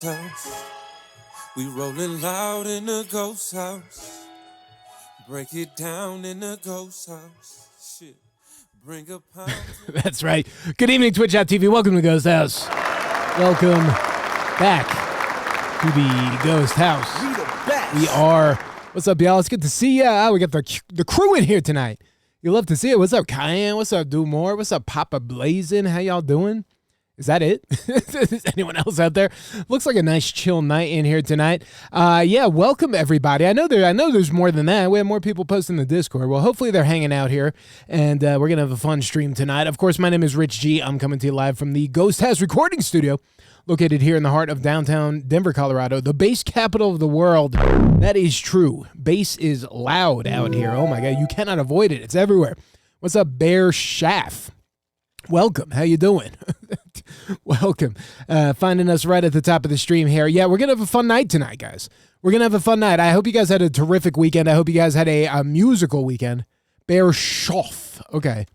house. We rolling loud in the ghost house. Break it down in the ghost house. Shit. Bring a pound. That's right. Good evening, Twitch.tv. Welcome to Ghost House. Welcome back to the Ghost House. We the best. We are. What's up, y'all? It's good to see ya. We got the crew in here tonight. You love to see it. What's up, Cayenne? What's up, Do More? What's up, Papa Blazin'? How y'all doing? Is that it? Is anyone else out there? Looks like a nice chill night in here tonight. Yeah, welcome everybody. I know there's more than that. We have more people posting the Discord. Well, hopefully they're hanging out here, and we're gonna have a fun stream tonight. Of course, my name is Rich G. I'm coming to you live from the Ghosthouse Recording Studio, located here in the heart of downtown Denver, Colorado, the bass capital of the world. That is true. Bass is loud out here. Oh my God, you cannot avoid it. It's everywhere. What's up, Bear Schaff? Welcome. How you doing? Welcome. Finding us right at the top of the stream here. Yeah, we're going to have a fun night tonight, guys. We're going to have a fun night. I hope you guys had a terrific weekend. I hope you guys had a musical weekend. Bear Schoff. Okay,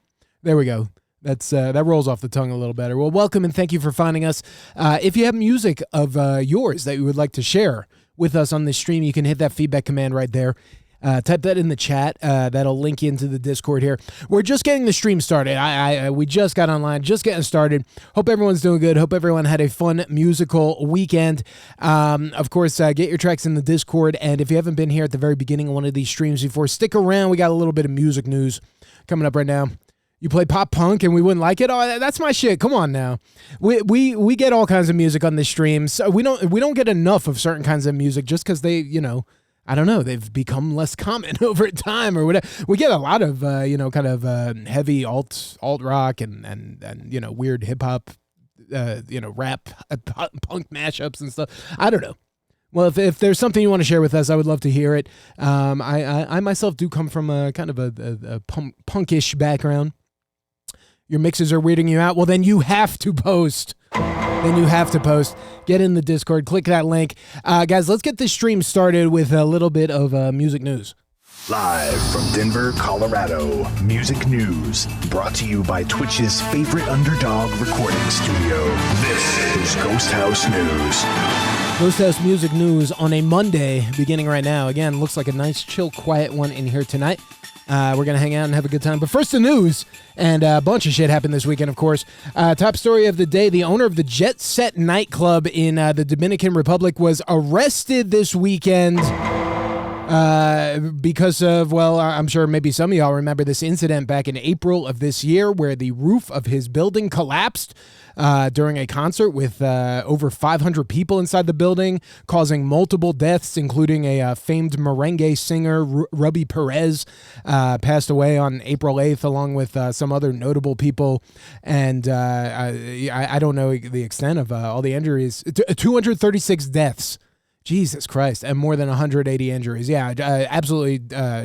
there we go. That rolls off the tongue a little better. Well, welcome and thank you for finding us. If you have music of yours that you would like to share with us on this stream, you can hit that feedback command right there. Type that in the chat. That'll link you into the Discord here. We're just getting the stream started. We just got online, just getting started. Hope everyone's doing good. Hope everyone had a fun musical weekend. Of course, get your tracks in the Discord. And if you haven't been here at the very beginning of one of these streams before, stick around. We got a little bit of music news coming up right now. You play pop punk and we wouldn't like it? Oh, that's my shit. Come on now. We get all kinds of music on this stream. So we don't get enough of certain kinds of music just because they, I don't know, they've become less common over time or whatever. We get a lot of, heavy alt rock and weird hip hop, rap, punk mashups and stuff. I don't know. Well, if there's something you want to share with us, I would love to hear it. I myself do come from a kind of a punkish background. Your mixes are weirding you out? Well, then you have to post. Get in the Discord. Click that link. Guys, let's get this stream started with a little bit of music news. Live from Denver, Colorado, music news brought to you by Twitch's favorite underdog recording studio. This is Ghost House News. Ghost House music news on a Monday, beginning right now. Again, looks like a nice, chill, quiet one in here tonight. We're going to hang out and have a good time. But first, the news, and a bunch of shit happened this weekend, of course. Top story of the day, the owner of the Jet Set nightclub in the Dominican Republic was arrested this weekend because of, well, I'm sure maybe some of y'all remember this incident back in April of this year where the roof of his building collapsed during a concert with over 500 people inside the building, causing multiple deaths, including a famed merengue singer, Ruby Perez, passed away on April 8th, along with some other notable people. And I don't know the extent of all the injuries. 236 deaths. Jesus Christ, and more than 180 injuries. Yeah, absolutely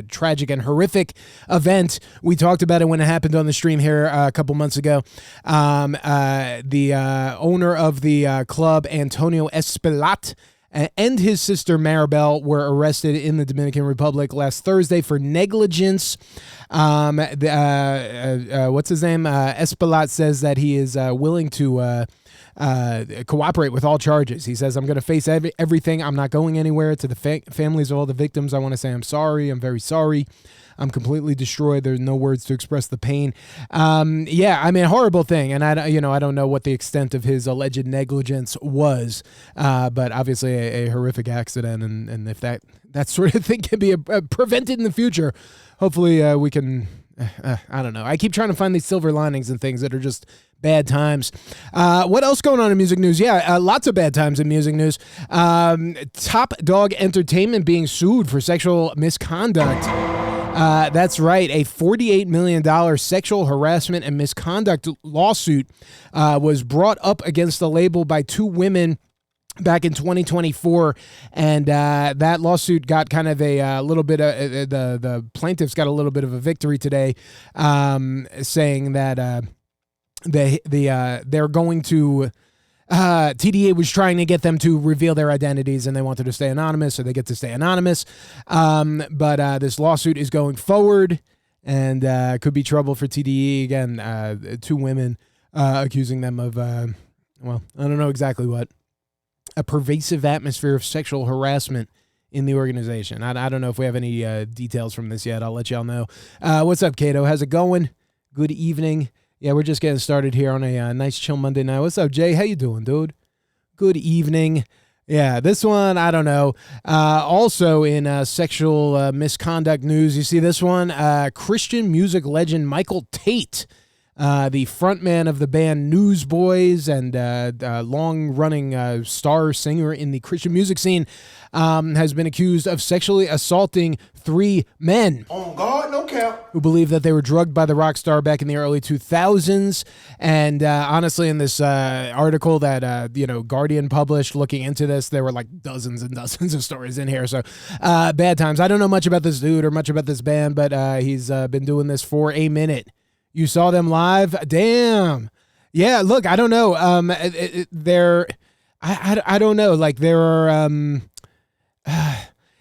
tragic and horrific event. We talked about it when it happened on the stream here a couple months ago. The owner of the club, Antonio Espilat, and his sister Maribel were arrested in the Dominican Republic last Thursday for negligence. What's his name? Espilat says that he is willing to cooperate with all charges. He says, I'm going to face everything. I'm not going anywhere. To the families of all the victims, I want to say I'm sorry. I'm very sorry. I'm completely destroyed. There's no words to express the pain. Yeah, I mean, horrible thing. And I don't know what the extent of his alleged negligence was, but obviously a horrific accident. And if that sort of thing can be prevented in the future, hopefully we can. I don't know. I keep trying to find these silver linings and things that are just bad times. What else going on in music news? Yeah, lots of bad times in music news. Top Dog Entertainment being sued for sexual misconduct. That's right. A $48 million sexual harassment and misconduct lawsuit was brought up against the label by two women back in 2024, and that lawsuit got kind of a little bit of the plaintiffs got a little bit of a victory today, saying that they're going to TDA was trying to get them to reveal their identities, and they wanted to stay anonymous, so they get to stay anonymous. But this lawsuit is going forward, and could be trouble for TDE again. Two women accusing them of well, I don't know exactly what. a pervasive atmosphere of sexual harassment in the organization. I don't know if we have any details from this yet. I'll let y'all know. What's up, Cato? How's it going? Good evening. Yeah, we're just getting started here on a nice chill Monday night. What's up, Jay? How you doing, dude? Good evening. Yeah, this one, I don't know. Also in sexual misconduct news, you see this one? Christian music legend Michael Tate, the frontman of the band Newsboys and long-running star singer in the Christian music scene, has been accused of sexually assaulting 3 men. On guard, no cap. Who believe that they were drugged by the rock star back in the early 2000s. And honestly, in this article that Guardian published looking into this, there were like dozens and dozens of stories in here. So bad times. I don't know much about this dude or much about this band, but he's been doing this for a minute. You saw them live? Damn. Yeah, look, I don't know. I don't know. Like there are...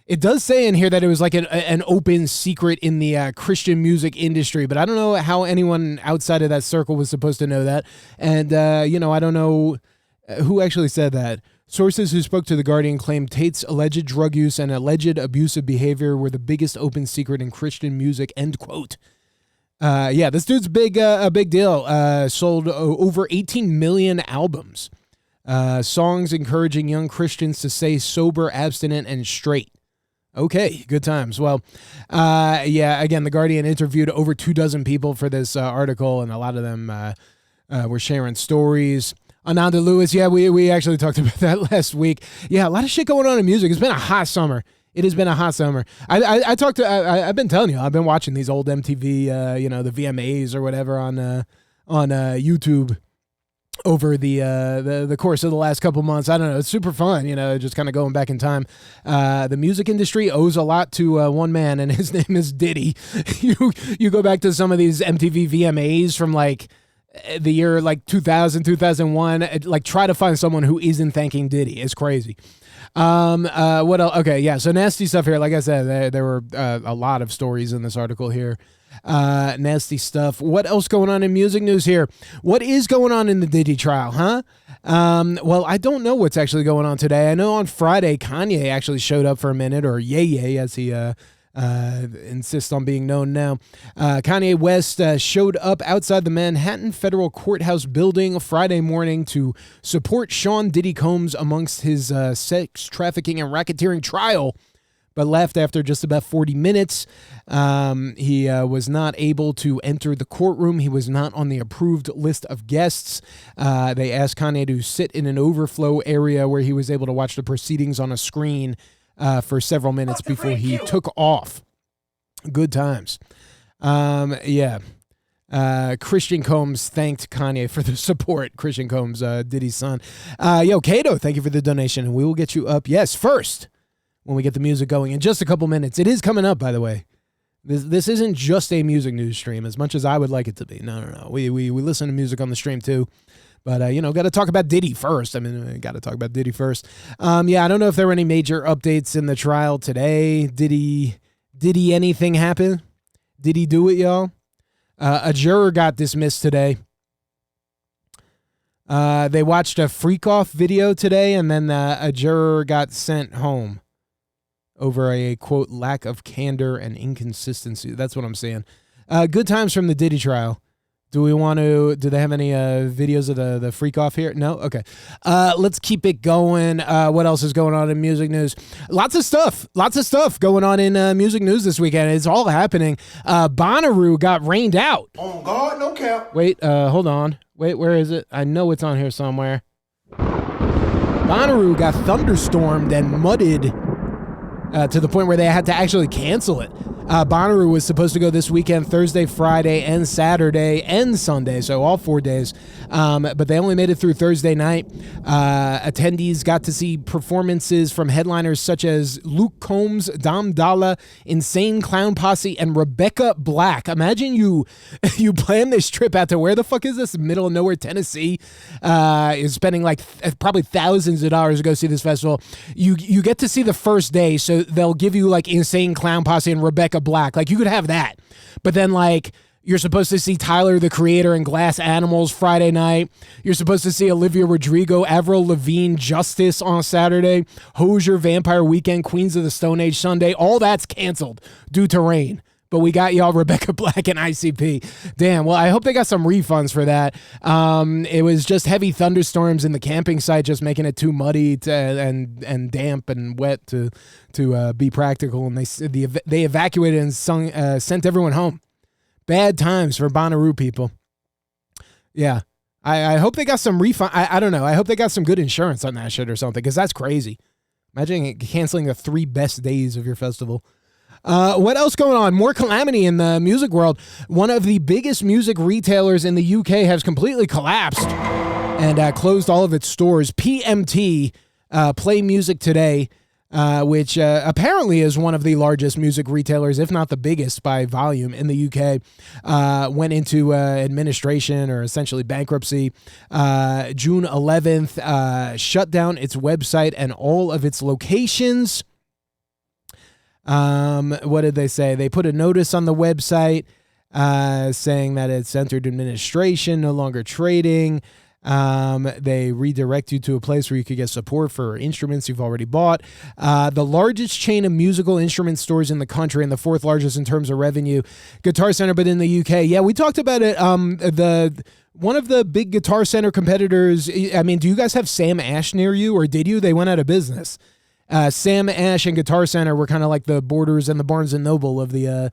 it does say in here that it was like an open secret in the Christian music industry, but I don't know how anyone outside of that circle was supposed to know that. And, I don't know who actually said that. Sources who spoke to The Guardian claimed Tate's alleged drug use and alleged abusive behavior were the biggest open secret in Christian music, end quote. This dude's a big deal. Sold over 18 million albums. Songs encouraging young Christians to stay sober, abstinent, and straight. Okay, good times. Well, again, The Guardian interviewed over 24 people for this article, and a lot of them were sharing stories. Ananda Lewis, we actually talked about that last week. Yeah, a lot of shit going on in music. It's been a hot summer. It has been a hot summer. I've been telling you, I've been watching these old MTV, the VMAs or whatever on YouTube over the course of the last couple months. I don't know. It's super fun, just kind of going back in time. The music industry owes a lot to one man, and his name is Diddy. You go back to some of these MTV VMAs from like the year like 2000, 2001. Like try to find someone who isn't thanking Diddy. It's crazy. What else? Okay, yeah. So nasty stuff here. Like I said, there were a lot of stories in this article here. Nasty stuff. What else going on in music news here? What is going on in the Diddy trial, huh? Well, I don't know what's actually going on today. I know on Friday, Kanye actually showed up for a minute, or Ye, as he insists on being known now. Kanye West showed up outside the Manhattan Federal Courthouse building Friday morning to support Sean Diddy Combs amongst his sex trafficking and racketeering trial, but left after just about 40 minutes. He was not able to enter the courtroom. He was not on the approved list of guests. They asked Kanye to sit in an overflow area where he was able to watch the proceedings on a screen for several minutes before he took off. Good times. Christian Combs thanked Kanye for the support. Christian Combs, Diddy's son. Kato, thank you for the donation, and we will get you up, first, when we get the music going in just a couple minutes. It is coming up, by the way. This isn't just a music news stream, as much as I would like it to be. No. We listen to music on the stream, too. But, got to talk about Diddy first. I got to talk about Diddy first. I don't know if there were any major updates in the trial today. Did anything happen? Did he do it, y'all? A juror got dismissed today. They watched a freak-off video today, and then a juror got sent home over a, quote, lack of candor and inconsistency. That's what I'm saying. Good times from the Diddy trial. Do they have any videos of the freak off here? No? Okay. Let's keep it going. What else is going on in music news? Lots of stuff going on in music news this weekend. It's all happening. Bonnaroo got rained out. On guard, no cap. Wait, hold on. Wait, where is it? I know it's on here somewhere. Bonnaroo got thunderstormed and mudded to the point where they had to actually cancel it. Bonnaroo was supposed to go this weekend, Thursday, Friday, and Saturday, and Sunday, so all 4 days. But they only made it through Thursday night. Attendees got to see performances from headliners such as Luke Combs, Dom Dalla, Insane Clown Posse, and Rebecca Black. Imagine you plan this trip out to, where the fuck is this? Middle of nowhere, Tennessee. Is spending like probably thousands of dollars to go see this festival. You get to see the first day, so they'll give you like Insane Clown Posse and Rebecca Black. Like, you could have that. But then, like, You're supposed to see Tyler, the Creator, and Glass Animals Friday night. You're supposed to see Olivia Rodrigo, Avril Lavigne, Justice on Saturday. Hozier, Vampire Weekend, Queens of the Stone Age Sunday. All that's canceled due to rain. But we got y'all Rebecca Black and ICP. Damn, well, I hope they got some refunds for that. It was just heavy thunderstorms in the camping site, just making it too muddy and damp and wet to be practical. And they evacuated and sent everyone home. Bad times for Bonnaroo people. Yeah. I hope they got some refund. I don't know. I hope they got some good insurance on that shit or something, because that's crazy. Imagine canceling the 3 best days of your festival. What else going on? More calamity in the music world. One of the biggest music retailers in the UK has completely collapsed and closed all of its stores. PMT, Play Music Today, which apparently is one of the largest music retailers, if not the biggest by volume in the UK, went into administration or essentially bankruptcy. June 11th, shut down its website and all of its locations. What did they say? They put a notice on the website saying that it's entered administration, no longer trading. They redirect you to a place where you could get support for instruments you've already bought. The largest chain of musical instrument stores in the country and the 4th largest in terms of revenue, Guitar Center, but in the UK. Yeah, we talked about it. One of the big Guitar Center competitors, I mean, do you guys have Sam Ash near you, or did you? They went out of business. Sam Ash and Guitar Center were kind of like the Borders and the Barnes and Noble of the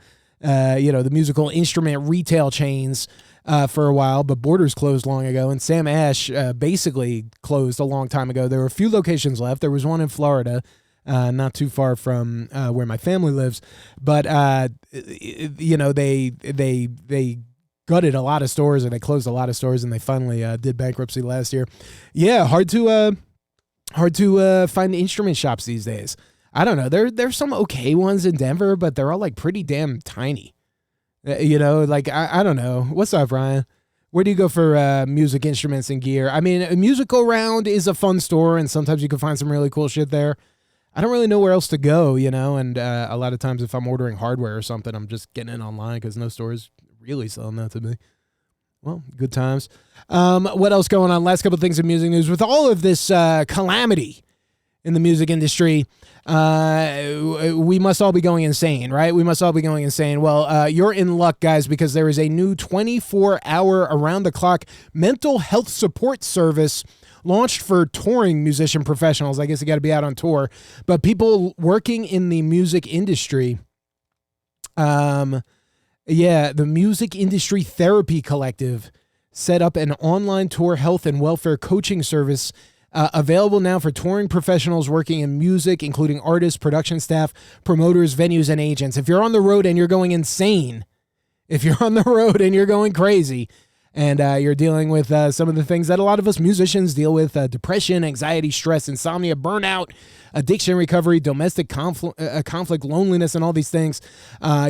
musical instrument retail chains for a while, but Borders closed long ago, and Sam Ash basically closed a long time ago. There were a few locations left. There was one in Florida, not too far from where my family lives, but they gutted a lot of stores, or they closed a lot of stores, and they finally did bankruptcy last year. Yeah, hard to find instrument shops these days. I don't know. There's some okay ones in Denver, but they're all like pretty damn tiny. I don't know. What's up, Ryan? Where do you go for music instruments and gear? I mean, a Musical Round is a fun store, and sometimes you can find some really cool shit there. I don't really know where else to go, and a lot of times if I'm ordering hardware or something, I'm just getting it online because no store is really selling that to me. Well, good times. What else going on? Last couple of things in music news. With all of this calamity in the music industry, we must all be going insane, right? We must all be going insane. Well, you're in luck, guys, because there is a new 24-hour around-the-clock mental health support service launched for touring musician professionals. I guess you got to be out on tour. But people working in the music industry, the Music Industry Therapy Collective set up an online tour health and welfare coaching service available now for touring professionals working in music, including artists, production staff, promoters, venues, and agents. If you're on the road and you're going insane, if you're on the road and you're going crazy, and you're dealing with some of the things that a lot of us musicians deal with, depression, anxiety, stress, insomnia, burnout, addiction recovery, domestic conflict, loneliness, and all these things,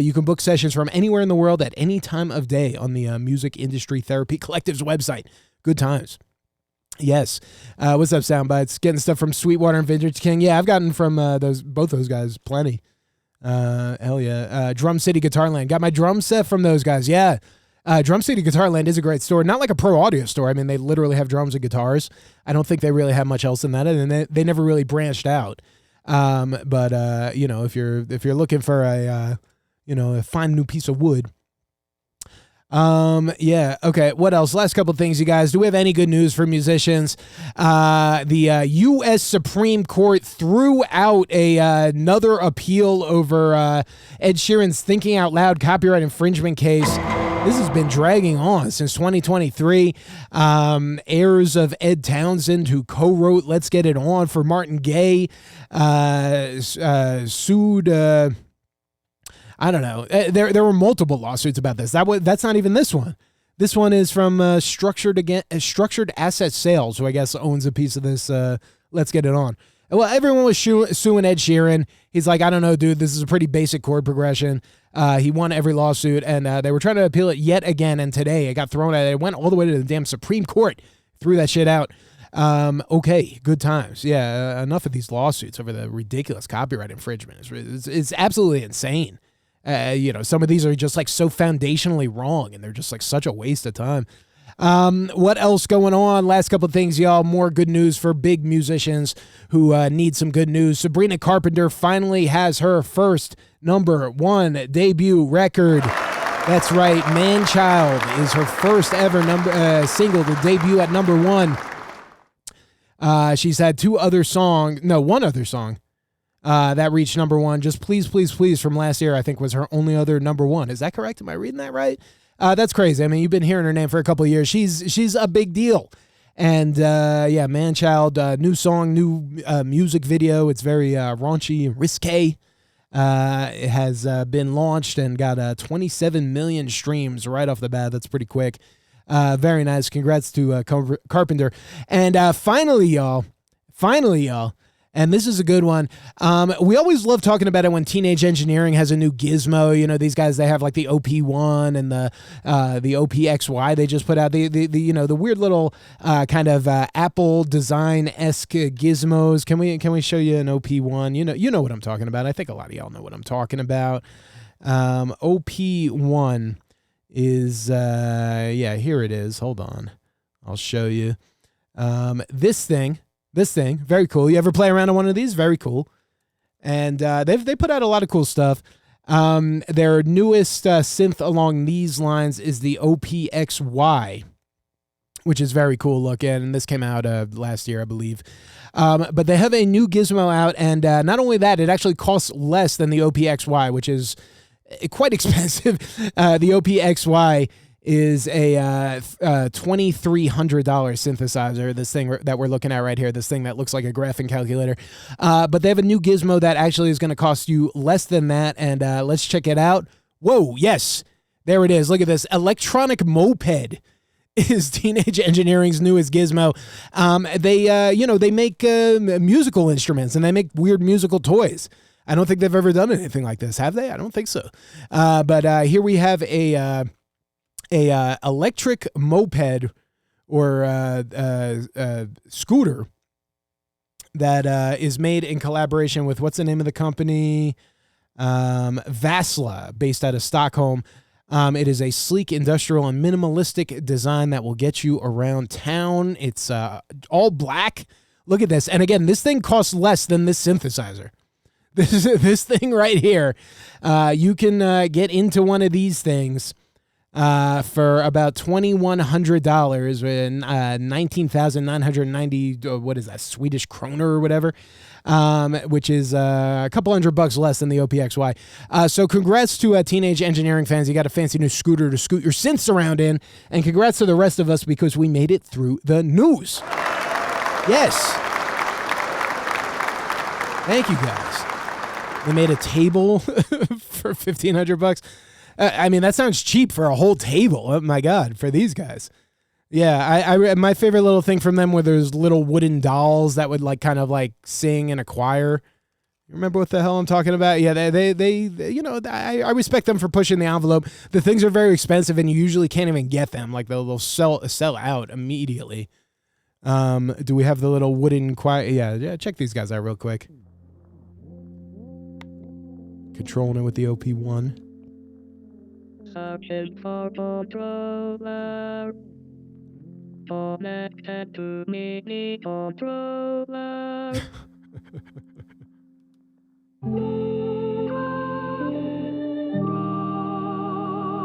you can book sessions from anywhere in the world at any time of day on the Music Industry Therapy Collective's website. Good times. Yes. What's up, Soundbites? Getting stuff from Sweetwater and Vintage King. Yeah, I've gotten from both those guys plenty. Hell yeah. Drum City Guitar Land. Got my drum set from those guys. Yeah. Drum City Guitar Land is a great store. Not like a pro audio store. I mean, they literally have drums and guitars. I don't think they really have much else in that, and they never really branched out. But if you're looking for a fine new piece of wood. Yeah. Okay. What else? Last couple things, you guys. Do we have any good news for musicians? The U.S. Supreme Court threw out another appeal over Ed Sheeran's Thinking Out Loud copyright infringement case. This has been dragging on since 2023. Heirs of Ed Townsend, who co-wrote Let's Get It On for Martin Gaye, sued... I don't know. There were multiple lawsuits about this. That's not even this one. This one is from Structured Asset Sales, who I guess owns a piece of this Let's Get It On. Well, everyone was suing Ed Sheeran. He's like, I don't know, dude, this is a pretty basic chord progression. He won every lawsuit, and they were trying to appeal it yet again, and today it got thrown out. It went all the way to the damn Supreme Court. Threw that shit out. Okay, good times. Yeah, enough of these lawsuits over the ridiculous copyright infringement. It's absolutely insane. Some of these are just like so foundationally wrong, and they're just like such a waste of time. What else going on? Last couple of things, y'all. More good news for big musicians who need some good news. Sabrina Carpenter finally has her first #1 debut record. That's right. Man-Child is her first ever single to debut at #1. She's had one other song that reached #1. Just Please, Please, Please from last year, I think, was her only other #1. Is that correct? Am I reading that right? That's crazy. I mean, you've been hearing her name for a couple of years. She's a big deal. And Man-Child, new song, new music video. It's very raunchy and risque. It has been launched and got 27 million streams right off the bat. That's pretty quick. Very nice. Congrats to Carpenter. And finally, y'all, and this is a good one. We always love talking about it when Teenage Engineering has a new gizmo. You know, these guys, they have like the OP1 and the OPXY they just put out. The weird little kind of Apple design-esque gizmos. Can we show you an OP1? You know what I'm talking about. I think a lot of y'all know what I'm talking about. OP1 is here it is. Hold on. I'll show you. This thing, very cool. You ever play around on one of these? Very cool. And they put out a lot of cool stuff. Their newest synth along these lines is the OPXY, which is very cool looking. And this came out last year, I believe. But they have a new gizmo out, and not only that, it actually costs less than the OPXY, which is quite expensive. The OPXY is a $2,300 synthesizer, this thing that we're looking at right here, this thing that looks like a graphing calculator. But they have a new gizmo that actually is going to cost you less than that, and let's check it out. Whoa, yes, there it is. Look at this. Electronic Moped is Teenage Engineering's newest gizmo. They make musical instruments, and they make weird musical toys. I don't think they've ever done anything like this, have they? I don't think so. But here we have a electric moped or scooter that is made in collaboration with, what's the name of the company? Vassla, based out of Stockholm. It is a sleek, industrial, and minimalistic design that will get you around town. It's all black. Look at this. And again, this thing costs less than this synthesizer. This thing right here. You can get into one of these things for about $2,100 and 19,990, what is that, Swedish kroner or whatever, which is a couple $100 less than the OPXY. So congrats to Teenage Engineering fans. You got a fancy new scooter to scoot your synths around in, and congrats to the rest of us because we made it through the news. Yes. Thank you, guys. They made a table for $1,500. I mean, that sounds cheap for a whole table. Oh my God, for these guys. Yeah, I my favorite little thing from them were those little wooden dolls that would like kind of like sing in a choir. You remember what the hell I'm talking about? Yeah, I respect them for pushing the envelope. The things are very expensive, and you usually can't even get them. Like they'll sell out immediately. Do we have the little wooden choir? Yeah. Check these guys out real quick. Controlling it with the OP1. Searching for controller. Connected to mini controller.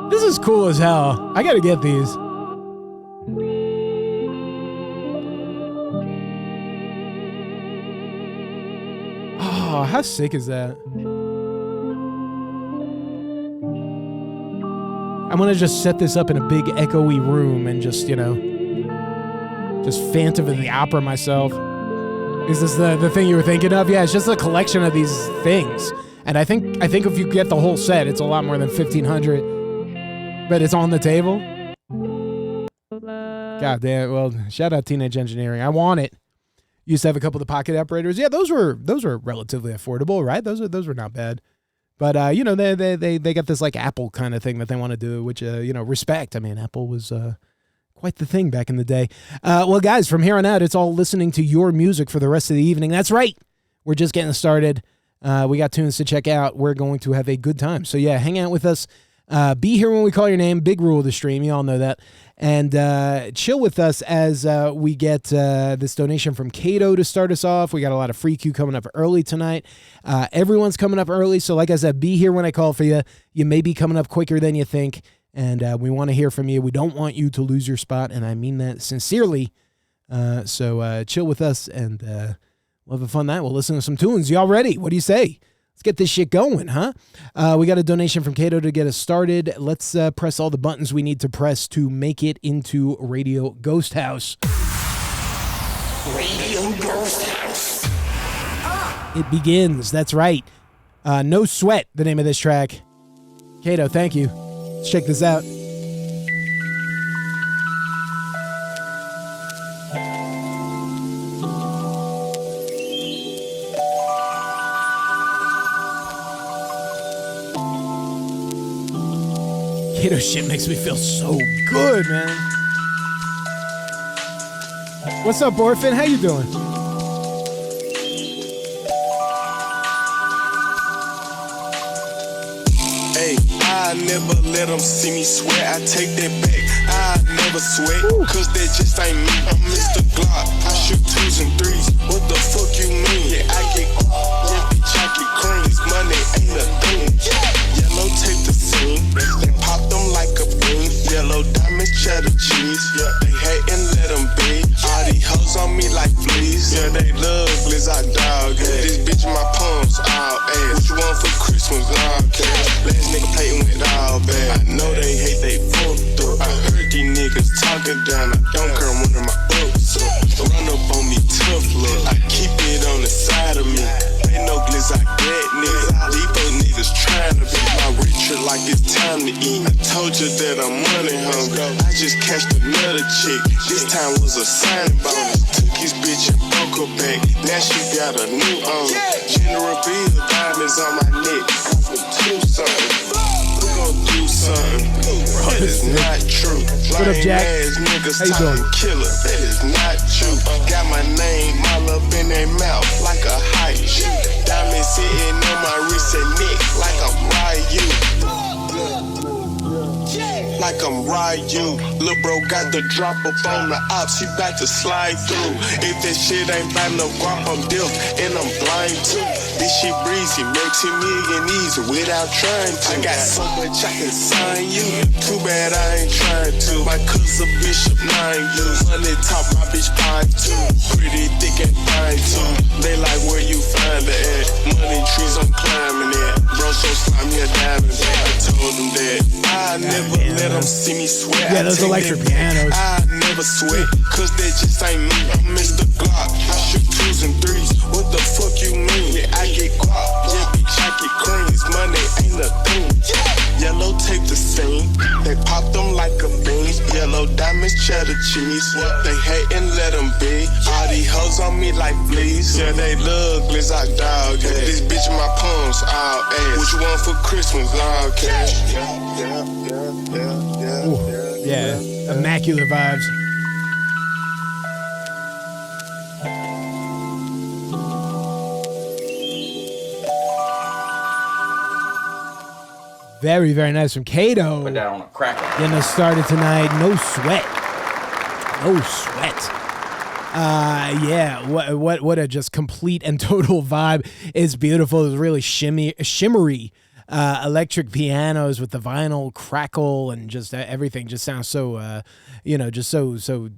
This is cool as hell. I gotta get these. Oh, how sick is that? I'm going to just set this up in a big echoey room and just, just Phantom of the Opera myself. Is this the thing you were thinking of? Yeah, it's just a collection of these things. And I think if you get the whole set, it's a lot more than $1,500. But it's on the table. God damn. Well, shout out Teenage Engineering. I want it. Used to have a couple of the pocket operators. Yeah, those were relatively affordable, right? Those were not bad. But, they got this like Apple kind of thing that they want to do, which, respect. I mean, Apple was quite the thing back in the day. Well, guys, from here on out, it's all listening to your music for the rest of the evening. That's right. We're just getting started. We got tunes to check out. We're going to have a good time. So yeah, hang out with us. Be here when we call your name. Big rule of the stream. You all know that. And chill with us as we get this donation from Cato to start us off. We got a lot of free Q coming up early tonight. Everyone's coming up early. So like I said, be here when I call for you. You may be coming up quicker than you think. And we want to hear from you. We don't want you to lose your spot. And I mean that sincerely. So chill with us and we'll have a fun night. We'll listen to some tunes. Y'all ready? What do you say? Let's get this shit going, huh? We got a donation from Cato to get us started. Let's press all the buttons we need to press to make it into Radio Ghost House. Radio Ghost House. It begins. That's right. No Sweat, the name of this track. Cato, thank you. Let's check this out. Cato shit makes me feel so good, man. What's up, Orphan? How you doing? Hey, I never let them see me sweat. I take that back. I never sweat, cause that just ain't me. I'm Mr. Glock. I shoot 2s and 3s. What the fuck you mean? Yeah, I get bitch, I get cream. This money ain't a thing. Yellow tape the scene. They pop them like a bean. Yellow diamonds, cheddar cheese. Yeah, they hate and let them be. All these hoes on me like fleas. Yeah, they love Blizzard dog. Yeah, this bitch in my palms, all ass. What you want for Christmas? All cash. Last nigga platin' went all bad. I know they hate they fucked up. I heard these niggas talking down. I don't care one of my books. Run up on me tough look. I keep it on the side of me. Ain't no glitz I get, nigga. Deeper niggas trying to be my richer like it's time to eat. I told you that I'm money hungry. I just cashed another chick. This time was a signing bonus. Took his bitch and broke her back. Now she got a new owner. General Bill diamonds on my neck. I'm do something. We gon' do something. That is not true. What up, Jack? Niggas How you doing? killer. That is not true. Got my name all up in their mouth like a hype. Diamond sitting on my wrist and neck like I'm Ryu. Like I'm Ryu. Lil' bro got the drop up on the ops, he bout to slide through. If that shit ain't by no guap, I'm deaf and I'm blind too. This shit breezy, makes it million easy without trying to. I got so much I can sign you. Too bad I ain't trying to. My cousin Bishop 9 years. Money top, my bitch 5'2". Pretty thick and fine too. They like where you find her at. Money trees I'm climbing at. Bro so slimy a diamond back. I told them that I never let them see me sweat. Yeah, those electric pianos. I never sweat, cause that just ain't me. I'm Mr. Glock. I shoot 2s and 3s. What the fuck you mean? Yeah, I get guap. Yeah, bitch, I get cream. This money ain't a thing. Yellow tape the scene. They pop them like a bean. Yellow diamonds, cheddar cheese. They hate and let them be. All these hoes on me like fleas. Yeah, they love Blizzard dog. Yeah, this bitch in my palms, all ass. What you want for Christmas? All cash. Ooh, yeah, immaculate vibes. Very, very nice from Cato. Put that on a cracker. Getting us started tonight. No sweat. No sweat. Yeah, what a just complete and total vibe. It's beautiful. It's really shimmery. Electric pianos with the vinyl crackle and just everything just sounds so, just so,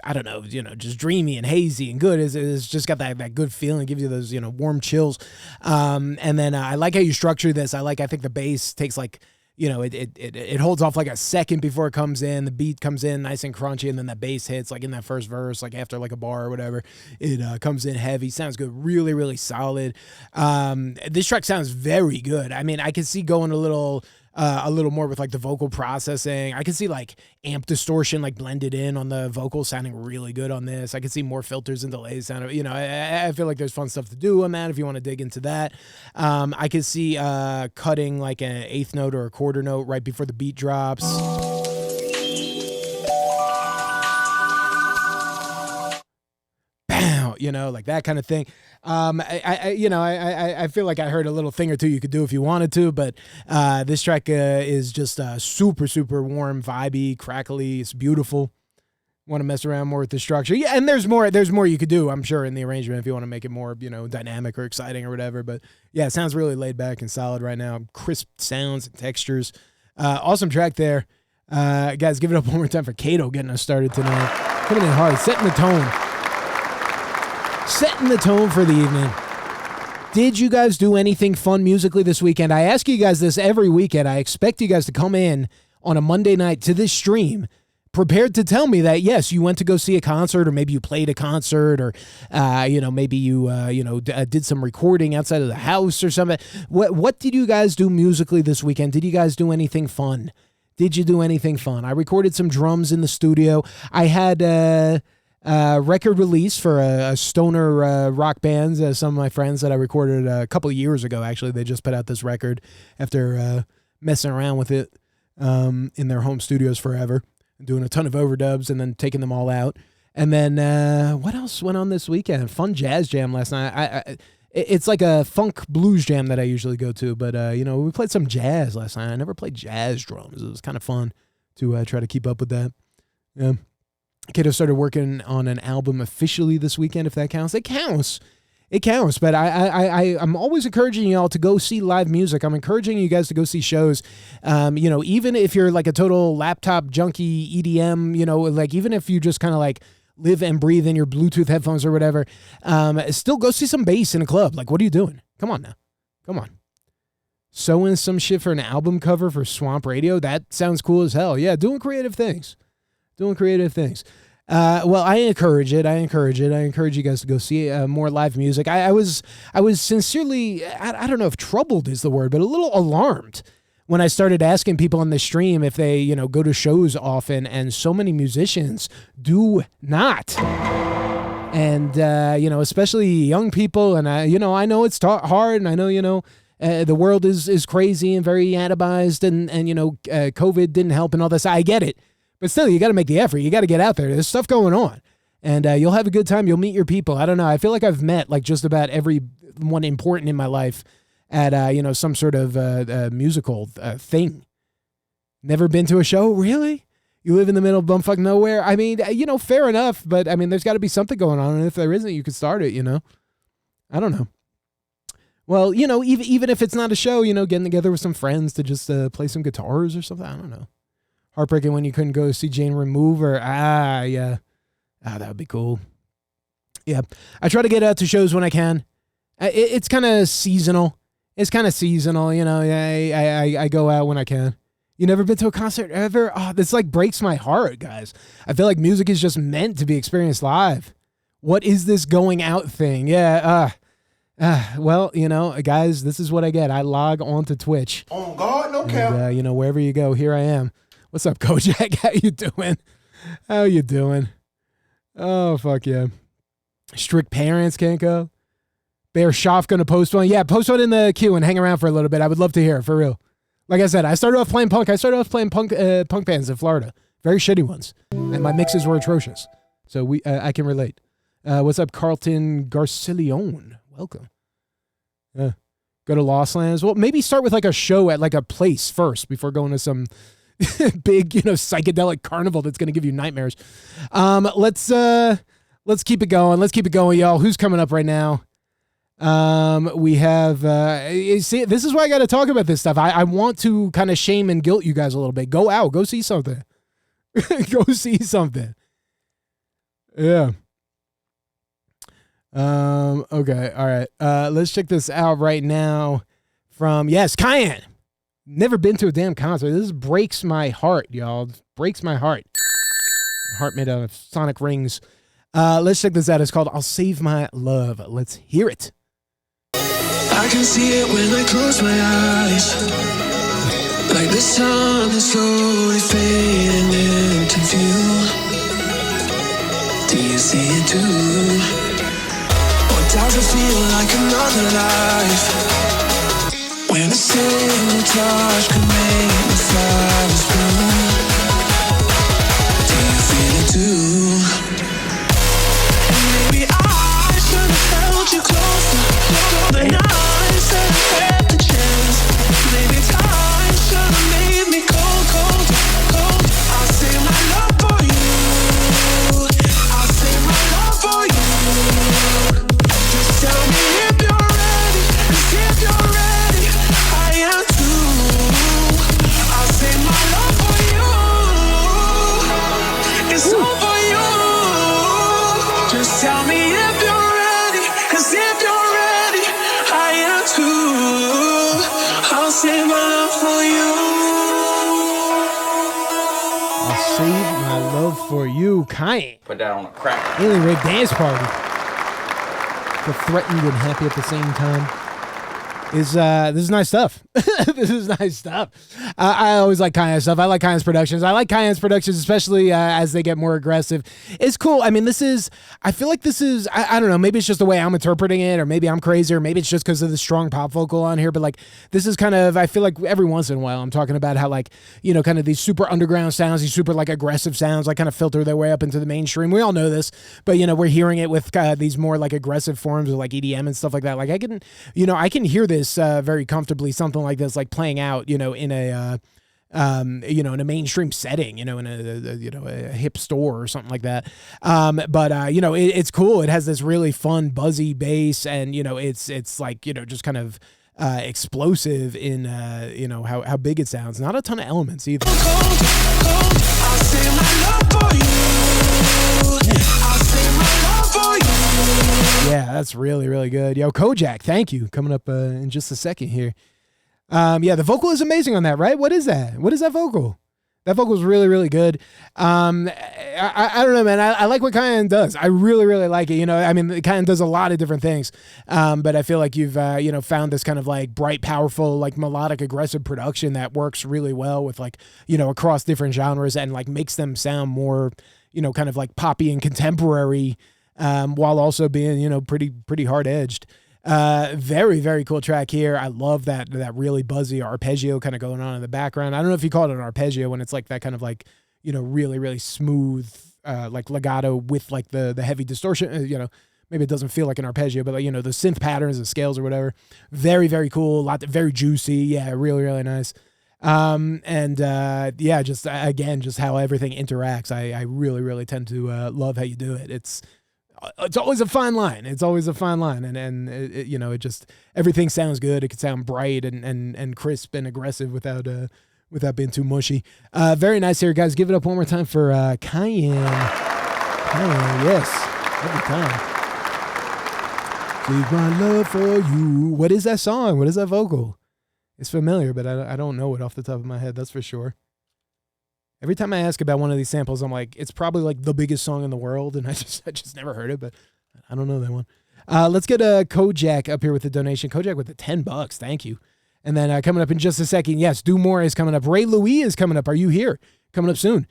I don't know, just dreamy and hazy and good. It's just got that good feeling, gives you those, warm chills. And then I like how you structure this. I think the bass takes like, it holds off like a second before it comes in. The beat comes in nice and crunchy, and then the bass hits like in that first verse, like after like a bar or whatever. It comes in heavy, sounds good, really, really solid. This track sounds very good. I mean, I can see going a little more with like the vocal processing. I can see like amp distortion like blended in on the vocal sounding really good on this. I can see more filters and delays sounding, I feel like there's fun stuff to do on that if you want to dig into that. I can see cutting like an eighth note or a quarter note right before the beat drops. Bam! like that kind of thing. I feel like I heard a little thing or two you could do if you wanted to, but this track is just super, super warm, vibey, crackly. It's beautiful. Want to mess around more with the structure. Yeah, and there's more you could do, I'm sure, in the arrangement if you want to make it more, dynamic or exciting or whatever. But yeah, it sounds really laid back and solid right now. Crisp sounds and textures. Awesome track there. Guys, give it up one more time for Kato getting us started tonight. Coming in hard, setting the tone. Setting the tone for the evening. Did you guys do anything fun musically this weekend? I ask you guys this every weekend. I expect you guys to come in on a Monday night to this stream prepared to tell me that, yes, you went to go see a concert, or maybe you played a concert, or, maybe you, did some recording outside of the house or something. What did you guys do musically this weekend? Did you guys do anything fun? Did you do anything fun? I recorded some drums in the studio. I had a record release for a stoner rock band. Some of my friends that I recorded a couple of years ago, actually, they just put out this record after messing around with it in their home studios forever. Doing a ton of overdubs and then taking them all out. And then what else went on this weekend? Fun jazz jam last night. It's like a funk blues jam that I usually go to, but we played some jazz last night. I never played jazz drums. It was kind of fun to try to keep up with that. Yeah. Kato started working on an album officially this weekend, if that counts. It counts. It counts, but I'm always encouraging y'all to go see live music. I'm encouraging you guys to go see shows. Even if you're like a total laptop junkie EDM, like even if you just kind of like live and breathe in your Bluetooth headphones or whatever, still go see some bass in a club. Like, what are you doing? Come on now. Come on. Sewing some shit for an album cover for Swamp Radio. That sounds cool as hell. Yeah, doing creative things. Well, I encourage it. I encourage you guys to go see more live music. I was sincerely, I don't know if troubled is the word, but a little alarmed when I started asking people on the stream if they, go to shows often, and so many musicians do not. And, especially young people. And, I know it's hard, and I know, the world is crazy and very atomized, and COVID didn't help and all this. I get it. But still, you got to make the effort. You got to get out there. There's stuff going on. And you'll have a good time. You'll meet your people. I don't know. I feel like I've met like just about everyone important in my life at, some sort of musical thing. Never been to a show? Really? You live in the middle of bumfuck nowhere? I mean, fair enough. But, I mean, there's got to be something going on. And if there isn't, you could start it, I don't know. Well, even if it's not a show, getting together with some friends to just play some guitars or something. I don't know. Heartbreaking when you couldn't go see Jane Remove, or yeah. That would be cool. Yeah. I try to get out to shows when I can. It's kind of seasonal. I go out when I can. You never been to a concert ever? Oh, this like breaks my heart, guys. I feel like music is just meant to be experienced live. What is this going out thing? Yeah. Well, guys, this is what I get. I log on to Twitch. On guard, no cap. And, wherever you go, here I am. What's up, Kojak? How you doing? Oh, fuck yeah. Strict parents can't go. Bear Schaff gonna post one. Yeah, post one in the queue and hang around for a little bit. I would love to hear it, for real. Like I said, I started off playing punk. Punk bands in Florida. Very shitty ones. And my mixes were atrocious. So I can relate. What's up, Carlton Garcilione? Welcome. Go to Lost Lands. Well, maybe start with like a show at like a place first before going to some big, psychedelic carnival that's going to give you nightmares. Let's keep it going, y'all. Who's coming up right now? We have, see, this is why I got to talk about this stuff. I want to kind of shame and guilt you guys a little bit. Go out, go see something. Go see something. Yeah. Okay. All right. Let's check this out right now from, yes, Cayenne. Never been to a damn concert. This breaks my heart, y'all. This breaks my heart. Heart made out of sonic rings. Let's check this out. It's called I'll Save My Love. Let's hear it. I can see it when I close my eyes. Like the sun is slowly fading into view. Do you see it too? Or does it feel like another life? When a single touch could make the flowers bloom. Do you feel it too? And maybe I when I said I had the chance. Maybe time should have made me cold, cold, cold. I'll save my love for you. I'll save my love for you. Just tell me if you're ready, 'cause if you're ready, I am too. I'll save my love for you. It's all for you. Just tell me if you're ready, 'cause if you're ready, I am too. I'll save my love for you. I'll save my love for you. Kanye. Put that on a cracker. Alien Raid Dance Party. The threatened and happy at the same time. This is nice stuff. This is nice stuff. I always like Kanye's stuff. I like Kanye's productions. I like Kanye's productions, especially as they get more aggressive. It's cool. I mean, I feel like this is, I don't know, maybe it's just the way I'm interpreting it, or maybe I'm crazy, or maybe it's just because of the strong pop vocal on here, but like, this is kind of, I feel like every once in a while I'm talking about how like, you know, kind of these super underground sounds, these super like aggressive sounds, like kind of filter their way up into the mainstream. We all know this, but you know, we're hearing it with these more like aggressive forms of like EDM and stuff like that. Like I can hear this very comfortably, something like this, like playing out, you know, in a, you know, in a mainstream setting, you know, in a hip store or something like that. But you know, it's cool. It has this really fun, buzzy bass, and you know, it's like, you know, just kind of explosive in, you know, how big it sounds. Not a ton of elements either. I'll save my love for you. I'll save my love for you. Yeah, that's really, really good. Yo, Kojak, thank you. Coming up in just a second here. Yeah, the vocal is amazing on that, right? What is that? What is that vocal? That vocal is really, really good. I don't know, man. I like what Kanye does. I really, really like it. You know, I mean, Kanye does a lot of different things. But I feel like you've, you know, found this kind of like bright, powerful, like melodic, aggressive production that works really well with like, you know, across different genres and like makes them sound more, you know, kind of like poppy and contemporary, while also being, you know, pretty hard edged. Very, very cool track here. I love that really buzzy arpeggio kind of going on in the background. I don't know if you call it an arpeggio when it's like that kind of like, you know, really, really smooth, like legato with like the heavy distortion, you know, maybe it doesn't feel like an arpeggio, but like, you know, the synth patterns and scales or whatever. Very, very cool. Very juicy. Yeah. Really, really nice. Yeah, just again, just how everything interacts. I really, really tend to, love how you do it. It's always a fine line. It's always a fine line. And it, you know, it just, everything sounds good. It can sound bright and crisp and aggressive without being too mushy. Very nice here, guys. Give it up one more time for Cayenne. Cayenne, yes. Every time. Save my love for you. What is that song? What is that vocal? It's familiar, but I don't know it off the top of my head. That's for sure. Every time I ask about one of these samples, I'm like, it's probably like the biggest song in the world, and I just never heard it, but I don't know that one. Let's get Kojak up here with the donation. Kojak with the $10. Thank you. And then coming up in just a second, yes, Do More is coming up. Ray Louis is coming up. Are you here? Coming up soon.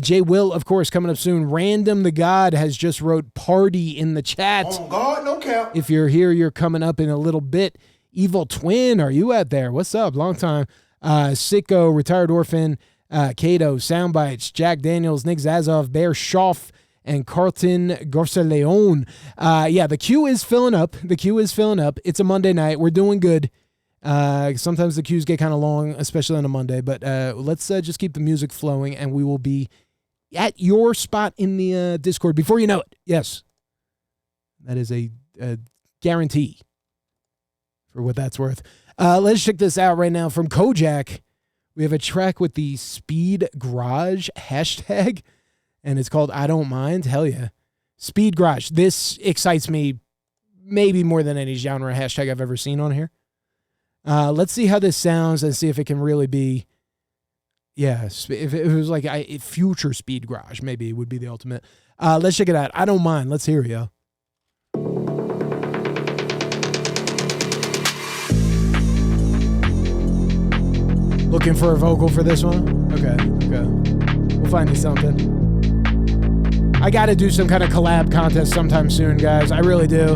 Jay Will, of course, coming up soon. Random the God has just wrote party in the chat. On guard, no cap. If you're here, you're coming up in a little bit. Evil Twin, are you out there? What's up? Long time. Sicko, Retired Orphan, Kato, Soundbites, Jack Daniels, Nick Zazov, Bear Schaff, and Carlton Gorceleon. Yeah, the queue is filling up. It's a Monday night. We're doing good. Sometimes the queues get kind of long, especially on a Monday, but let's just keep the music flowing, and we will be at your spot in the Discord before you know it. Yes. That is a guarantee for what that's worth. Let's check this out right now from Kojak. We have a track with the Speed Garage hashtag, and it's called I Don't Mind. Hell yeah. Speed Garage. This excites me maybe more than any genre hashtag I've ever seen on here. Let's see how this sounds and see if it can really be, yeah, if it was like future Speed Garage, maybe it would be the ultimate. Let's check it out. I Don't Mind. Let's hear it, yo. Looking for a vocal for this one? Okay. We'll find you something. I got to do some kind of collab contest sometime soon, guys. I really do.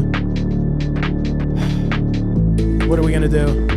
What are we going to do?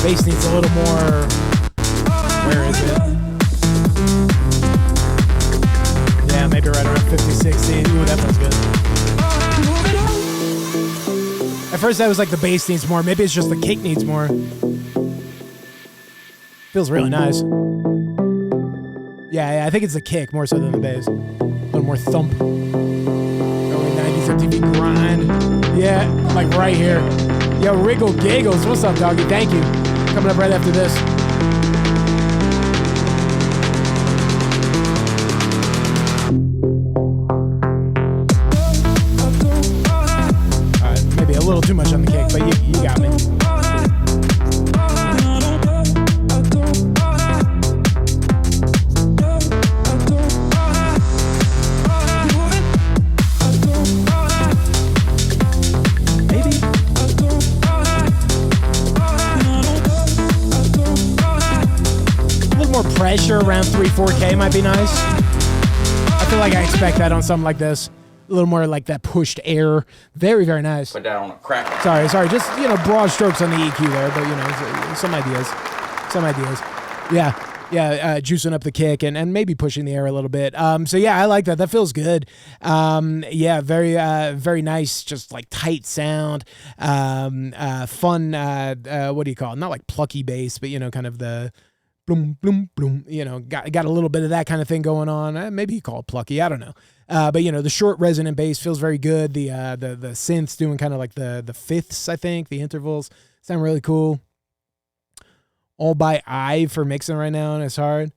Bass needs a little more. Where is it? Yeah, maybe right around 50, 60. Ooh, that feels good. At first I was like the bass needs more. Maybe it's just the kick needs more. Feels really nice. Yeah, I think it's the kick more so than the bass. A little more thump. Early 90s MTV grind. Yeah, like right here. Yo, Wriggle Giggles. What's up, doggy? Thank you. Coming up right after this. Alright, maybe a little too much on the kick, but you got me. Pressure around 3-4K might be nice. I feel like I expect that on something like this. A little more like that pushed air. Very, very nice. Put that on a cracker. Sorry. Just, broad strokes on the EQ there, but, some ideas. Yeah, juicing up the kick and maybe pushing the air a little bit. So, yeah, I like that. That feels good. Yeah, very, very nice, just like tight sound. Fun, what do you call it? Not like plucky bass, but, kind of the... Bloom, bloom, bloom, got a little bit of that kind of thing going on. Maybe you call it plucky, I don't know. But the short resonant bass feels very good. The synths doing kind of like the fifths, I think, the intervals sound really cool. All by eye for mixing right now, and it's hard.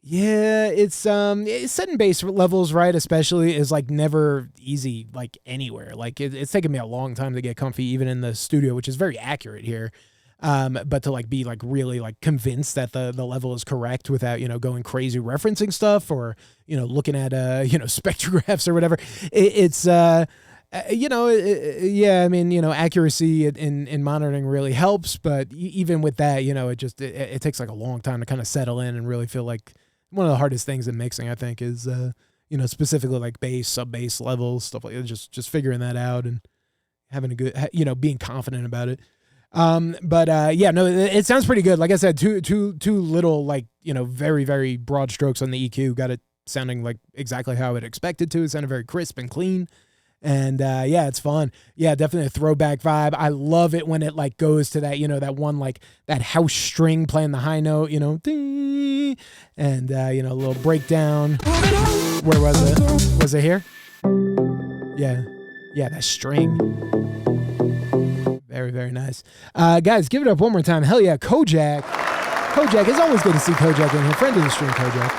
Yeah, it's setting bass levels right, especially is like never easy like anywhere. Like it's taken me a long time to get comfy, even in the studio, which is very accurate here. But to like be like really like convinced that the level is correct without, going crazy referencing stuff or, looking at, spectrographs or whatever. Accuracy in monitoring really helps. But even with that, it takes like a long time to kind of settle in and really feel like one of the hardest things in mixing, I think, is, specifically like bass, sub bass levels, stuff like that, just figuring that out and having a good, being confident about it. It sounds pretty good. Like I said, too little, like, very, very broad strokes on the EQ. Got it sounding like exactly how I would expect it to. It sounded very crisp and clean. And, it's fun. Yeah, definitely a throwback vibe. I love it when it like goes to that, that one, like that house string playing the high note, ding, and, a little breakdown. Where was it? Was it here? Yeah, that string. Very, very nice. Guys, give it up one more time. Hell yeah, Kojak. Kojak, it's always good to see Kojak in here. Friend of the stream, Kojak.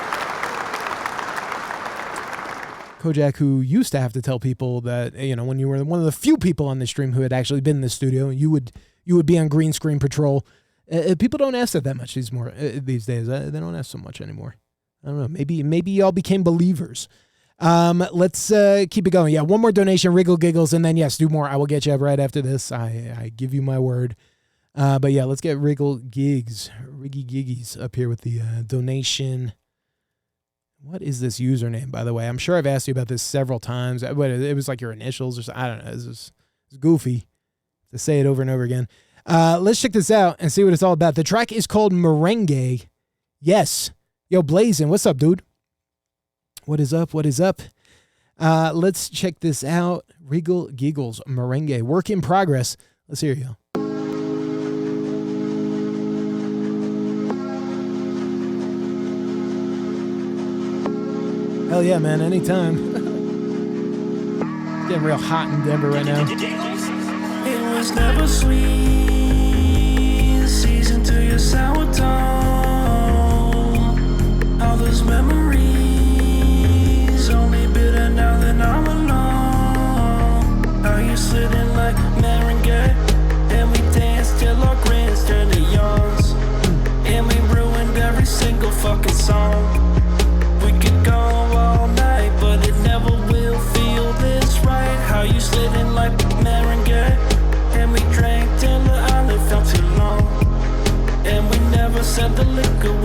Kojak, who used to have to tell people that, when you were one of the few people on the stream who had actually been in the studio, you would be on green screen patrol. People don't ask that much these days. They don't ask so much anymore. I don't know. Maybe y'all became believers. Let's keep it going. Yeah, one more donation, Wriggle Giggles, and then yes, do more. I will get you up right after this. I give you my word. But yeah, let's get Wriggle Giggies up here with the donation. What is this username, by the way? I'm sure I've asked you about this several times. It was like your initials or something. I don't know. It's goofy to say it over and over again. Let's check this out and see what it's all about. The track is called Merengue. Yes. Yo, Blazin', what's up, dude? What is up? Let's check this out. Wriggle Giggles, Merengue. Work in progress. Let's hear you. Hell yeah, man. Anytime. It's getting real hot in Denver right now. It was never sweet. Season to your sour tone. All those memories. Only bitter now that I'm alone. How you slid in like merengue, and we danced till our grins turned to yawns.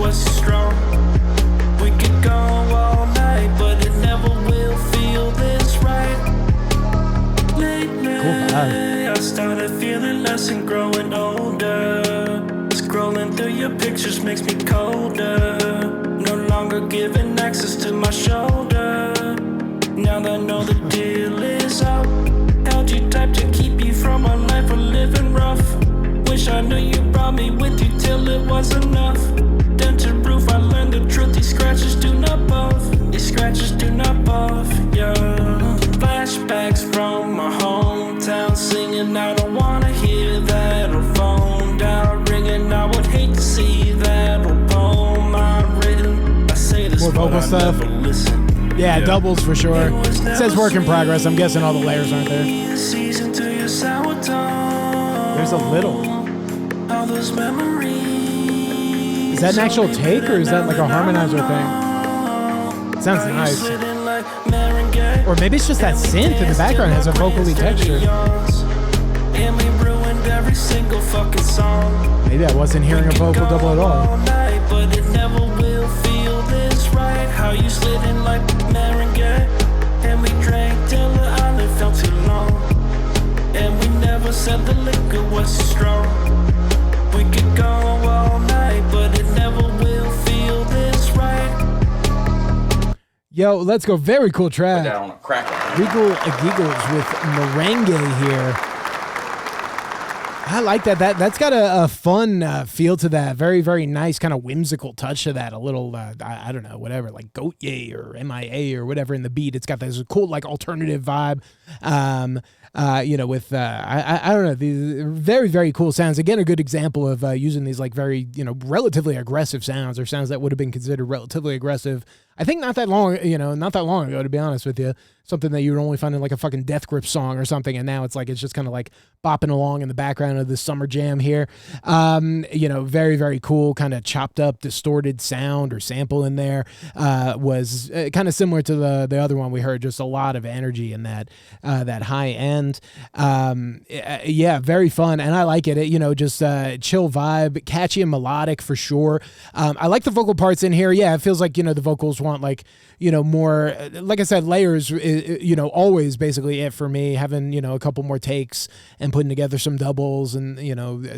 was strong. We could go all night, but it never will feel this right. Lately, I started feeling less and growing older. Scrolling through your pictures makes me colder. No longer giving access to my shoulder. Now that I know the deal is out, held you tight to keep you from a life of living rough. Wish I knew you brought me with you till it was enough. Dented roof, I learned the truth. These scratches do not buff. These scratches do not buff, yeah. Flashbacks from my hometown, singing I don't wanna hear that. Or phone down ringing, I would hate to see that. Or poem I written, I say this more vocal stuff. Yeah, doubles for sure. It says work in progress. I'm guessing all the layers aren't there. There's a little. Is that an actual take or is that like a harmonizer thing? It sounds nice. Or maybe it's just that synth in the background has a vocally texture. Maybe I wasn't hearing a vocal double at all. But it never will feel this right. How you slid in like meringue, and we drank till the island felt too long. And we never said the liquor was strong. We could go all night, but it never will feel this right. Yo, let's go. Very cool track. Put that on a cracker. Regal Giggles with Merengue here. I like that. That's got a fun feel to that. Very, very nice kind of whimsical touch to that. A little, I don't know, whatever, like Goat Yay or MIA or whatever in the beat. It's got this cool, like, alternative vibe. With, I don't know, these very, very cool sounds. Again, a good example of using these, like, very, relatively aggressive sounds or sounds that would have been considered relatively aggressive. I think not that long ago, to be honest with you. Something that you would only find in like a fucking Death Grip song or something, and now it's just kind of like bopping along in the background of the summer jam here. Very, very cool, kind of chopped up, distorted sound or sample in there. Was kind of similar to the other one we heard, just a lot of energy in that high end. Very fun, and I like it. Just chill vibe, catchy and melodic for sure. I like the vocal parts in here. Yeah, it feels like the vocals want more, like I said, layers. Always basically it for me, having a couple more takes and putting together some doubles and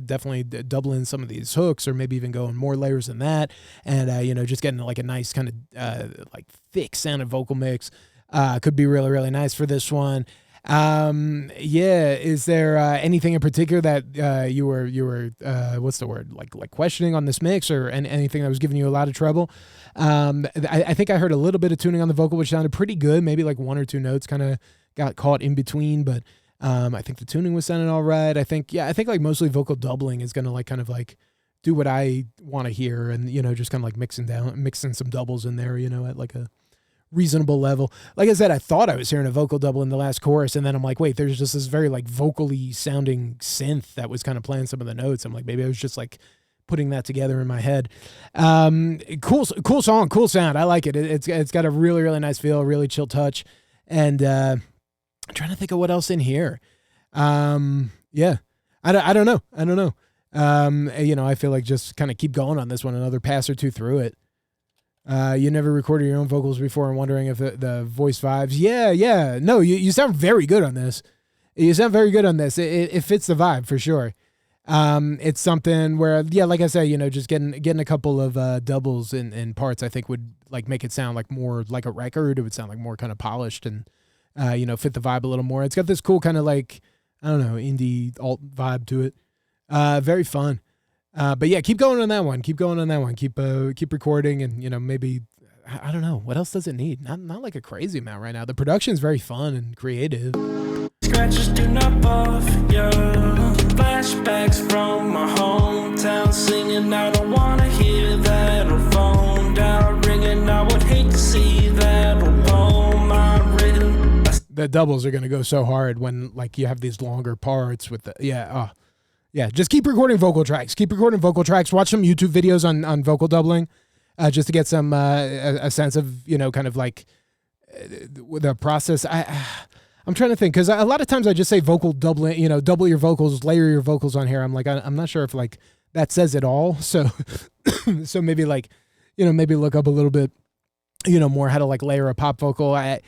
definitely doubling some of these hooks or maybe even going more layers than that, and just getting like a nice kind of like thick sounding vocal mix could be really, really nice for this one. Is there anything in particular that you were what's the word, like questioning on this mix, or anything that was giving you a lot of trouble? I think I heard a little bit of tuning on the vocal, which sounded pretty good. Maybe like one or two notes kind of got caught in between, but I think the tuning was sounding all right. I think like mostly vocal doubling is gonna like kind of like do what I want to hear, and just kind of like mixing some doubles in there, at like a reasonable level. Like I said, I thought I was hearing a vocal double in the last chorus, and then I'm like, wait, there's just this very like vocally sounding synth that was kind of playing some of the notes. I'm like, maybe I was just like putting that together in my head. Cool song, cool sound. I like it. It's got a really, really nice feel, really chill touch. And I'm trying to think of what else in here. I don't know. I feel like just kind of keep going on this one, another pass or two through it. You never recorded your own vocals before and wondering if the voice vibes. Yeah. No, you sound very good on this. It fits the vibe for sure. It's something where, like I said, just getting a couple of doubles in parts, I think would like make it sound like more like a record. It would sound like more kind of polished and, fit the vibe a little more. It's got this cool kind of like, I don't know, indie alt vibe to it. Very fun. But yeah, keep going on that one. Keep recording, and maybe, I don't know, what else does it need? Not like a crazy amount right now. The production's very fun and creative. Scratches do not buff, yeah. Flashbacks from my hometown, singing I don't wanna hear that. Or phone down ringing, I would hate to see that. Or poem I written. The doubles are gonna go so hard when like you have these longer parts with the just keep recording vocal tracks. Watch some YouTube videos on vocal doubling, just to get some a sense of kind of like the process. I'm trying to think, because a lot of times I just say vocal doubling, double your vocals, layer your vocals on here. I'm like, I'm not sure if like that says it all. So, so maybe like, maybe look up a little bit, more how to like layer a pop vocal. I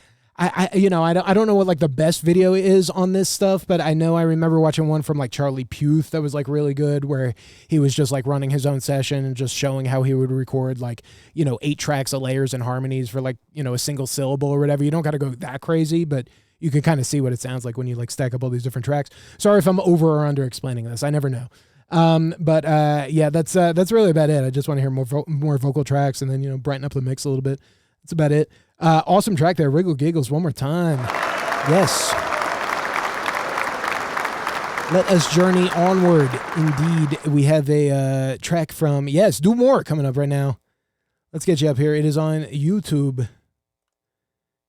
don't know what like the best video is on this stuff, but I know I remember watching one from like Charlie Puth that was like really good, where he was just like running his own session and just showing how he would record like, 8 tracks of layers and harmonies for like, a single syllable or whatever. You don't got to go that crazy, but you can kind of see what it sounds like when you like stack up all these different tracks. Sorry if I'm over or under explaining this. I never know. But yeah, that's really about it. I just want to hear more vocal tracks and then, brighten up the mix a little bit. That's about it. Awesome track there. Wiggle Giggles one more time. Yes. Let us journey onward. Indeed, we have a track from, yes, Do More coming up right now. Let's get you up here. It is on YouTube.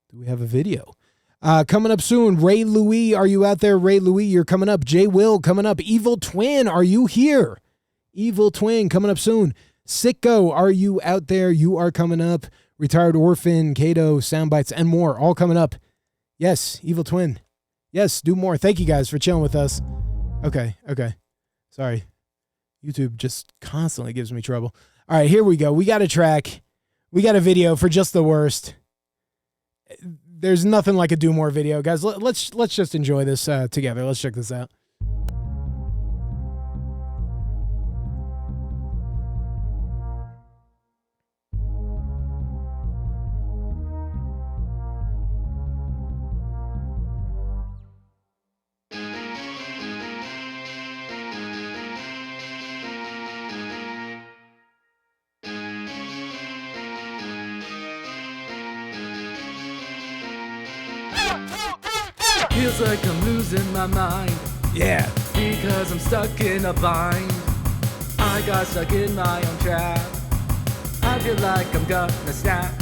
Do we have a video? Coming up soon, Ray Louie. Are you out there, Ray Louie? You're coming up. J Will coming up. Evil Twin, are you here? Evil Twin coming up soon. Sicko, are you out there? You are coming up. Retired Orphan, Kato, Soundbites, and more, all coming up. Yes, Evil Twin. Yes, Do More. Thank you guys for chilling with us. Okay. Sorry. YouTube just constantly gives me trouble. All right, here we go. We got a track. We got a video for Just the Worst. There's nothing like a Do More video. Guys, let's just enjoy this together. Let's check this out. Feels like I'm losing my mind. Yeah. Because I'm stuck in a bind. I got stuck in my own trap. I feel like I'm gonna snap.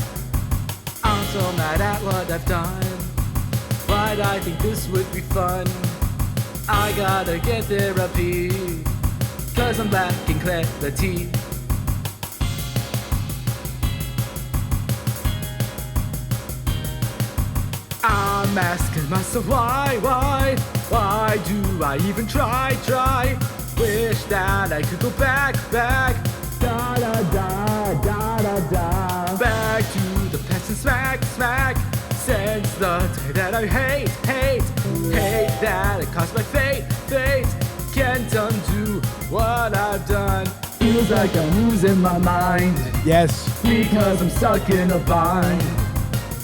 I'm so mad at what I've done. Why'd I think this would be fun? I gotta get therapy. Cause I'm lacking clarity. I'm asking myself why do I even try? Wish that I could go back, back to the past and smack, since the day that I hate that it caused my fate, can't undo what I've done. Feels like I'm losing my mind. Yes. Because I'm stuck in a bind.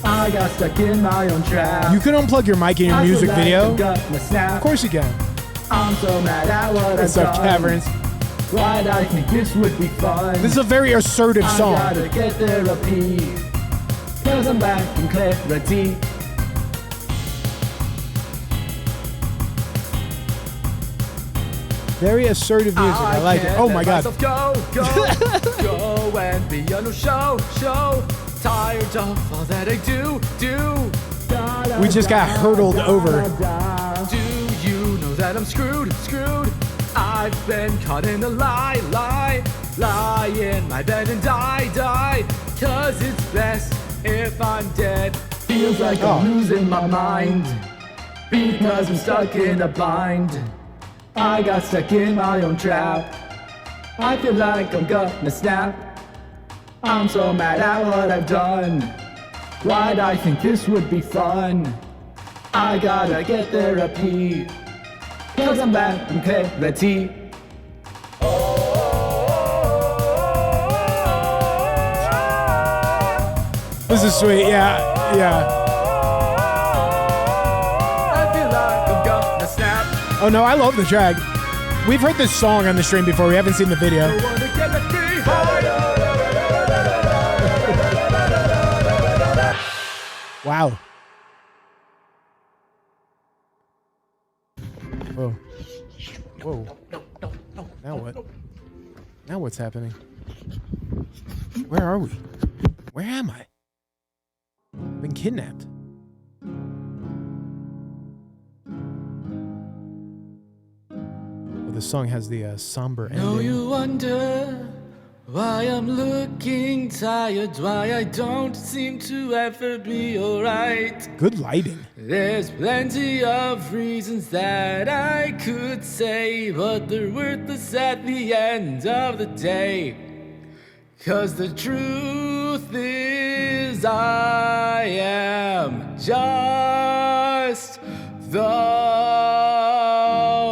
I got stuck in my own trap. You can unplug your mic in your music video. Of course you can. I'm so mad at what What's I've up, done. Caverns? Why'd I think this would be fun? This is a very assertive song. I gotta get therapy. Cause I'm lacking clarity. Very assertive music. I like it. Oh my god. Go and be on a show. Tired of all that I do. We just got hurdled over. Do you know that I'm screwed? I've been caught in a lie in my bed and die. Cause it's best if I'm dead. Feels like I'm losing my mind. Because I'm stuck in a bind. I got stuck in my own trap. I feel like I'm gonna snap. I'm so mad at what I've done. Why'd I think this would be fun? I gotta get therapy. Cause I'm back in clarity. This is sweet, yeah. I feel like I'm gonna snap. Oh no, I love the track. We've heard this song on the stream before. We haven't seen the video. Wow. Whoa. Now what? Now what's happening? Where are we? Where am I? I've been kidnapped. Well, the song has the somber ending. Know you wonder why I'm looking tired, why I don't seem to ever be alright. Good lighting. There's plenty of reasons that I could say, but they're worthless at the end of the day. 'Cause the truth is I am just the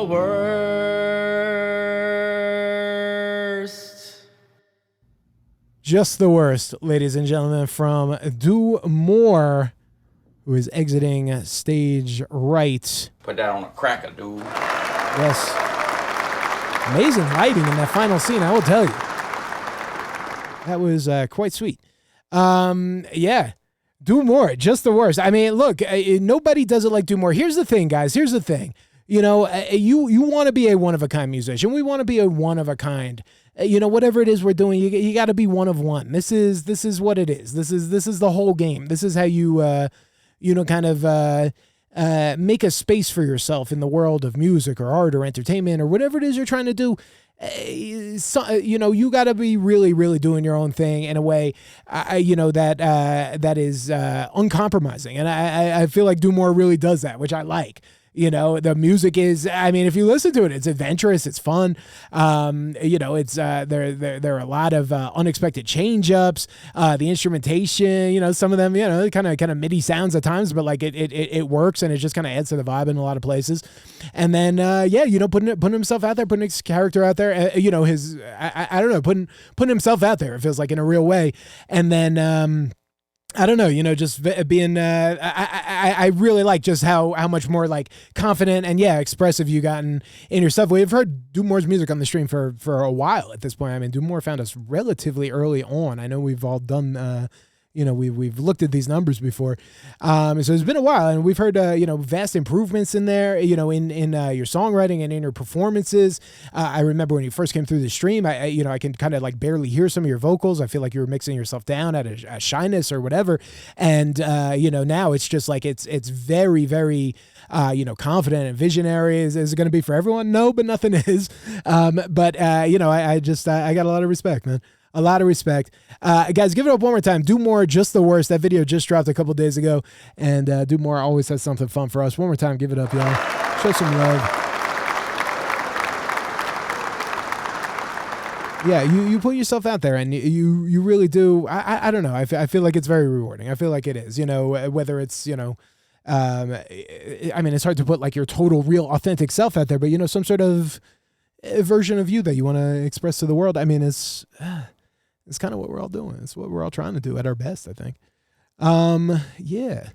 worst. Just the worst, ladies and gentlemen, from Do More, who is exiting stage right. Put that on a cracker, dude. Yes. Amazing lighting in that final scene, I will tell you. That was quite sweet. Yeah. Do More, just the worst. I mean, look, nobody does it like Do More. Here's the thing, guys. Here's the thing. You know, you want to be a one-of-a-kind musician. We want to be a one-of-a-kind. Whatever it is we're doing, you got to be one of one. This is what it is. This is the whole game. This is how you make a space for yourself in the world of music or art or entertainment or whatever it is you're trying to do. You got to be really, really doing your own thing in a way, that is uncompromising. And I feel like Do More really does that, which I like. The music is, I mean, if you listen to it, it's adventurous, it's fun. It's there are a lot of unexpected change ups. The instrumentation, some of them, kind of MIDI sounds at times, but like it works and it just kind of adds to the vibe in a lot of places. And then putting himself out there, putting his character out there, putting himself out there, it feels like, in a real way. And then I don't know, just being, I really like just how much more like confident and expressive you gotten in your stuff. We've heard Do More's music on the stream for a while at this point. I mean, Do More found us relatively early on. I know we've all done, we've looked at these numbers before. So it's been a while, and we've heard, vast improvements in there, in your songwriting and in your performances. I remember when you first came through the stream, I can kind of like barely hear some of your vocals. I feel like you were mixing yourself down out of shyness or whatever. And, now it's just like, it's very, very, confident and visionary. Is it going to be for everyone? No, but nothing is. I got a lot of respect, man. A lot of respect. Guys, give it up one more time. Do More, just the worst. That video just dropped a couple days ago, and Do More always has something fun for us. One more time, give it up, y'all. Show some love. Yeah, you put yourself out there, and you really do. I don't know. I feel like it's very rewarding. I feel like it is. Whether it's it's hard to put like your total, real, authentic self out there, but some sort of version of you that you want to express to the world. I mean, it's kind of what we're all doing. It's what we're all trying to do at our best, I think. Yeah.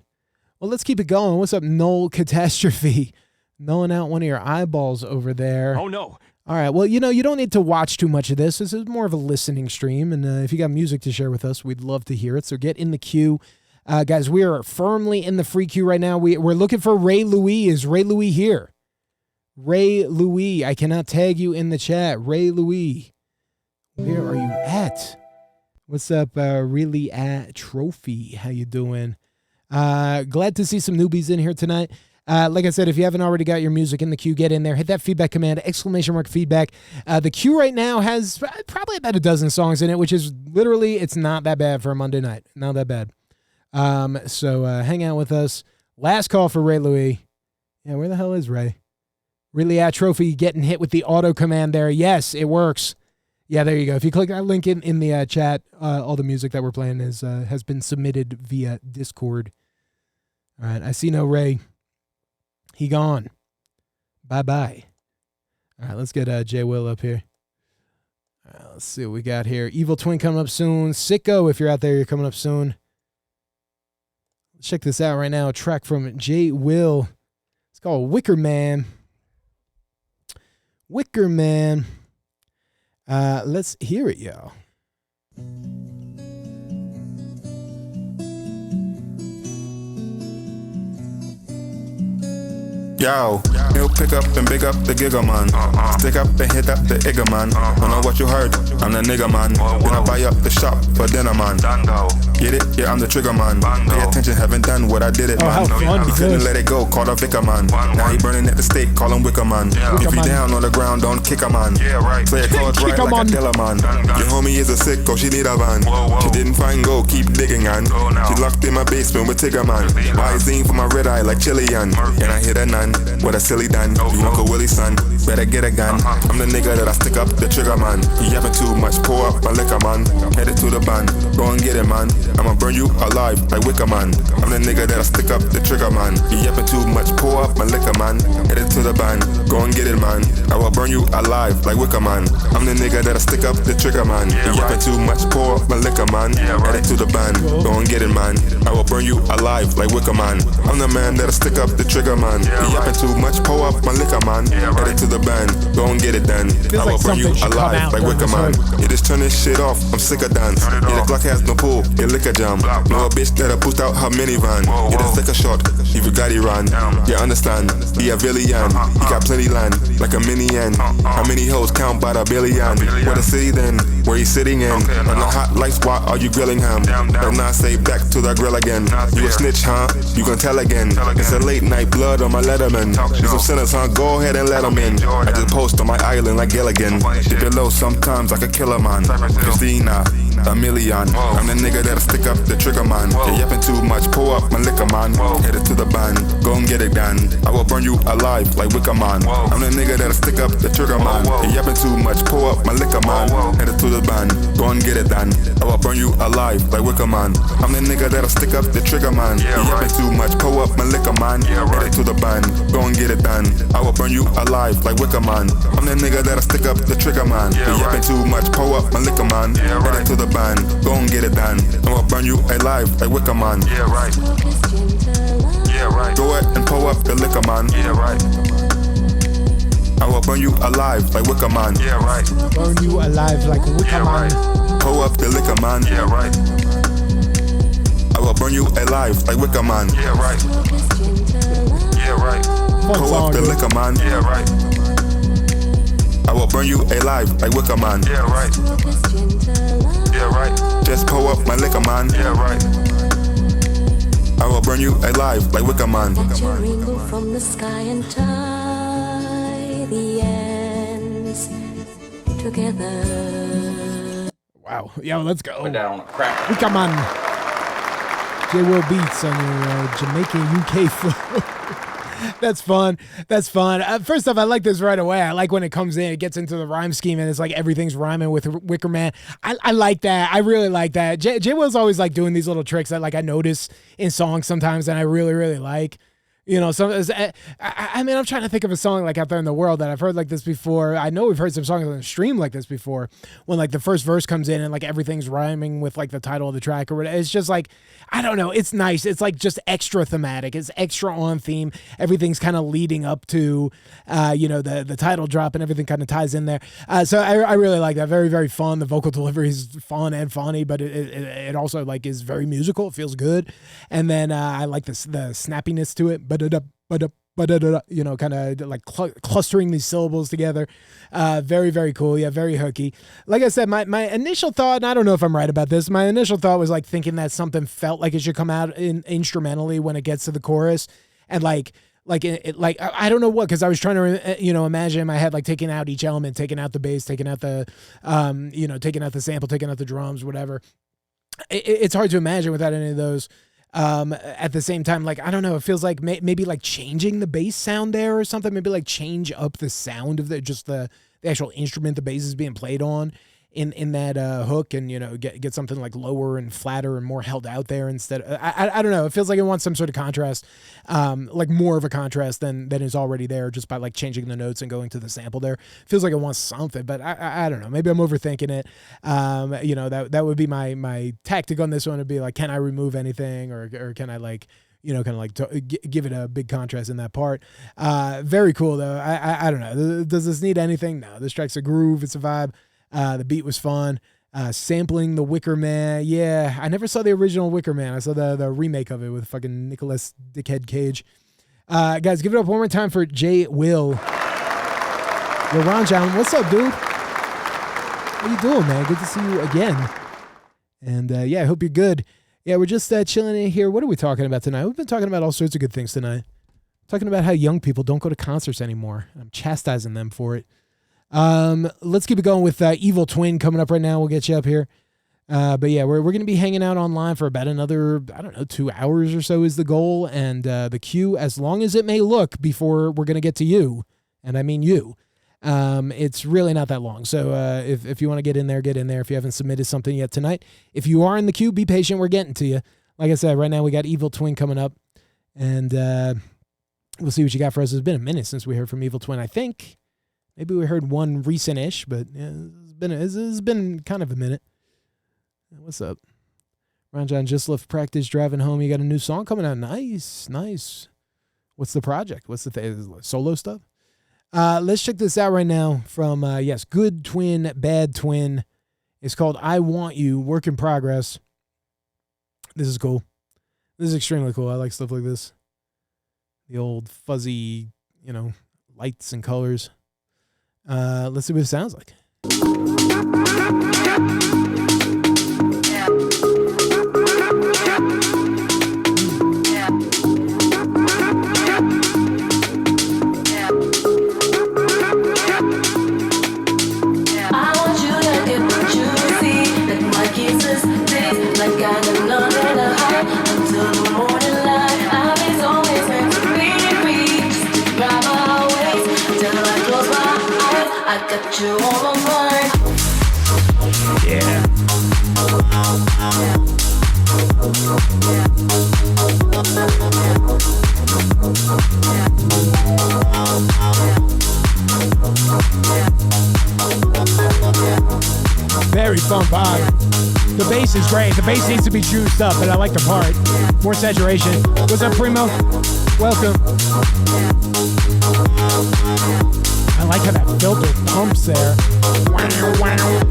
Well, let's keep it going. What's up, Noel Catastrophe? Knowing out one of your eyeballs over there. Oh, no. All right. Well, you don't need to watch too much of this. This is more of a listening stream. And if you got music to share with us, we'd love to hear it. So get in the queue. Guys, we are firmly in the free queue right now. We're looking for Ray Louis. Is Ray Louis here? Ray Louis. I cannot tag you in the chat. Ray Louis. Where are you at? What's up, Really At Trophy? How you doing? Glad to see some newbies in here tonight. Like I said, if you haven't already got your music in the queue, get in there. Hit that feedback command, !feedback. The queue right now has probably about a dozen songs in it, which is literally, it's not that bad for a Monday night. Not that bad. So hang out with us. Last call for Ray Louis. Yeah, where the hell is Ray? Really At Trophy getting hit with the auto command there. Yes, it works. Yeah, there you go. If you click that link in the chat, all the music that we're playing has been submitted via Discord. All right, I see no Ray. He gone. Bye-bye. All right, let's get Jay Will up here. All right, let's see what we got here. Evil Twin coming up soon. Sicko, if you're out there, you're coming up soon. Let's check this out right now. A track from Jay Will. It's called Wicker Man. Wicker Man. Let's hear it, y'all. Yo, he'll pick up and big up the gigger man. Stick up and hit up the igger man. Don't know what you heard, I'm the nigger man. Then I buy up the shop for dinner man. Get it? Yeah, I'm the trigger man. Pay attention, haven't done what I did it, man. He couldn't let it go, called a vicar man. Now he burning at the stake, call him wicker man. If you down on the ground, don't kick a man. Play it cards right like a killer man. Your homie is a sicko, she need a van. She didn't find gold, keep digging on. She locked in my basement with Tigger man. Visine for my red eye like Chilean. And I hit a nun with a silly done. You Uncle Willie's son, better get a gun. I'm the nigga that I stick up the trigger man. You yapping too much, pour up my liquor man. Headed to the band, go and get it man. I'ma burn you alive like Wicker man. I'm the nigga that I stick up the trigger man. You yapping too much, pour up my liquor man. Headed to the band, go and get it man. I will burn you alive like Wicker man. I'm the nigga that I stick up the trigger man. You yapping too much, pour up my liquor man. Headed to the band, go and get it man. I will burn you alive like Wicker man. I'm the man that I stick up the trigger man. You yapping too much, pour up my liquor man. Headed to the band, go and get it done. I will burn you alive like Wicker man. You just turn this shit off, I'm sick of dance. Yeah, the Glock has no pull, you lick a jam. Know a bitch that'll boost out her minivan. Get a sticker shot, he Bugatti run. You understand, he a villain. He got plenty land, like a mini N. How many hoes count by the billion? What a city then, where he sitting in. On the hot light spot, are you grilling him? Better not say back to the grill again. You a snitch, huh? You gon' tell again. It's a late night blood on my letterman. There's some sinners, huh? Go ahead and let them in. I just post on my island like Gilligan. Dip it low sometimes like a killer man. Christina, a million. I'm the nigga that'll stick up the trigger man. You yapping too much, pull up my liquor man. Headed to the band, go and get it done. I will burn you alive like Wicker man. I'm the nigga that'll stick up the trigger man. You yapping too much, pull up my liquor man. Headed to the band, go and get it done. I will burn you alive like Wicker man. I'm the nigga that'll stick up the trigger man. You yapping too much, pull up my liquor man. Headed to the band, go and get it done. I will burn you alive like Wicker man. I'm the nigga that'll stick up the trigger man. You yapping too much, pull up my liquor man. Headed to the band, go and get it done. I will burn you alive like Wicker man. Go ahead and pull up the liquor man. I will burn you alive like Wicker man. Burn you alive like Wicker man. Pull up the liquor man. I will burn you alive like Wicker man. Pull up the liquor man. I will burn you alive like Wicker man. Just pull up my liquor man. I will burn you alive like Wicker man. Let your rainbow from the sky and tie the ends together. Wow. Yo, let's go. Put that on a cracker. Wicker man. J-Will Beats on your Jamaican UK flow. That's fun. That's fun. First off, I like this right away. I like when it comes in, it gets into the rhyme scheme, and it's like everything's rhyming with Wicker Man. I like that. I really like that. J-Will's always like doing these little tricks that like I notice in songs sometimes, and I really, really like. You know, I mean, I'm trying to think of a song like out there in the world that I've heard like this before. I know we've heard some songs on the stream like this before, when like the first verse comes in and like everything's rhyming with like the title of the track or whatever. It's just like, I don't know. It's nice. It's like just extra thematic. It's extra on theme. Everything's kind of leading up to, the title drop, and everything kind of ties in there. So I really like that. Very, very fun. The vocal delivery is fun and funny, but it also like is very musical. It feels good. And then I like the snappiness to it. You know, kind of like clustering these syllables together. Very, very cool. Yeah, very hooky. Like I said, my initial thought, and I don't know if I'm right about this, my initial thought was like thinking that something felt like it should come out instrumentally when it gets to the chorus. And I don't know what, because I was trying to, imagine in my head, like taking out each element, taking out the bass, taking out the, taking out the sample, taking out the drums, whatever. It's hard to imagine without any of those. At the same time, like, I don't know, it feels like maybe like changing the bass sound there or something, maybe like change up the sound of the actual instrument the bass is being played on in that hook, and get something like lower and flatter and more held out there instead. I don't know. It feels like it wants some sort of contrast, like more of a contrast than is already there, just by like changing the notes and going to the sample there. Feels like it wants something, but I don't know. Maybe I'm overthinking it. That would be my tactic on this one. Would be like, can I remove anything, or can I like, kind of like give it a big contrast in that part. Very cool though. I don't know. Does this need anything? No. This track's a groove. It's a vibe. The beat was fun. Sampling the Wicker Man. Yeah, I never saw the original Wicker Man. I saw the remake of it with fucking Nicolas Dickhead Cage. Guys, give it up one more time for Jay Will. Yo, Ron John, what's up, dude? How you doing, man? Good to see you again. And yeah, I hope you're good. Yeah, we're just chilling in here. What are we talking about tonight? We've been talking about all sorts of good things tonight. Talking about how young people don't go to concerts anymore. I'm chastising them for it. Let's keep it going with Evil Twin coming up right now. We'll get you up here. But yeah, we're going to be hanging out online for about another, 2 hours or so is the goal. And the queue, as long as it may look before we're going to get to you, and I mean you, it's really not that long. So if you want to get in there, get in there. If you haven't submitted something yet tonight, if you are in the queue, be patient. We're getting to you. Like I said, right now we got Evil Twin coming up. And we'll see what you got for us. It's been a minute since we heard from Evil Twin, I think. Maybe we heard one recent-ish, but yeah, it's been kind of a minute. What's up? Ron John just left practice driving home. You got a new song coming out. Nice. What's the project? What's the thing? Solo stuff? Let's check this out right now from, Good Twin, Bad Twin. It's called I Want You, work in progress. This is cool. This is extremely cool. I like stuff like this. The old fuzzy, lights and colors. Let's see what it sounds like. Got you on my mind. Yeah. Very fun vibe. The bass is great. The bass needs to be juiced up, but I like the part. More saturation. What's up, Primo? Welcome. I like how that filter pumps there. Wow, wow.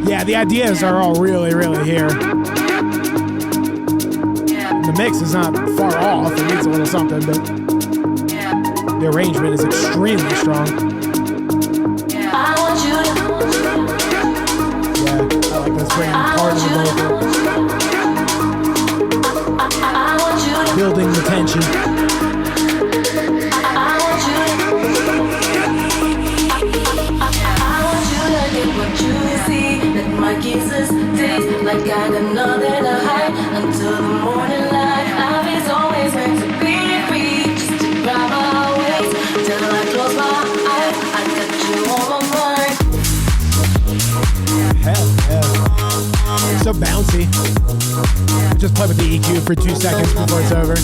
Yeah, the ideas are all really, really here. The mix is not far off. It needs a little something, but the arrangement is extremely strong. Yeah, I like this bringing part of the vocal. Building the tension. My kisses taste like I got nothing to hide until the morning light. Love is always meant to be free, just to grab my waist till I close my eyes. I got you on my mind. Hell. So bouncy. Just play with the EQ for 2 seconds before it's over.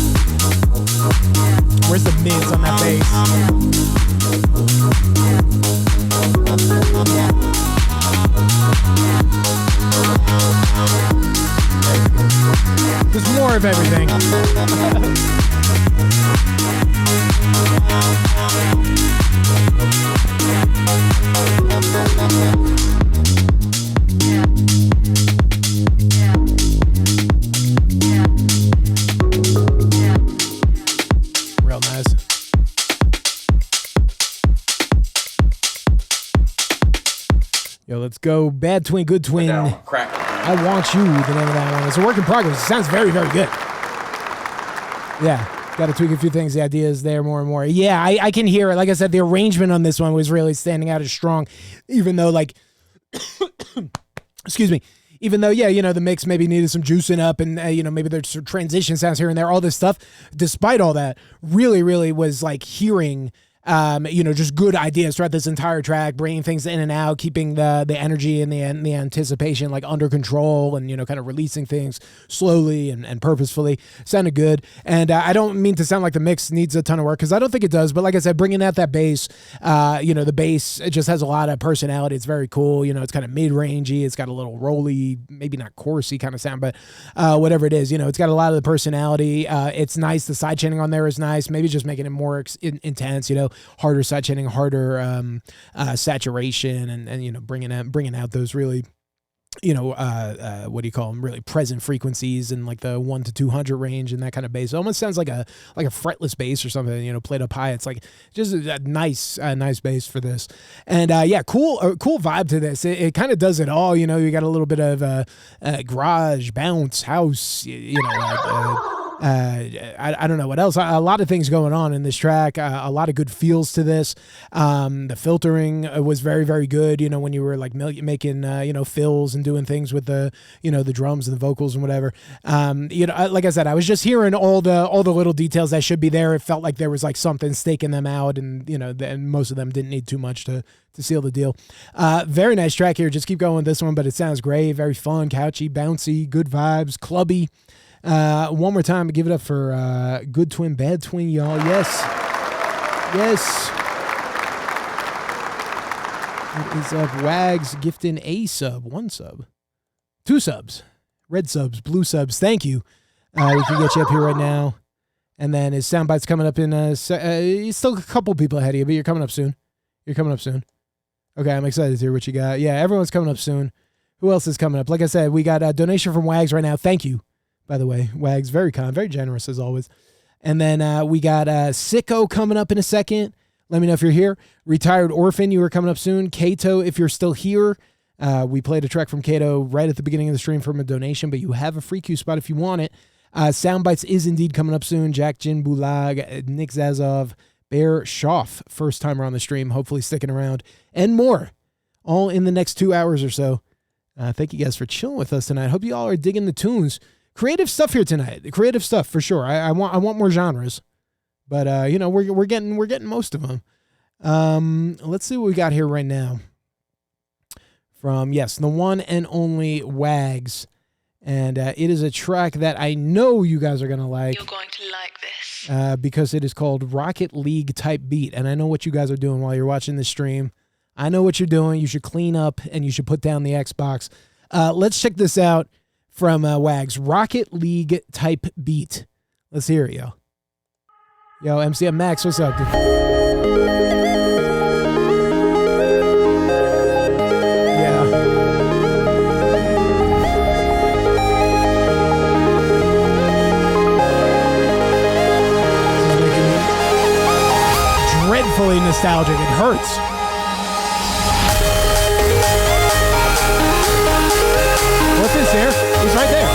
Where's the mids on that bass? There's more of everything. Real nice. Yo, let's go. Bad Twin, Good Twin. Crack it. I Want You, the name of that one. It's a work in progress. It sounds very, very good. Yeah, got to tweak a few things. The idea is there more and more. Yeah, I can hear it. Like I said, the arrangement on this one was really standing out as strong, even though, like, excuse me, even though, yeah, you know, the mix maybe needed some juicing up and, you know, maybe there's some transition sounds here and there, all this stuff. Despite all that, really, really was like hearing, you know, just good ideas throughout this entire track, bringing things in and out, keeping the energy and the anticipation like under control and, you know, kind of releasing things slowly and purposefully. Sounded good. And I don't mean to sound like the mix needs a ton of work because I don't think it does. But like I said, bringing out that bass, you know, the bass, it just has a lot of personality. It's very cool. You know, it's kind of mid-rangey. It's got a little rolly, maybe not chorusy kind of sound, but whatever it is, you know, it's got a lot of the personality. It's nice. The side chaining on there is nice. Maybe just making it more intense, you know, harder side chaining, harder saturation, and you know, bringing out those really, you know, what do you call them? Really present frequencies in like the 1 to 200 range and that kind of bass. It almost sounds like a fretless bass or something, you know, played up high. It's like just a nice bass for this. And yeah, cool vibe to this. It kind of does it all. You know, you got a little bit of garage, bounce, house, you know, I don't know what else. A lot of things going on in this track. A lot of good feels to this. The filtering was very, very good. You know, when you were like making, you know, fills and doing things with the, you know, the drums and the vocals and whatever. You know, like I said, I was just hearing all the little details that should be there. It felt like there was like something staking them out, and you know, and most of them didn't need too much to seal the deal. Very nice track here. Just keep going with this one, but it sounds great. Very fun, couchy, bouncy, good vibes, clubby. One more time, give it up for Good Twin, Bad Twin, y'all. Yes. What is up? Wags gifting a sub, 1 sub, 2 subs, red subs, blue subs. Thank you. We can get you up here right now. And then his soundbite's coming up in still a couple people ahead of you, but you're coming up soon. Okay, I'm excited to hear what you got. Yeah, everyone's coming up soon. Who else is coming up? Like I said, we got a donation from Wags right now. Thank you. By the way, Wags, very kind, very generous as always. And then we got Sicko coming up in a second. Let me know if you're here. Retired Orphan, you are coming up soon. Kato, if you're still here. We played a track from Kato right at the beginning of the stream from a donation, but you have a free queue spot if you want it. Soundbites is indeed coming up soon. Jack Jin Bulag, Nick Zazov, Bear Schaff, first timer on the stream, hopefully sticking around, and more, all in the next 2 hours or so. Thank you guys for chilling with us tonight. Hope you all are digging the tunes. Creative stuff here tonight. Creative stuff for sure. I want more genres, but you know, we're getting most of them. Let's see what we got here right now. From the one and only Wags, and it is a track that I know you guys are gonna like. You're going to like this because it is called Rocket League Type Beat, and I know what you guys are doing while you're watching this stream. I know what you're doing. You should clean up and you should put down the Xbox. Let's check this out. From Wags, Rocket League Type Beat. Let's hear it, yo. Yo, MCM Max, what's up, dude? Yeah. This is making me dreadfully nostalgic. It hurts. What's this here? He's right there.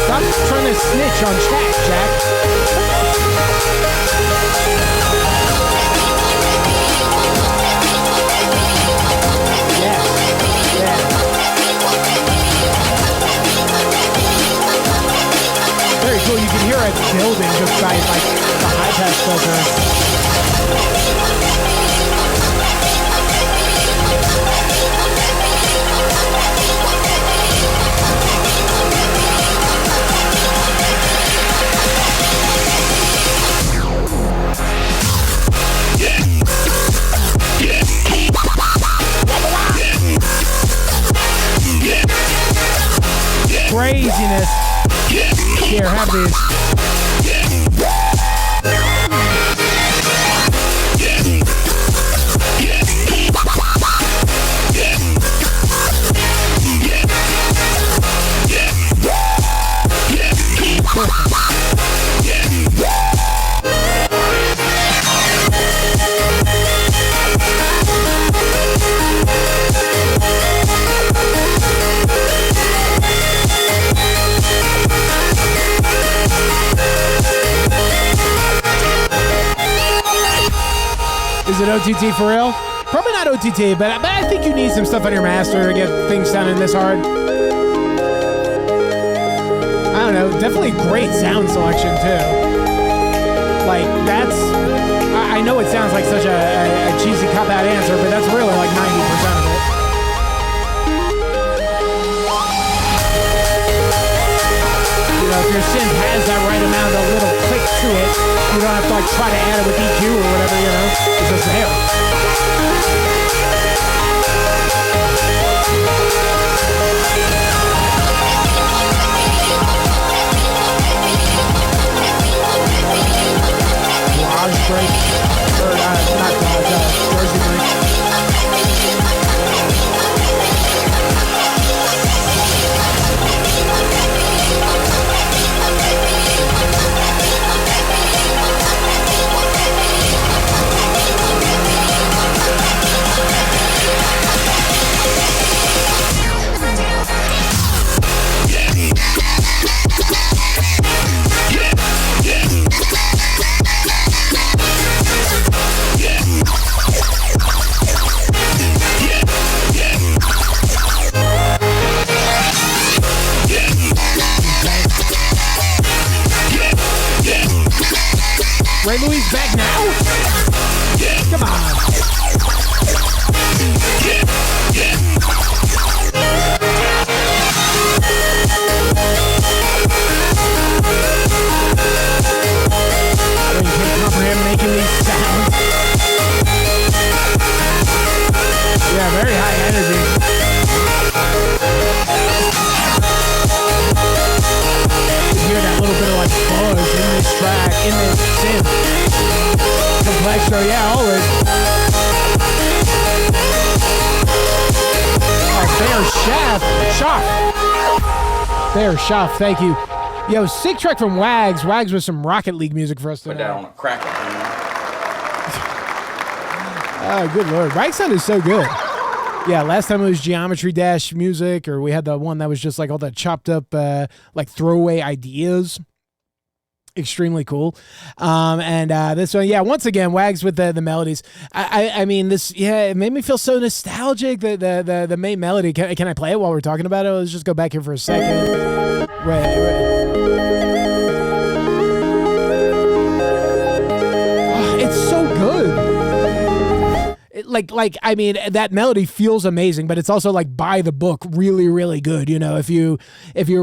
Stop trying to snitch on chat, Jack. Yeah. Very cool. You can hear it building just by like the high-pass filter. Craziness. Here, have this. Is it OTT for real? Probably not OTT, but I think you need some stuff on your master to get things sounding this hard. I don't know. Definitely great sound selection, too. Like, that's... I know it sounds like such a cheesy cop-out answer, but that's really like 90% of it. You know, if your synth has that right amount of little click to it, you don't have to like try to add it with EQ or whatever, you know? It's just there. Garage break. Or, not garage, Jersey break. Ray Louis back now? Come on. I can't comprehend making these sounds. Yeah, very high energy. You hear that little bit of like buzz in this track, in this synth. Complex, so yeah, always. Oh, Bear Shaft, thank you. Yo, sick track from Wags. Wags with some Rocket League music for us today. Put that on a cracker. Oh, good lord. Wags sound is so good. Yeah, last time it was Geometry Dash music, or we had the one that was just like all the chopped up like throwaway ideas. Extremely cool. And this one, yeah, once again, Wags with the melodies. I mean, this, yeah, it made me feel so nostalgic. The main melody. Can I play it while we're talking about it? Let's just go back here for a second. Right. Oh, it's so good. Like I mean, that melody feels amazing, but it's also like by the book, really, really good. You know, if you're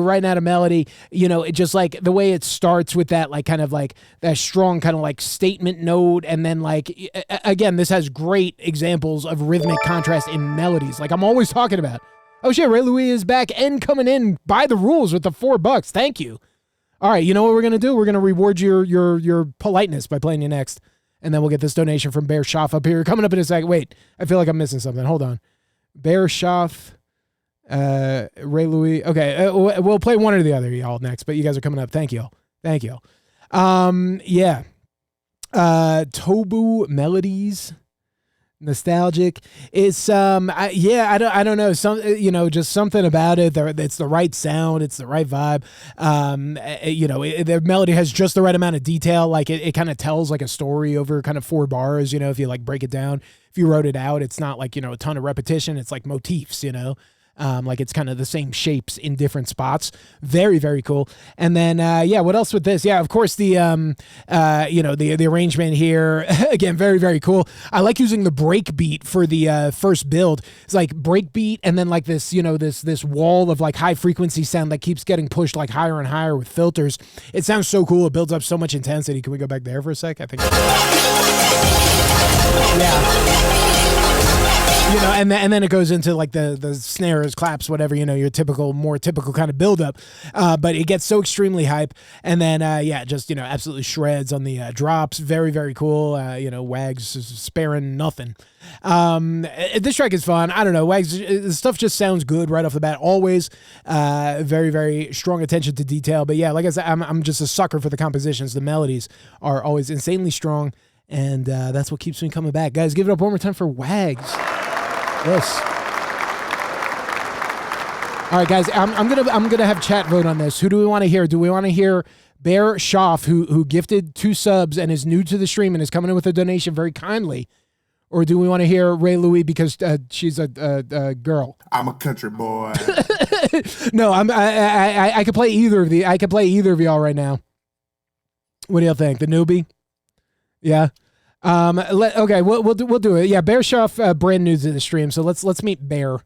writing out a melody, you know, it just like the way it starts with that like kind of like that strong kind of like statement note, and then like again, this has great examples of rhythmic contrast in melodies. Like I'm always talking about. Oh shit, Ray Louis is back and coming in by the rules with the $4. Thank you. All right, you know what we're gonna do? We're gonna reward your politeness by playing you next. And then we'll get this donation from Bear Schaff up here. Coming up in a second. Wait, I feel like I'm missing something. Hold on. Bear Schaff, Ray Louis. Okay, we'll play one or the other, y'all, next. But you guys are coming up. Thank you. Yeah. Tobu Melodies. Nostalgic. It's I don't know, some, you know, just something about it. It's the right sound, it's the right vibe. You know, the melody has just the right amount of detail. Like it kind of tells like a story over kind of 4 bars. You know, if you like break it down, if you wrote it out, it's not like, you know, a ton of repetition. It's like motifs. You know. Like it's kind of the same shapes in different spots. Very, very cool. And then, yeah, what else with this? Yeah, of course, the, you know, the arrangement here, again, very, very cool. I like using the break beat for the first build. It's like break beat and then like this, you know, this wall of like high frequency sound that keeps getting pushed like higher and higher with filters. It sounds so cool. It builds up so much intensity. Can we go back there for a sec? I think. Yeah. You know, and then it goes into like the snares, claps, whatever, you know, your more typical kind of buildup. But it gets so extremely hype. And then, yeah, just, you know, absolutely shreds on the drops. Very, very cool. You know, Wags sparing nothing. This track is fun. I don't know. Wags, the stuff just sounds good right off the bat. Always very, very strong attention to detail. But yeah, like I said, I'm just a sucker for the compositions. The melodies are always insanely strong. And that's what keeps me coming back. Guys, give it up one more time for Wags. Yes. All right, guys. I'm gonna have chat vote on this. Who do we want to hear? Do we want to hear Bear Schaff, who gifted 2 subs and is new to the stream and is coming in with a donation very kindly, Or do we want to hear Ray Louis because she's a girl? I'm a country boy. No, I could play either of I could play either of y'all right now. What do y'all think? The newbie? Yeah. Okay, we'll do it. Yeah, Bear Shuff, brand new to the stream, so let's meet Bear,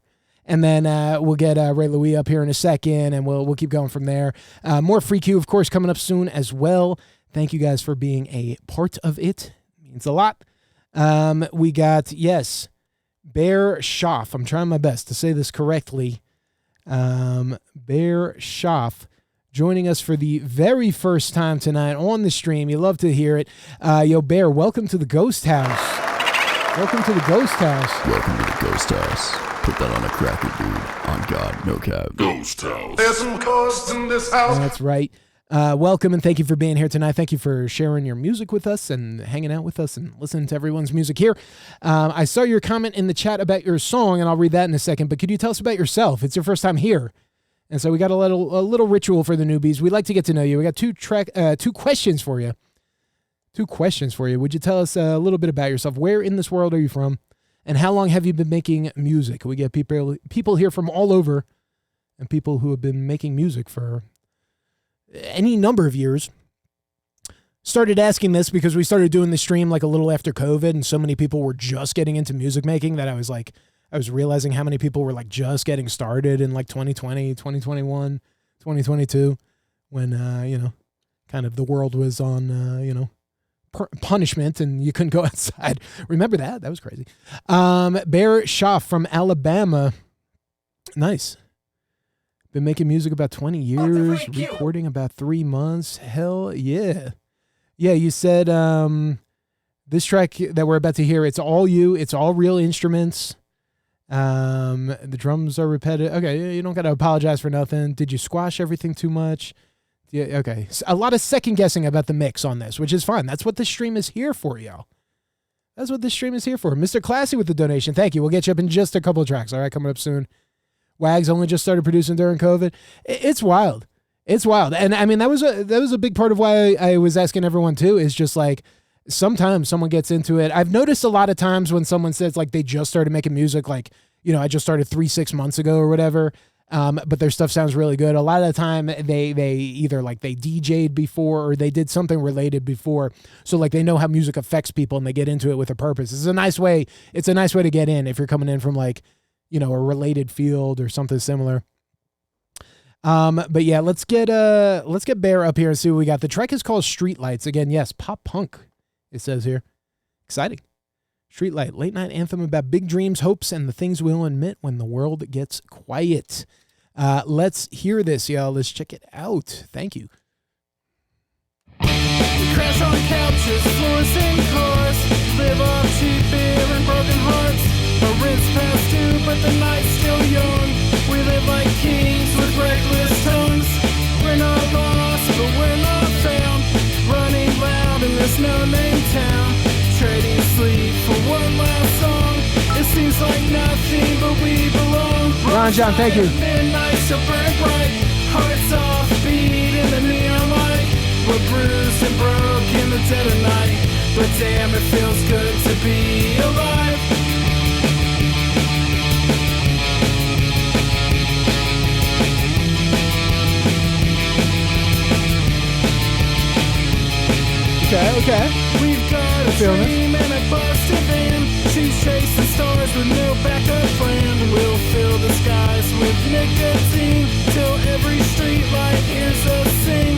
and then we'll get Ray Louis up here in a second, and we'll keep going from there. More Free Q, of course, coming up soon as well. Thank you guys for being a part of it. It means a lot. We got, yes, Bear Schaff. I'm trying my best to say this correctly. Bear Schaff joining us for the very first time tonight on the stream. You love to hear it. Yo, Bear, welcome to the Ghost House. Welcome to the Ghost House. Welcome to the Ghost House. Put that on a cracker, dude. On God, no cap. Ghost House. There's some ghosts in this house. That's right. Welcome and thank you for being here tonight. Thank you for sharing your music with us and hanging out with us and listening to everyone's music here. I saw your comment in the chat about your song, and I'll read that in a second, but could you tell us about yourself? It's your first time here. And so we got a little ritual for the newbies. We'd like to get to know you. We got two questions for you. Two questions for you. Would you tell us a little bit about yourself? Where in this world are you from? And how long have you been making music? We get people here from all over and people who have been making music for any number of years. Started asking this because we started doing the stream like a little after COVID, and so many people were just getting into music making that I was realizing how many people were like just getting started in like 2020, 2021, 2022 when, kind of the world was on, punishment and you couldn't go outside. Remember that? That was crazy. Bear Schaff from Alabama. Nice. Been making music about 20 years, recording about 3 months. Hell yeah. Yeah, you said this track that we're about to hear, it's all you. It's all real instruments. The drums are repetitive. Okay, you don't got to apologize for nothing. Did you squash everything too much? Yeah, okay. A lot of second guessing about the mix on this, which is fine. That's what this stream is here for, y'all. That's what this stream is here for. Mr. Classy with the donation. Thank you. We'll get you up in just a couple of tracks. All right, coming up soon. Wags only just started producing during COVID. It's wild. It's wild. And I mean, that was a big part of why I was asking everyone too, is just like, sometimes someone gets into it. I've noticed a lot of times when someone says like they just started making music, like, I just started 3-6 months ago or whatever. But their stuff sounds really good. A lot of the time they either like they DJ'd before or they did something related before. So like they know how music affects people and they get into it with a purpose. It's a nice way to get in if you're coming in from like, a related field or something similar. But yeah, let's get Bear up here and see what we got. The track is called Streetlights. Again, yes, pop punk, it says here. Exciting. Streetlight, late night anthem about big dreams, hopes, and the things we'll admit when the world gets quiet. Let's hear this, y'all. Let's check it out. Thank you. We crash on couches, floors and cars, live off cheap beer and broken hearts. Our rent's past due, but the night's still young. We live like kings with reckless tongues. We're not lost, but we're not found. Running loud in this no-name town. Trading sleep for one last song. It seems like nothing, but we belong. Ron John, thank you. Midnight so burn bright. Hearts off beat in the neon light. We're bruised and broke in the dead of night. But damn, it feels good to be alive. Okay. We've got a dream and a busted van. She's chasing stars with no backup plan. We'll fill the skies with nicotine till every street light hears us sing.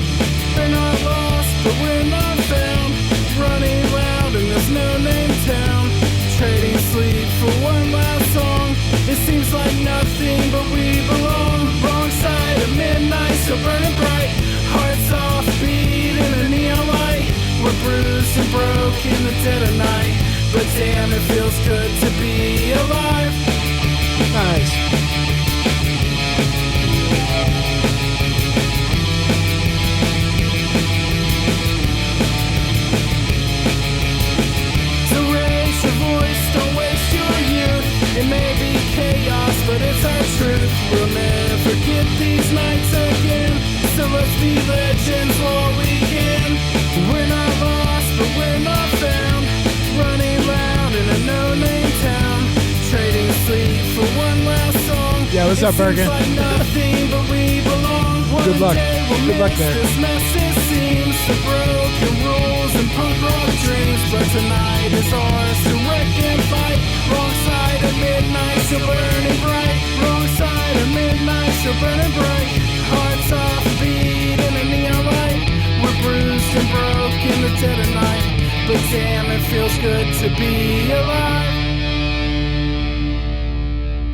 They're not lost, but we're not found. Running loud in this no-name town. Trading sleep for one last song. It seems like nothing, but we belong. Wrong side of midnight, so burning bright. Hearts off beat in a neon light. We're bruised and broke in the dead of night. But damn, it feels good to be alive. Nice. So raise your voice, don't waste your youth. It may be chaos, but it's our truth. We'll never get these nights again. So let's be legends while we can. We're not lost, but we're not found. Running loud in a no what's up, Bergen? Like nothing, but we belong. Good luck. Good luck there. This mess, it seems the broken rules and punk rock dreams, but tonight is ours to wreck and fight. Wrong side of midnight, still burning bright. Wrong side of midnight, still burning bright. Hearts off beat in a neon light. We're bruised and broke in the dead of night, but damn, it feels good to be alive.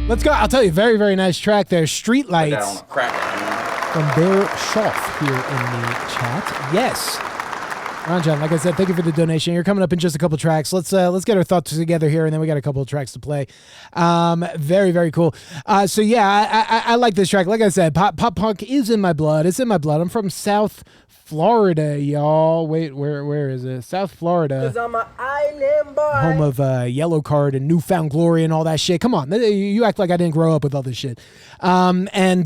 Let's go. I'll tell you, very, very nice track there. Street Put that Lights on a cracker. from Bear Schoff here in the chat. Yes. Ron John, like I said, thank you for the donation. You're coming up in just a couple tracks. Let's get our thoughts together here, and then we got a couple of tracks to play. Very, very cool. So yeah, I like this track. Like I said, pop punk is in my blood. It's in my blood. I'm from South Florida, y'all. Wait, where is it? South Florida. 'Cause I'm an island boy. Home of Yellow Card and Newfound Glory and all that shit. Come on, you act like I didn't grow up with all this shit. Yeah,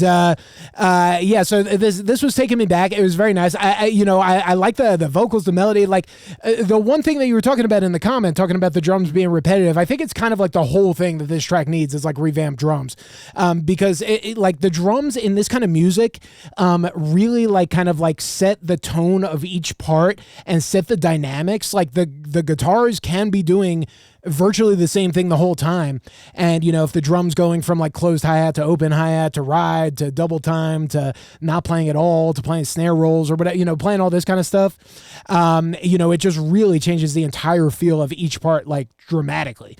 so this was taking me back. It was very nice. I like the vocals, the melody. Like the one thing that you were talking about in the comment, talking about the drums being repetitive. I think it's kind of like the whole thing that this track needs is like revamped drums, because it like the drums in this kind of music really like kind of like set the tone of each part and set the dynamics. Like the guitars can be doing virtually the same thing the whole time, and if the drum's going from like closed hi-hat to open hi-hat to ride to double time to not playing at all to playing snare rolls or whatever, playing all this kind of stuff, it just really changes the entire feel of each part like dramatically.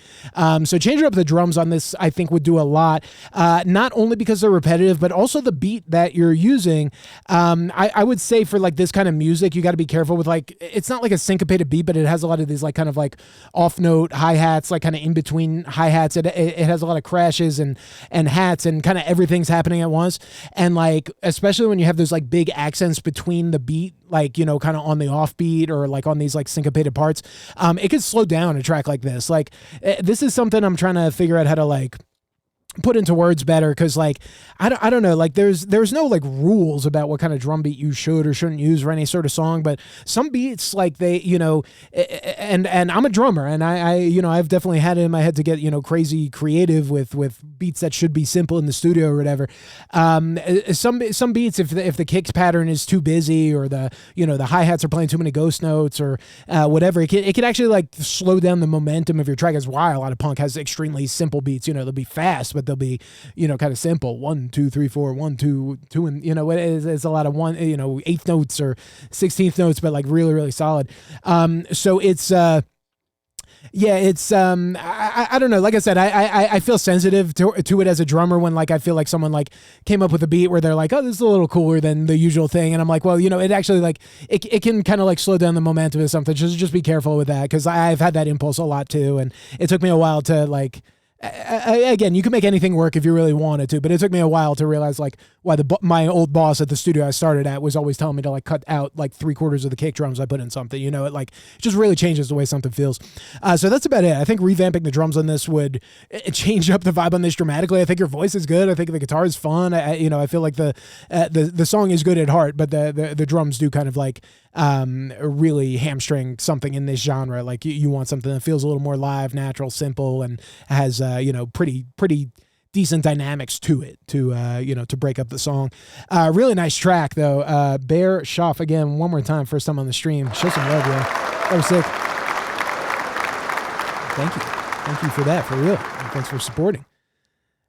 So changing up the drums on this I think would do a lot, not only because they're repetitive but also the beat that you're using. I would say for like this kind of music you got to be careful with, like, it's not like a syncopated beat, but it has a lot of these like kind of like off note hi-hats, like kind of in between hi-hats. It has a lot of crashes and hats and kind of everything's happening at once, and like especially when you have those like big accents between the beat, like kind of on the offbeat or like on these like syncopated parts, it could slow down a track like this. Like this is something I'm trying to figure out how to like put into words better, because like I don't know, like there's no like rules about what kind of drum beat you should or shouldn't use for any sort of song, but some beats like they and I'm a drummer, and I've definitely had it in my head to get crazy creative with beats that should be simple in the studio or whatever. Some beats, if the kicks pattern is too busy or the the hi-hats are playing too many ghost notes or whatever, it can actually like slow down the momentum of your track. Is why a lot of punk has extremely simple beats. They'll be fast, but they'll be kind of simple, 1 2 3 4 1 2 2, and it's a lot of one eighth notes or 16th notes, but like really, really solid. So it's I don't know. Like I said, I feel sensitive to it as a drummer when like I feel like someone like came up with a beat where they're like, oh, this is a little cooler than the usual thing, and I'm like, well, it actually like it can kind of like slow down the momentum or something. Just be careful with that, because I've had that impulse a lot too, and it took me a while to like. Again, you can make anything work if you really wanted to, but it took me a while to realize like why my old boss at the studio I started at was always telling me to like cut out like 3/4 of the kick drums I put in something. It like it just really changes the way something feels. So that's about it. I think revamping the drums on this would change up the vibe on this dramatically. I think your voice is good. I think the guitar is fun. I feel like the song is good at heart, but the drums do kind of like really hamstring something in this genre. Like you want something that feels a little more live, natural, simple, and has pretty decent dynamics to it to break up the song. Really nice track though. Bear Schoff, again, one more time, first time on the stream. Show some love, yo. That was sick. Thank you for that, for real. And thanks for supporting.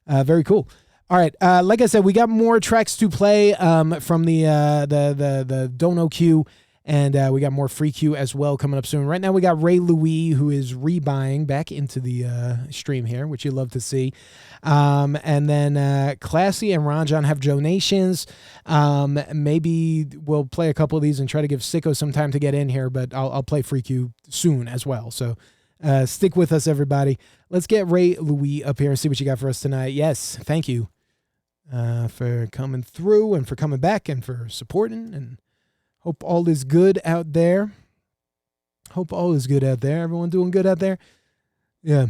Very cool. All right, like I said, we got more tracks to play from the Dono queue. And we got more free queue as well coming up soon. Right now we got Ray Louis, who is rebuying back into the stream here, which you love to see. And then Classy and Ranjan have donations. Maybe we'll play a couple of these and try to give Sicko some time to get in here, but I'll play free queue soon as well. So stick with us, everybody. Let's get Ray Louis up here and see what you got for us tonight. Yes, thank you for coming through and for coming back and for supporting, and hope all is good out there. Everyone doing good out there? Yeah.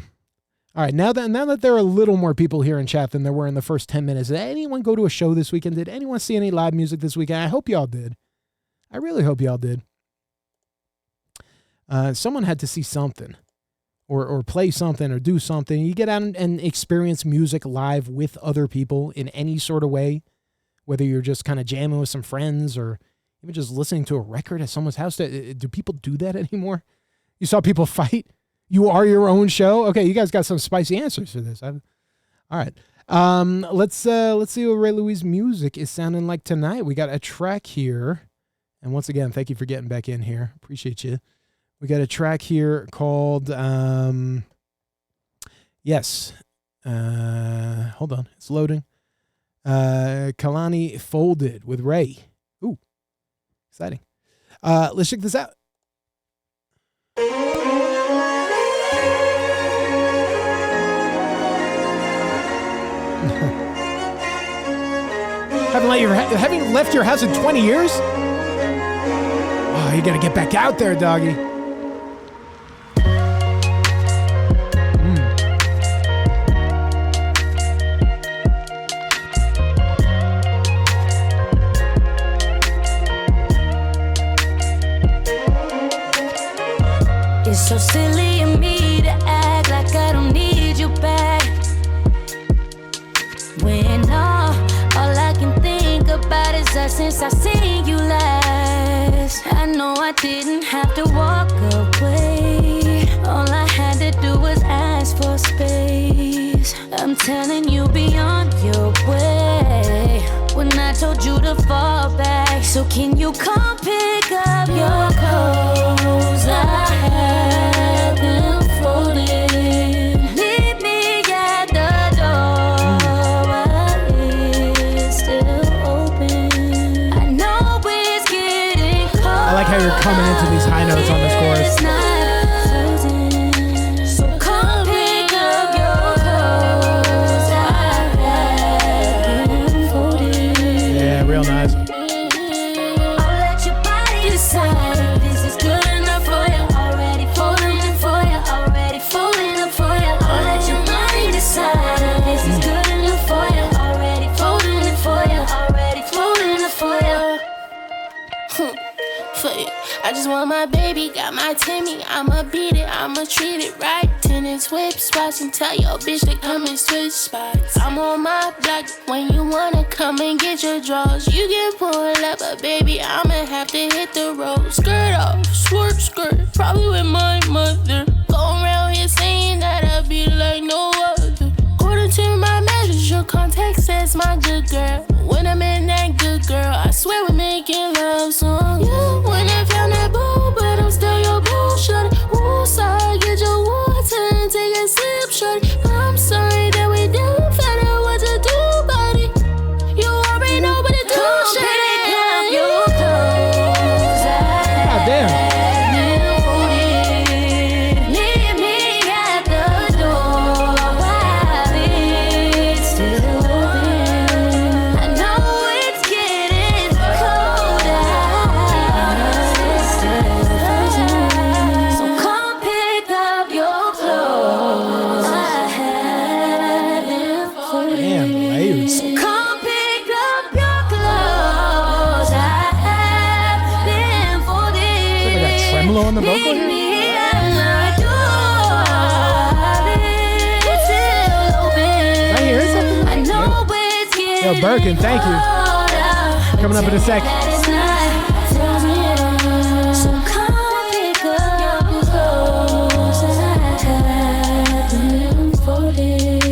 All right. Now that there are a little more people here in chat than there were in the first 10 minutes, did anyone go to a show this weekend? Did anyone see any live music this weekend? I hope y'all did. I really hope y'all did. Someone had to see something. or play something or do something. You get out and experience music live with other people in any sort of way, whether you're just kind of jamming with some friends or even just listening to a record at someone's house. Do people do that anymore? You saw people fight? You are your own show? Okay, you guys got some spicy answers for this. All right. Let's see what Ray Louis' music is sounding like tonight. We got a track here. And once again, thank you for getting back in here. Appreciate you. We got a track here called, hold on, it's loading. Kalani Folded with Ray. Ooh, exciting. Let's check this out. Haven't left your house in 20 years? Oh, you gotta get back out there, doggy. It's so silly of me to act like I don't need you back. When all I can think about is us since I seen you last. I know I didn't have to walk away. All I had to do was ask for space. I'm telling you, be on your way. When I told you to fall back, so can you come pick up your clothes? I have them folded. Meet me at the door while it's still open. I know it's getting cold. I like how you're coming into these high notes on this chorus. So come pick up your clothes. I have them folded. Yeah, real nice. I'll let your body decide if this is good enough for you. Already folding it for you. Already folding it for you. I'll let your body decide if this is good enough for you. Already folding it for you. Already folding it for you. For you. I just want my baby, got my Timmy. I'ma beat it, I'ma treat it right. Tennis whip spots and tell your bitch to come and switch spots. I'm on my block when you wanna come and get your draws. You can pull up, but baby, I'ma have to hit the road. Skirt off, skirt, probably with my mother. Go around here saying that I be like no other. According to my measures, your contact says my good girl. When I'm in that good girl, I swear we're making love songs. You when I found that boo, but I'm still your boo, shorty. Ooh, sorry, get your water and take a sip, shorty. I'm sorry that we didn't find out what to do about it. You already know what to do, shorty. Pick up your clothes. God damn. Meet me at the door while it's still open. I know it's getting cold out. So come pick up your clothes. I have them for you. Damn, layers. So come pick up your clothes. I have them for Like you. a tremolo on the vocal Meet here? me at my door. It's still open. I hear something. I know it's getting Yo, Birkin, thank you. Coming up in a sec. that it's not frozen. So come pick up your clothes. I have them folded.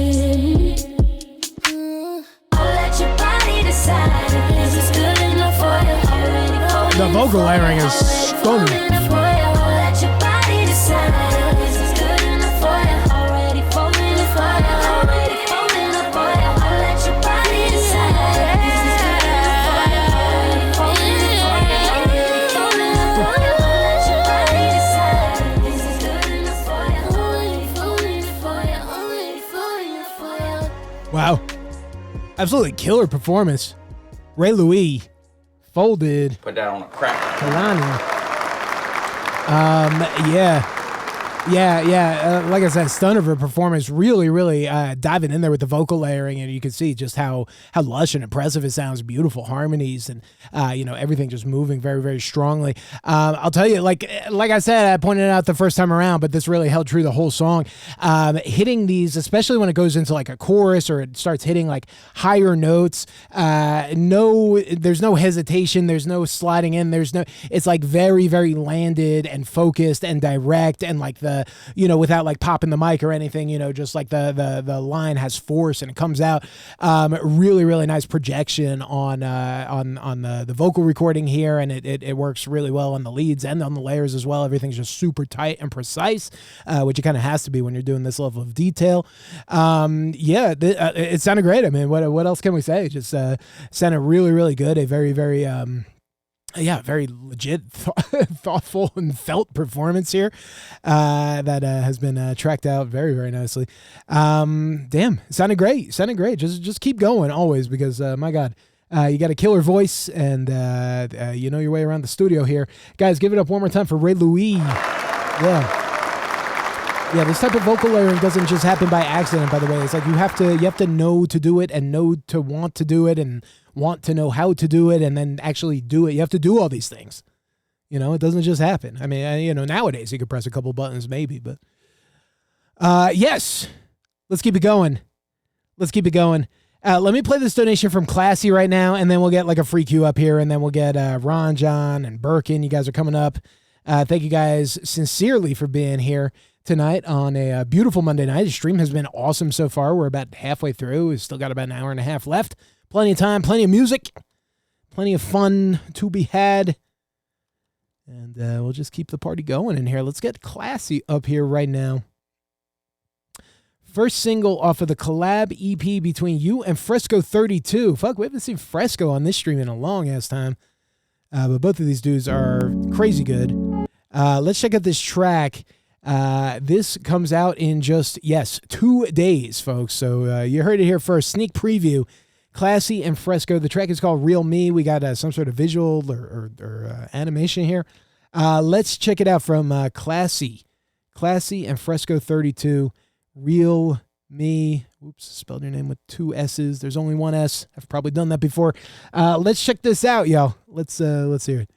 I'll let your body decide if this is good enough for you. Already folded The vocal layering is stunning. enough for you. I'll let your body decide if this is good enough for you. Already folding it for you. Already folding it for you. I'll let your body decide if this is good enough for you. Already folding it for you. Already folding it for you. I'll let your body decide if this is good enough for you. Already folding it for you. Already folding it for you. Wow. Absolutely killer performance. Ray Louis, Folded, Put that on a cracker. Kalani. Yeah. Like I said, stunner of a performance, really diving in there with the vocal layering, and you can see just how lush and impressive it sounds. Beautiful harmonies, and everything just moving very, very strongly. I'll tell you, like I said, I pointed it out the first time around, but this really held true the whole song. Hitting these, especially when it goes into like a chorus or it starts hitting like higher notes. There's no hesitation. There's no sliding in. It's like very, very landed and focused and direct, and like without like popping the mic or anything, just like the line has force and it comes out. Really, really nice projection on the vocal recording here, and it works really well on the leads and on the layers as well. Everything's just super tight and precise, which it kind of has to be when you're doing this level of detail. It sounded great. I mean, what else can we say? Just sounded really, really good. A very, very very legit, thoughtful, and felt performance here that has been tracked out very, very nicely. Damn, sounded great. Just keep going always, because my God, you got a killer voice, and you know your way around the studio here. Guys, give it up one more time for Ray Louis. Yeah, this type of vocal layering doesn't just happen by accident, by the way. It's like you have to know to do it, and know to want to do it, and want to know how to do it, and then actually do it. You have to do all these things. It doesn't just happen. I mean, nowadays you could press a couple buttons maybe, but yes, let's keep it going. Let me play this donation from Classy right now, and then we'll get like a free cue up here, and then we'll get Ron, John, and Birkin. You guys are coming up. Thank you guys sincerely for being here tonight on a beautiful Monday night. The stream has been awesome so far. We're about halfway through. We've still got about an hour and a half left. Plenty of time, plenty of music, plenty of fun to be had. And we'll just keep the party going in here. Let's get Classy up here right now. First single off of the collab EP between you and Fresco 32. Fuck, we haven't seen Fresco on this stream in a long ass time. But both of these dudes are crazy good. Let's check out this track. This comes out in just, 2 days, folks. So you heard it here first. Sneak preview. Classy and Fresco. The track is called Real Me. We got some sort of visual or animation here. Let's check it out from Classy and Fresco 32. Real Me. Oops, spelled your name with 2 S's. There's only 1 S. I've probably done that before. Let's check this out, yo. Let's hear it.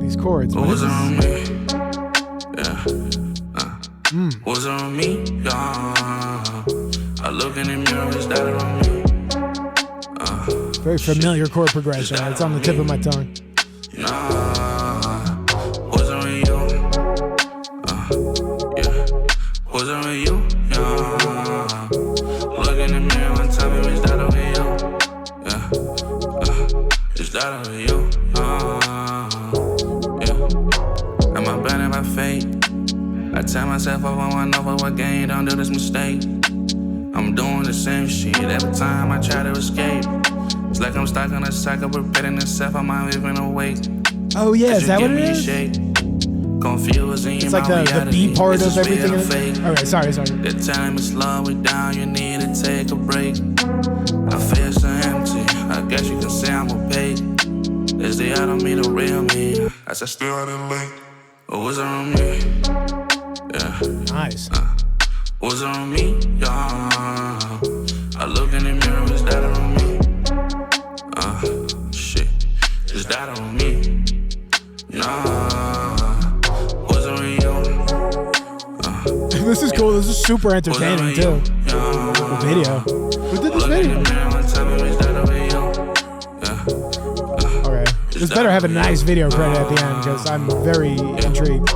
These chords. What was on me? Yeah. Was on me? Yeah. I look in the mirror, is that on me? Very familiar chord progression. It's on the tip of my tongue. Was on you? Was on you? Look in the mirror and tell me, is that on you? Is that on you? Am I burning my fate? I tell myself over and over again, don't do this mistake. I'm doing the same shit every time I try to escape. It's like I'm stuck on a cycle, repeating itself. I'm not even awake. Oh yeah, is that what it is? Confusing. It's like the B part of everything. Alright, sorry. The time is slowing down, you need to take a break. I feel so empty, I guess you can say I'm opaque. Is the out of me the real me? As I still out in late. What was it on me? Yeah. Nice. Was it on me? Yeah. I look in the mirror, is that on me? Shit. Is that on me? Nah. Was it on you? This is cool. This is super entertaining too. The video. Who did this video? Alright. This better have a nice video credit at the end, because I'm very intrigued.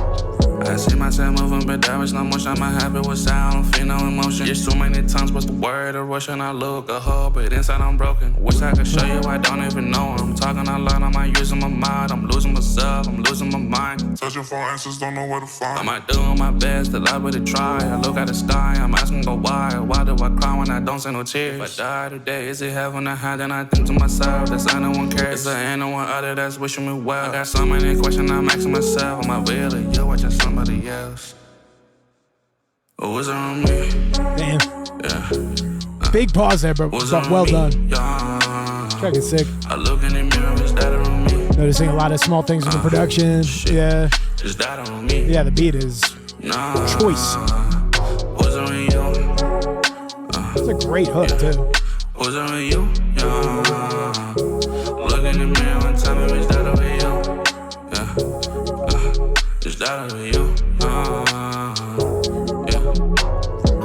I see myself moving, but there is no motion. I'm happy with sound, I don't feel no emotion. There's too many times, what's the word of Russian? I look a hole, but inside I'm broken. Wish I could show you, I don't even know. I'm talking a lot, I'm not using my mind. I'm losing myself, I'm losing my mind. Searching for answers, don't know where to find. I might do my best, till I really try. I look at the sky, I'm asking go why. Why do I cry when I don't see no tears? If I die today, is it heaven or hell? Then I think to myself, that's I no one cares. Is there anyone other that's wishing me well? I got so many questions I'm asking myself. Am I really you or just somebody else? Or was it on me? Damn. Yeah. Big pause there, but well done. Track is sick. I look in the mirror, is that on me? Noticing a lot of small things in the production. Yeah. Is that on me? Yeah, the beat is choice. Was it on you? It's a great hook, too. Was it on you? Look in the mirror and tell me, is that on you? Yeah. Is that on you?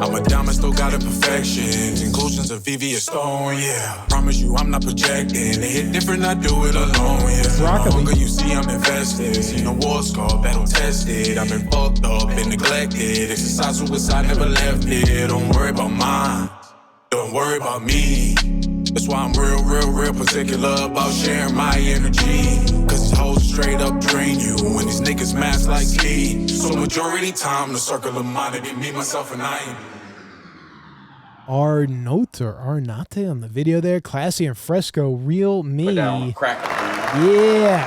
I'm a diamond, still got imperfections. Inclusions of Vivi Stone, yeah. Promise you I'm not projecting. They hit different, I do it alone, yeah. The longer you see I'm invested. Seen a war scar, battle tested. I've been fucked up, been neglected. Exercise suicide, never left it. Don't worry about mine, don't worry about me. That's why I'm real particular about sharing my energy. Cause these hoes straight up drain you when these niggas mask like ski. So majority time, the circle of mine, it be me, myself, and I. Arnote or Arnate on the video there. Classy and Fresco, Real Me. Put that on the crack. Yeah.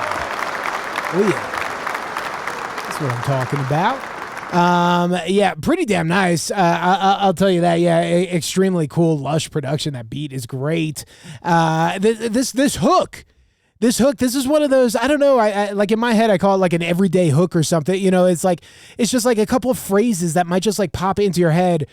Oh, yeah. That's what I'm talking about. Yeah, pretty damn nice. I'll tell you that. Yeah, extremely cool, lush production. That beat is great. This hook. This is one of those, I don't know, I like in my head, I call it like an everyday hook or something. You know, it's just like a couple of phrases that might just like pop into your head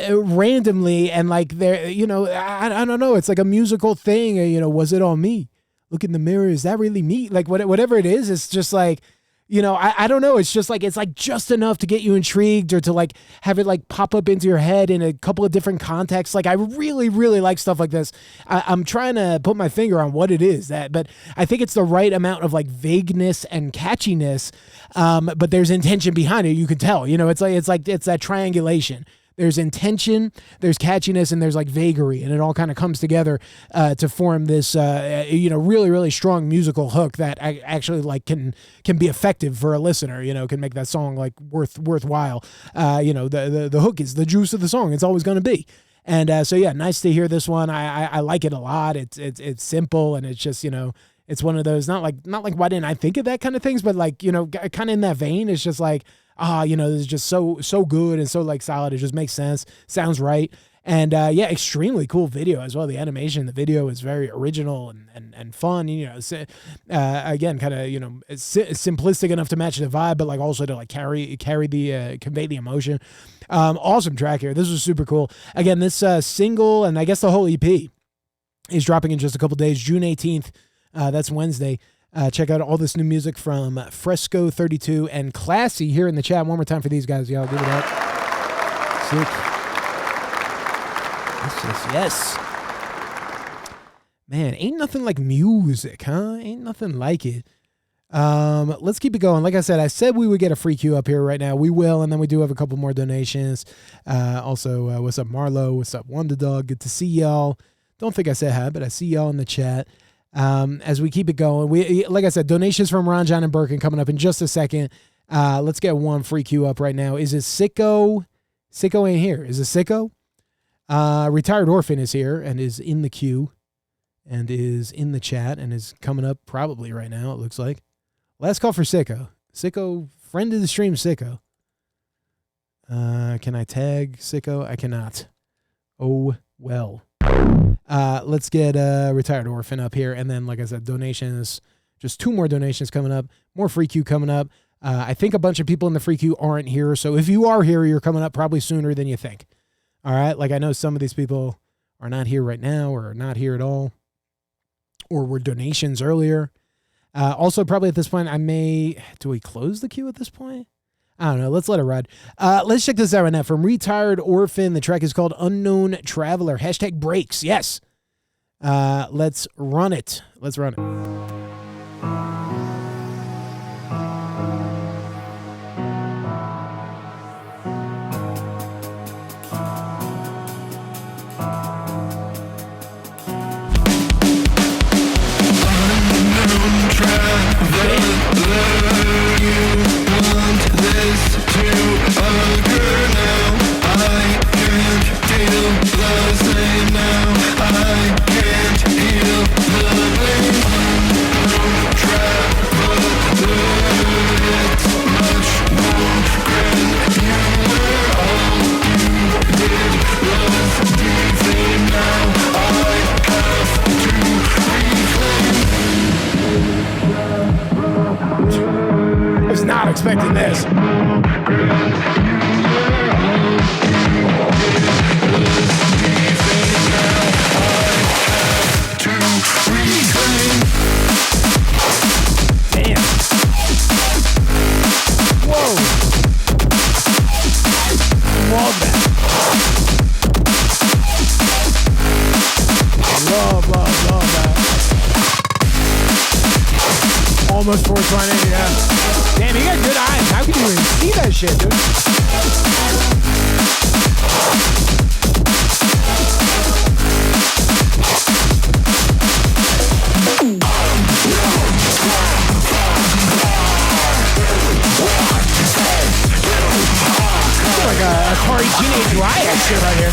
randomly, and like they're, you know, I don't know, it's like a musical thing. You know, was it on me? Look in the mirror, is that really me? Like whatever it is, it's just like, you know, I don't know, it's like just enough to get you intrigued or to like have it like pop up into your head in a couple of different contexts. Like I really like stuff like this. I'm trying to put my finger on what it is, but I think it's the right amount of like vagueness and catchiness, but there's intention behind it. You can tell, you know, it's that triangulation. There's intention, there's catchiness, and there's like vagary, and it all kind of comes together to form this, you know, really strong musical hook that actually like can be effective for a listener. You know, can make that song like worthwhile. You know, the hook is the juice of the song. It's always going to be. And so yeah, nice to hear this one. I like it a lot. It's simple, and it's just, you know, it's one of those not like why didn't I think of that kind of things, but like, you know, kind of in that vein. It's just like, you know, this is just so good and so like solid. It just makes sense, sounds right. And yeah, extremely cool video as well. The animation in the video is very original and fun. You know, again, kind of, you know, simplistic enough to match the vibe, but like also to like carry the convey the emotion. Awesome track here. This was super cool. Again, this single and I guess the whole EP is dropping in just a couple days, June 18th. That's Wednesday. Check out all this new music from Fresco 32 and Classy here in the chat. One more time for these guys, y'all. Give it up. Sick. Yes. Man, ain't nothing like music, huh? Ain't nothing like it. Let's keep it going. Like I said we would get a free queue up here right now. We will, and then we do have a couple more donations. Also, what's up, Marlo? What's up, Wonder Dog? Good to see y'all. Don't think I said hi, but I see y'all in the chat. As we keep it going, we, like I said, donations from Ron, John, and Birkin coming up in just a second. Let's get one free queue up right now. Is it Sicko? Sicko ain't here. Is it Sicko? Retired Orphan is here and is in the queue and is in the chat and is coming up probably right now, it looks like. Last call for Sicko. Sicko, friend of the stream, Sicko. Can I tag Sicko? I cannot. Oh, well. Let's get Retired Orphan up here, and then, like I said, donations. Just 2 more donations coming up. More free queue coming up. I think a bunch of people in the free queue aren't here, so if you are here, you're coming up probably sooner than you think. All right? Like, I know some of these people are not here right now or are not here at all or were donations earlier. Also, probably at this point, do we close the queue at this point? I don't know. Let's let it ride. Let's check this out right now. From Retired Orphan, the track is called Unknown Traveler. # breaks. Yes. Let's run it. Let's run it. expecting this. Damn. Whoa. Love that. Love that. Almost 420, yeah. Damn, you got good eyes. How can you even see that shit, dude? Like a Atari Teenage Riot shit right here.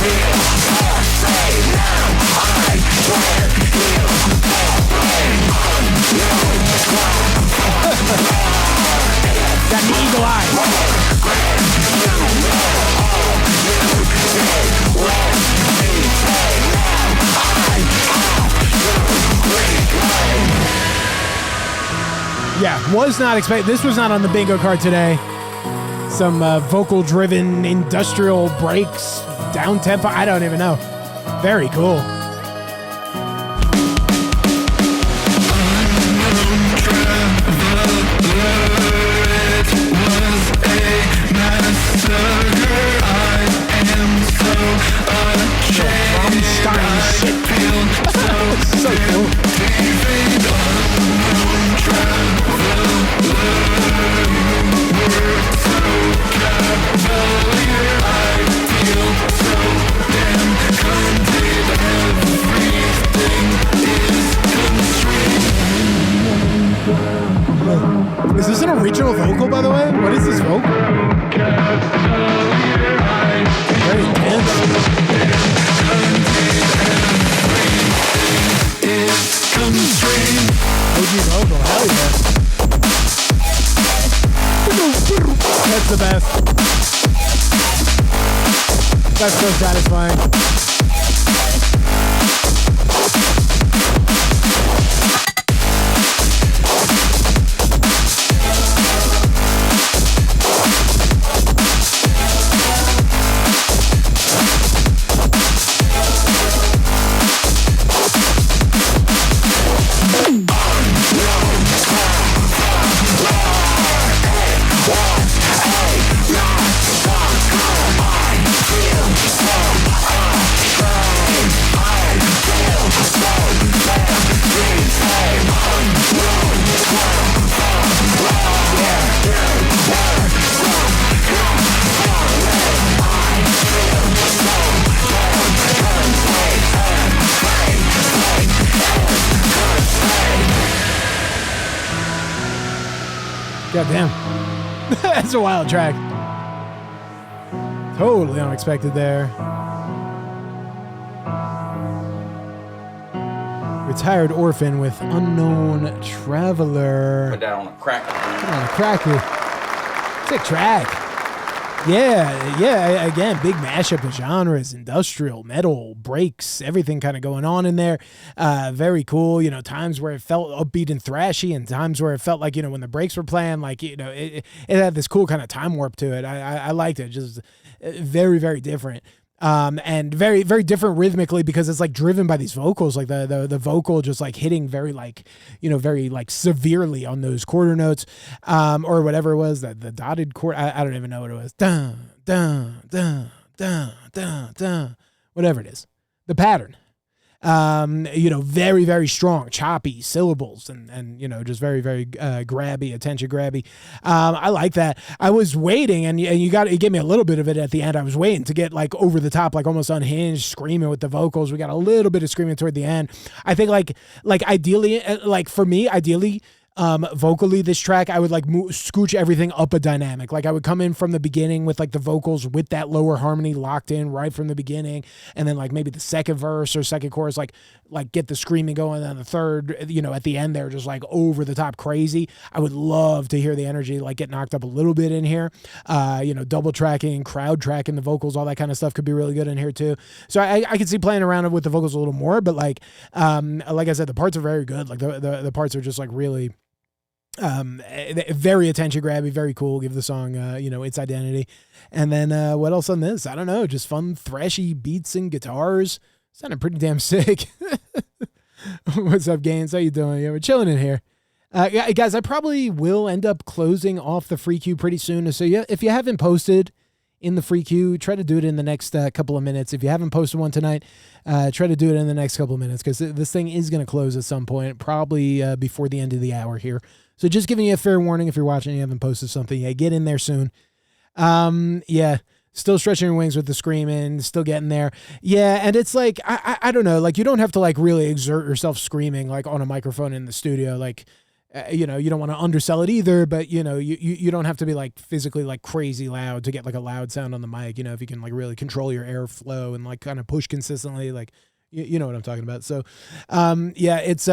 Got the eagle eye. Yeah, was not expecting. This was not on the bingo card today. Some vocal-driven industrial breaks, down tempo. I don't even know. Very cool. Rammstein shit. So cool. Is this an original vocal, by the way? What is this vocal? Very intense. OG vocal, hell yeah. That's the best. That's so satisfying. God damn. That's a wild track. Totally unexpected there. Retired orphan with unknown traveler. Put that on a cracker. Put on a cracker. Sick track. Yeah. Again, big mashup of genres, industrial, metal, breaks, everything kind of going on in there. Very cool. You know, times where it felt upbeat and thrashy, and times where it felt like, you know, when the breaks were playing, like, you know, it had this cool kind of time warp to it. I liked it. Just very, very different. And very, very different rhythmically because it's like driven by these vocals, like the vocal just like hitting very like, you know, very like severely on those quarter notes, or whatever it was, the dotted chord. I don't even know what it was. Dun, dun, dun, dun, dun, dun, whatever it is, the pattern. You know, very, very strong, choppy syllables and you know, just very, very grabby, attention grabby. I like that. I was waiting, and you gave me a little bit of it at the end. I was waiting to get like over the top, like almost unhinged, screaming with the vocals. We got a little bit of screaming toward the end. I think like ideally, like for me, ideally, vocally this track, I would like scooch everything up a dynamic. Like I would come in from the beginning with like the vocals with that lower harmony locked in right from the beginning, and then like maybe the second verse or second chorus like get the screaming going, and then the third, you know, at the end they're just like over the top crazy. I would love to hear the energy like get knocked up a little bit in here. You know, double tracking, crowd tracking the vocals, all that kind of stuff could be really good in here too. So I could see playing around with the vocals a little more, but like I said, the parts are very good. Like the parts are just like really Very attention grabby, very cool. Give the song, its identity. And then what else on this? I don't know. Just fun, thrashy beats and guitars. Sounded pretty damn sick. What's up, Gaines? How you doing? Yeah, we're chilling in here. Guys, I probably will end up closing off the free queue pretty soon. So yeah, if you haven't posted in the free queue, try to do it in the next couple of minutes. If you haven't posted one tonight, try to do it in the next couple of minutes because this thing is going to close at some point, probably before the end of the hour here. So just giving you a fair warning if you're watching and you haven't posted something. Yeah, get in there soon. Yeah, still stretching your wings with the screaming, still getting there. Yeah, and it's like, I don't know, like you don't have to like really exert yourself screaming like on a microphone in the studio. Like, you don't want to undersell it either, but you don't have to be like physically like crazy loud to get like a loud sound on the mic. If you can like really control your airflow and like kind of push consistently, like, you know what I'm talking about. So, yeah, it's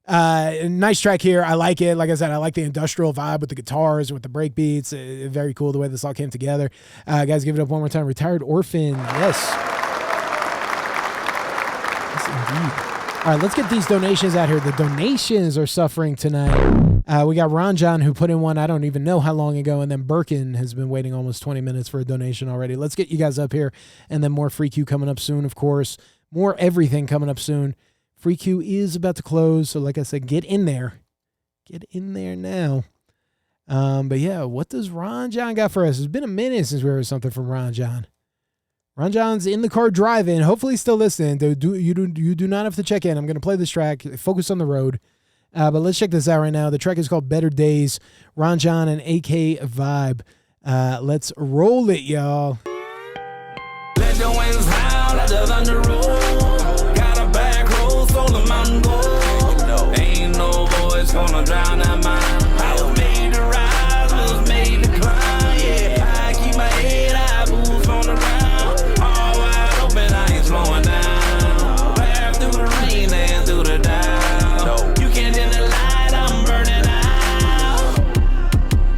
nice track here. I like it. Like I said, I like the industrial vibe with the guitars, with the break beats. Very cool the way this all came together. Guys, give it up one more time. Retired Orphan. Yes. Yes, indeed. All right, let's get these donations out here. The donations are suffering tonight. We got Ron John, who put in one I don't even know how long ago, and then Birkin has been waiting almost 20 minutes for a donation already. Let's get you guys up here, and then more Free Q coming up soon, of course. More everything coming up soon. Free Q is about to close, so like I said, get in there. Get in there now. But yeah, what does Ron John got for us? It's been a minute since we heard something from Ron John. Ron John's in the car driving, hopefully still listening. You do not have to check in. I'm going to play this track, focus on the road. But let's check this out right now. The track is called Better Days, Ron John and AK Vibe. Let's roll it, y'all. Let the winds howl, let the thunder roll. Got a back roll, so the mountain gold. Ain't no voice gonna drown that mind. I was made to rise, was made to climb. Yeah, I keep my head high, boots on the ground. Slowing down, path through the rain and through the down. You can't in the light, I'm burning out.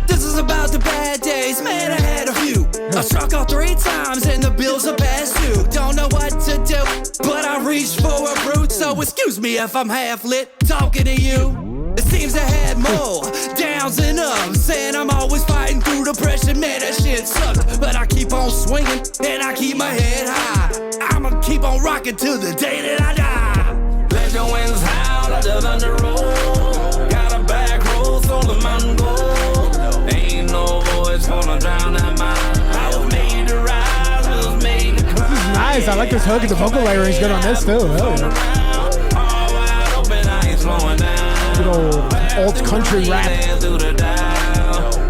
This is about the bad days, man, I had a few. I struck out 3 times and the bills are past due. Don't know what to do, but I reached for a brute. So excuse me if I'm half lit talking to you. It seems I had more downs and ups, and I'm always fighting through depression. Man, that shit sucks, but I keep on swinging and I keep my head high. I'ma keep on rocking till the day that I die. Let the winds howl, let the thunder roll. Got a back roll, so the mountain gold. Ain't no voice gonna drown that mind. I was made to rise, was made to climb. This is nice. I like this hook and the vocal layering is good on this too. Oh, yeah. Good old alt country rap.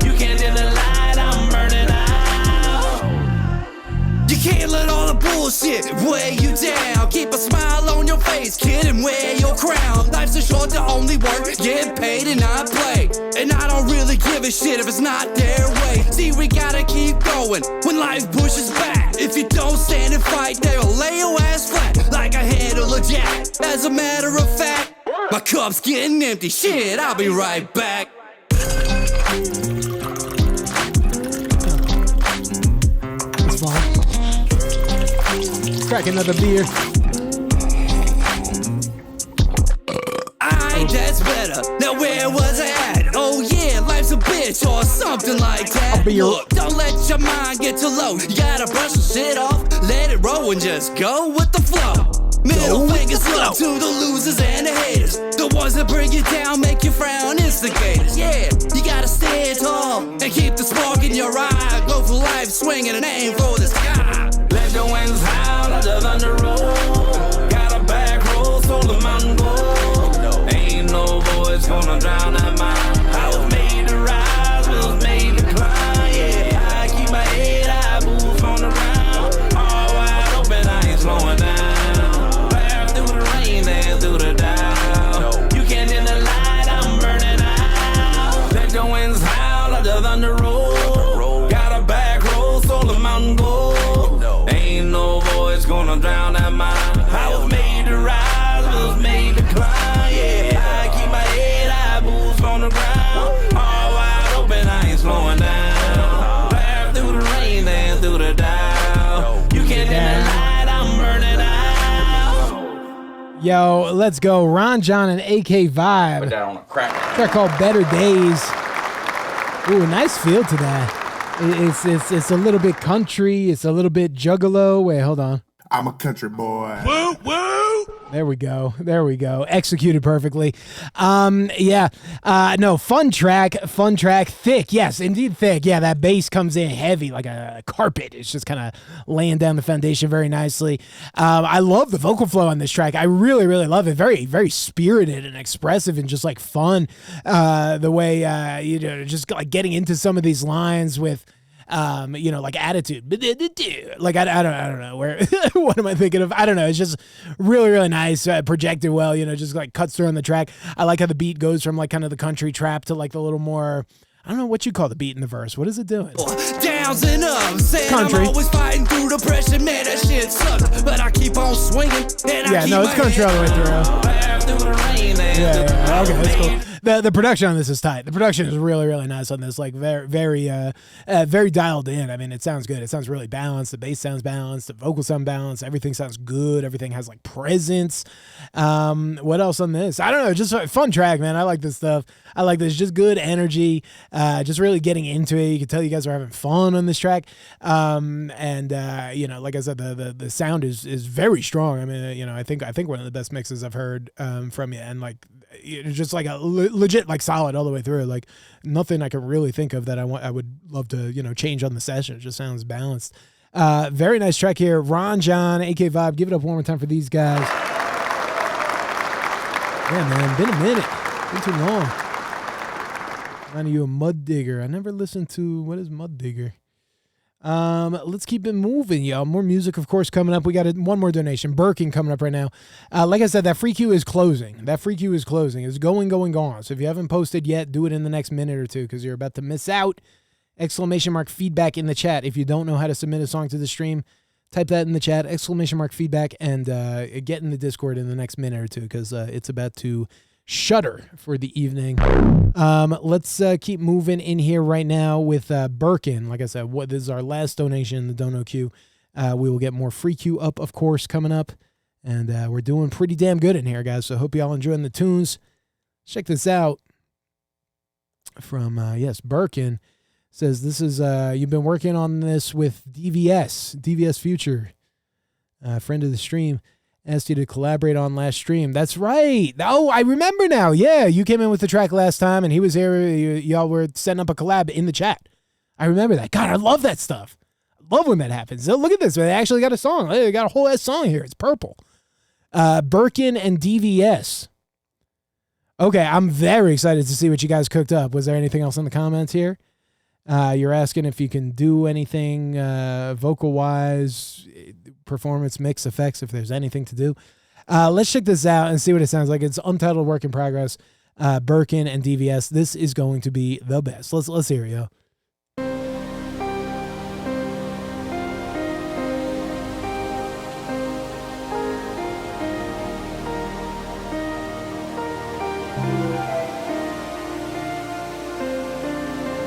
You can't in the light, I'm burning out. You can't let all the bullshit weigh you down. Keep a smile on your face, kid, and wear your crown. Life's too short to only work, get paid and not play. And I don't really give a shit if it's not their way. See, we gotta keep going when life pushes back. If you don't stand and fight, they'll lay your ass flat like a handle of jack. As a matter of fact, my cup's getting empty. Shit, I'll be right back. It's fine. Crack another beer. Alright, that's better. Now where was I at? Oh yeah, life's a bitch or something like that. Look, don't let your mind get too low. You gotta brush the shit off, let it roll and just go with the flow. Middle fingers up to the losers and the haters. The ones that bring you down, make you frown, instigators. Yeah, you gotta stand tall and keep the spark in your eye. Go for life swinging and aim for the sky. Let the winds howl, let the thunder roll. Got a back roll, so the mountain gold. Ain't no voice gonna drown that mind. I was made to rise, was made to climb. Yeah, I keep my head high, boots on the ground. All wide open, I ain't slowing down. Through the down. You can't in the light, I'm burning out. Let the winds howl, let the thunder roll. Got a back roll, so the mountain gold. Ain't no voice gonna drown that mind. I was made to rise, was made to climb. Yeah, I keep my head high, boots on the ground. All wide open, I ain't slowing down. Path through the rain and through the down. You can't in the light, I'm burning out. Yo, let's go. Ron John and AK Vibe. Put that on a crack. Track called Better Days. Ooh, nice feel to that. It's a little bit country. It's a little bit juggalo. Wait, hold on. I'm a country boy. Woo, woo. There we go. Executed perfectly. No, fun track, thick. Yes, indeed thick. Yeah, that bass comes in heavy like a carpet. It's just kind of laying down the foundation very nicely. I love the vocal flow on this track. I really, really love it. Very, very spirited and expressive and just like fun. The way, just like getting into some of these lines with, like attitude. Like I don't know where. What am I thinking of? I don't know. It's just really, really nice. Projected well. Just like cuts through on the track. I like how the beat goes from like kind of the country trap to like the little more. I don't know what you call the beat in the verse. What is it doing? Downs and ups, and country. I'm always fighting through depression. Man, that shit sucks, but I keep on swinging. It's country all the way through. Yeah, okay, that's cool. The production on this is tight. The production is really, really nice on this. Like very, very dialed in. I mean, it sounds good. It sounds really balanced. The bass sounds balanced. The vocals sound balanced. Everything sounds good. Everything has like presence. What else on this? I don't know. Just a fun track, man. I like this stuff. I like this. Just good energy. Just really getting into it. You can tell you guys are having fun on this track. Like I said, the sound is very strong. I mean, I think one of the best mixes I've heard from you, and like just like a legit like solid all the way through. Like nothing I can really think of that I would love to change on the session. It just sounds balanced. Very nice track here. Ron John, AK Vibe. Give it up one more time for these guys. Yeah, man, been a minute. Been too long. Are you a mud digger? I never listened to what is mud digger. Let's keep it moving, y'all. More music, of course, coming up. We got one more donation. Birkin coming up right now. Like I said, that free queue is closing. It's going, gone. So if you haven't posted yet, do it in the next minute or two because you're about to miss out. ! Feedback in the chat. If you don't know how to submit a song to the stream, type that in the chat. ! Feedback and get in the Discord in the next minute or two because it's about to shutter for the evening. Let's keep moving in here right now with Birkin. Like I said, this is our last donation in the dono queue. We will get more free queue up, of course, coming up. And we're doing pretty damn good in here, guys. So hope y'all enjoying the tunes. Check this out from, Birkin. Says this is, you've been working on this with DVS Future, friend of the stream. Asked you to collaborate on last stream. That's right. Oh, I remember now. Yeah, you came in with the track last time, and he was here. Y'all were setting up a collab in the chat. I remember that. God, I love that stuff. I love when that happens. So look at this. They actually got a song. They got a whole ass song here. It's purple. Birkin and DVS. Okay, I'm very excited to see what you guys cooked up. Was there anything else in the comments here? You're asking if you can do anything vocal-wise, performance, mix, effects, if there's anything to do. Let's check this out and see what it sounds like. It's Untitled Work in Progress, Birkin and DVS. This is going to be the best. Let's hear it, yo.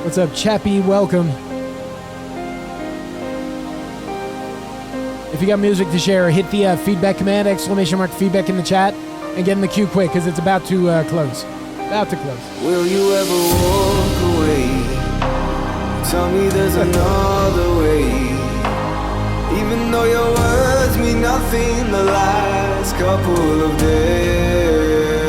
What's up, Chappie? Welcome. If you got music to share, hit the feedback command, ! Feedback in the chat, and get in the queue quick because it's about to close. Will you ever walk away? Tell me there's another way. Even though your words mean nothing the last couple of days.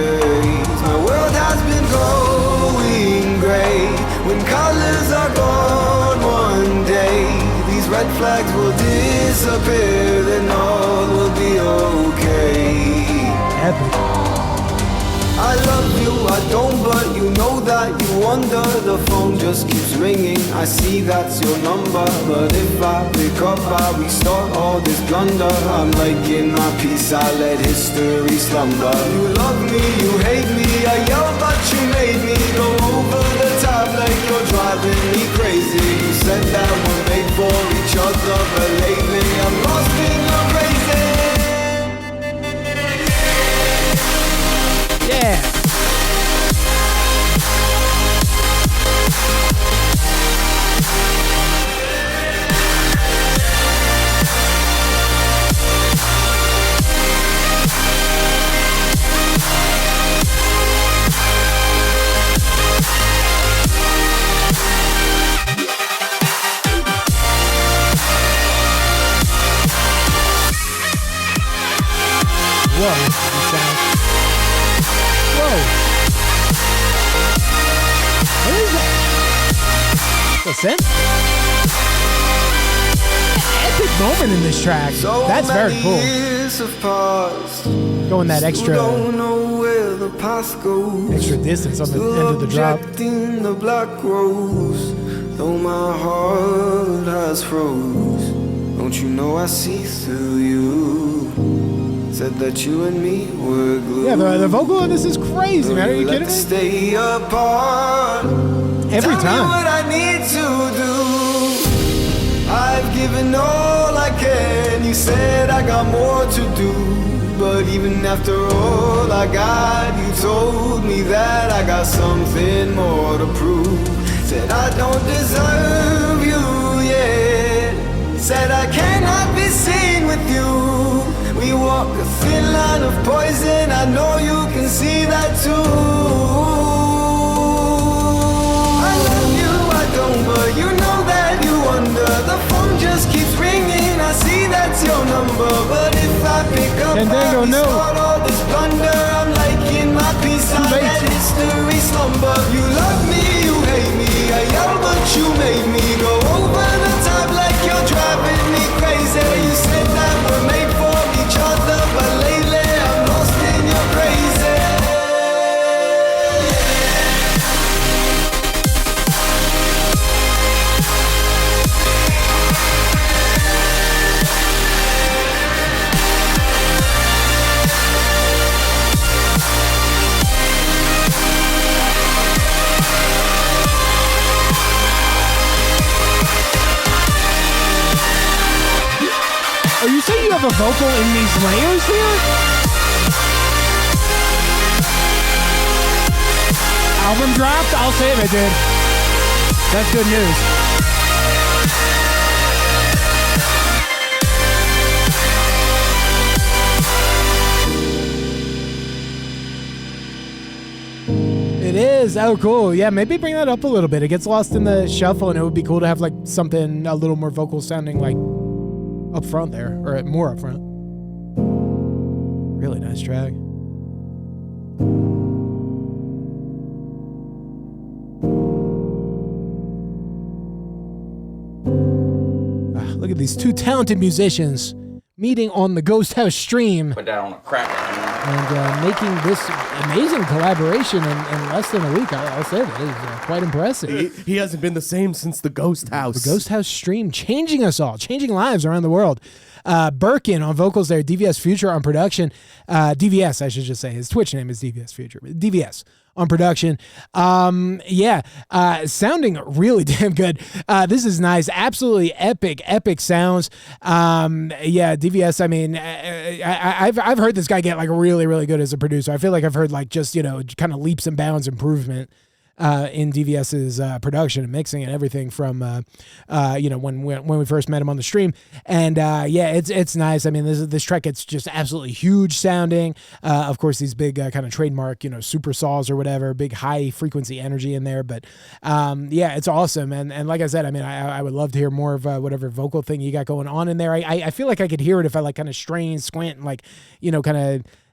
My world has been going gray. When colors are gone one day, these red flags will disappear, then all will be okay. Epic. I love you, I don't, but you know that you wonder. The phone just keeps ringing, I see that's your number. But if I pick up, I restart all this blunder. I'm like in my peace, I let history slumber. You love me, you hate me, I yell but you made me go over the top like you're driving me crazy. You said that we're made for each other, but lately I'm lost in your crazy. Yeah. Whoa. What is that? The synth? Epic moment in this track. That's very cool. Going that extra distance on the end of the drop. The black rose, though my heart has froze. Don't you know I see through you? Said that you and me were glue. Yeah, the vocal on this is crazy, man. Are you kidding me? Stay apart. Every Tell time. me what I need to do. I've given all I can. You said I got more to do. But even after all I got, you told me that I got something more to prove. Said I don't deserve you, yeah. Said I cannot be seen with you. We walk a thin line of poison. I know you can see that too. I love you, I don't, but you know that you wonder. The phone just keeps ringing. I see that's your number, but if I pick up, I restart all this blunder. I'm like in my piece, I let history slumber. You love me, you hate me. I yell, but you made me go over the top like you're driving me crazy. You said that we're made for each other, but lately I'm lost in your crazy. Are you saying you have a vocal in these layers here? Album dropped? I'll save it, dude. That's good news. It is. Oh, cool. Yeah, maybe bring that up a little bit. It gets lost in the shuffle, and it would be cool to have like something a little more vocal sounding like up front there, or more up front. Really nice track. Look at these two talented musicians meeting on the Ghosthouse stream. Put that on a cracker. And making this amazing collaboration in less than a week. I'll say that is quite impressive. He hasn't been the same since the Ghost House. The Ghosthouse stream, changing us all, changing lives around the world. Birkin on vocals there, DVS Future on production. DVS, I should just say. His Twitch name is DVS Future. DVS on production. Sounding really damn good. This is nice. Absolutely epic sounds. DVS, I mean, I've heard this guy get like really, really good as a producer. I feel like I've heard like just, kind of leaps and bounds improvement in DVS's production and mixing and everything from when we first met him on the stream. And it's nice. I mean, this track gets just absolutely huge sounding. Of course, these big kind of trademark super saws or whatever, big high frequency energy in there. But it's awesome. And like I said, I mean, I would love to hear more of whatever vocal thing you got going on in there. I feel like I could hear it if I like kind of strain, squint, and like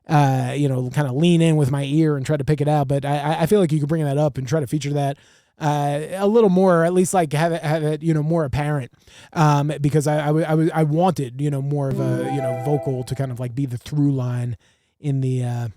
kind of lean in with my ear and try to pick it out. But I feel like you could bring that up and try to feature that a little more, or at least like have it more apparent, because I wanted more of a vocal to kind of like be the through line in the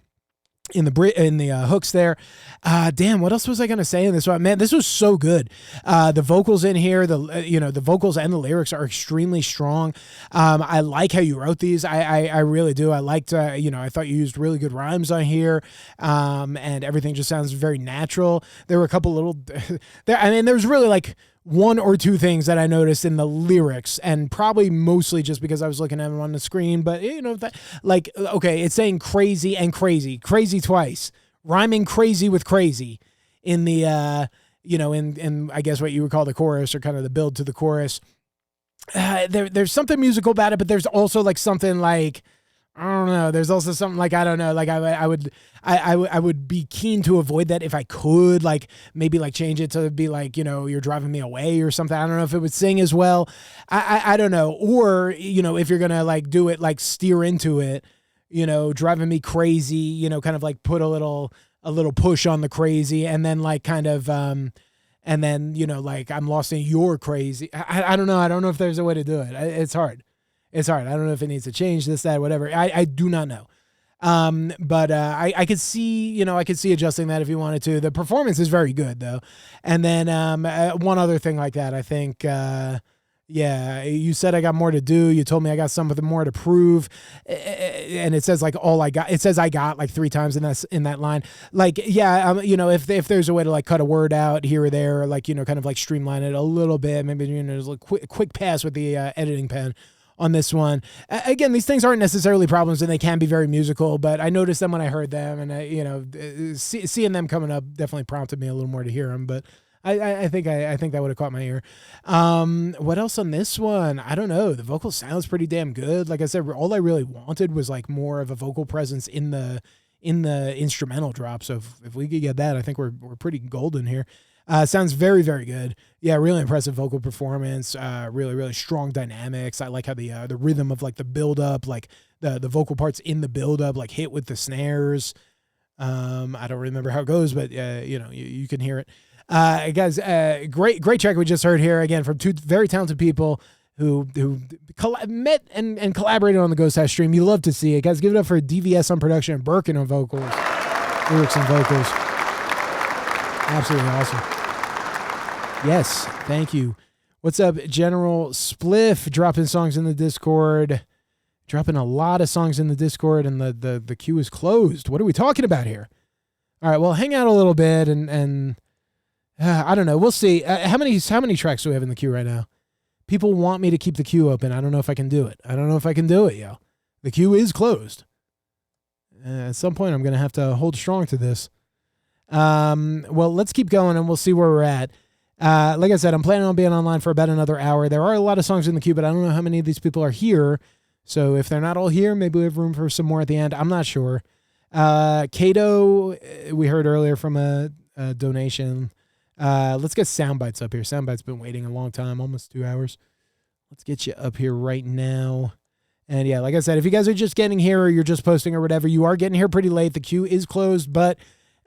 hooks there. Damn, what else was I gonna say in this one? Man, this was so good. The vocals in here, the vocals and the lyrics are extremely strong. I like how you wrote these. I really do. I liked, I thought you used really good rhymes on here, and everything just sounds very natural. There were a couple little, there was really like one or two things that I noticed in the lyrics, and probably mostly just because I was looking at them on the screen. But it's saying crazy and crazy twice, rhyming crazy with crazy in the in I guess what you would call the chorus, or kind of the build to the chorus. There's something musical about it, but there's also like something like, I don't know. There's also something like, I don't know. Like I would be keen to avoid that if I could. Like maybe like change it to be like, you're driving me away or something. I don't know if it would sing as well. I don't know. Or if you're gonna like do it, like steer into it, driving me crazy, kind of like put a little push on the crazy, and then like kind of, and then, like I'm lost in your crazy. I don't know. I don't know if there's a way to do it. It's hard. I don't know if it needs to change this, that, whatever. I do not know. But I could see, adjusting that if you wanted to. The performance is very good though. And then one other thing like that, I think, you said I got more to do. You told me I got something more to prove, and it says like all I got. It says I got like 3 times in that line. Like, if there's a way to like cut a word out here or there, or like kind of like streamline it a little bit, maybe there's a quick pass with the editing pen on this one. Again, these things aren't necessarily problems, and they can be very musical, but I noticed them when I heard them, and seeing them coming up definitely prompted me a little more to hear them. But I think that would have caught my ear. What else on this one? I don't know. The vocal sounds pretty damn good. Like I said, all I really wanted was like more of a vocal presence in the instrumental drop. So if we could get that, I think we're pretty golden here. Sounds very, very good. Yeah, really impressive vocal performance. Really, really strong dynamics. I like how the rhythm of like the build up, like the vocal parts in the build up, like hit with the snares. I don't remember how it goes, but you can hear it. Guys, great track we just heard here again from 2 very talented people who met and collaborated on the Ghosthouse stream. You love to see it, guys. Give it up for DVS on production and Birkin on vocals, lyrics and vocals. Absolutely awesome. Yes, thank you. What's up, General Spliff? Dropping songs in the Discord. Dropping a lot of songs in the Discord, and the queue is closed. What are we talking about here? All right, well, hang out a little bit, and I don't know. We'll see. How many tracks do we have in the queue right now? People want me to keep the queue open. I don't know if I can do it. Yo. The queue is closed. At some point, I'm going to have to hold strong to this. Well, let's keep going, and we'll see where we're at. Like I said, I'm planning on being online for about another hour. There are a lot of songs in the queue, but I don't know how many of these people are here. So if they're not all here, maybe we have room for some more at the end. I'm not sure. Kato, we heard earlier from a donation. Let's get Soundbites up here. Soundbites been waiting a long time, almost 2 hours. Let's get you up here right now. And yeah, like I said, if you guys are just getting here or you're just posting or whatever, you are getting here pretty late. The queue is closed, but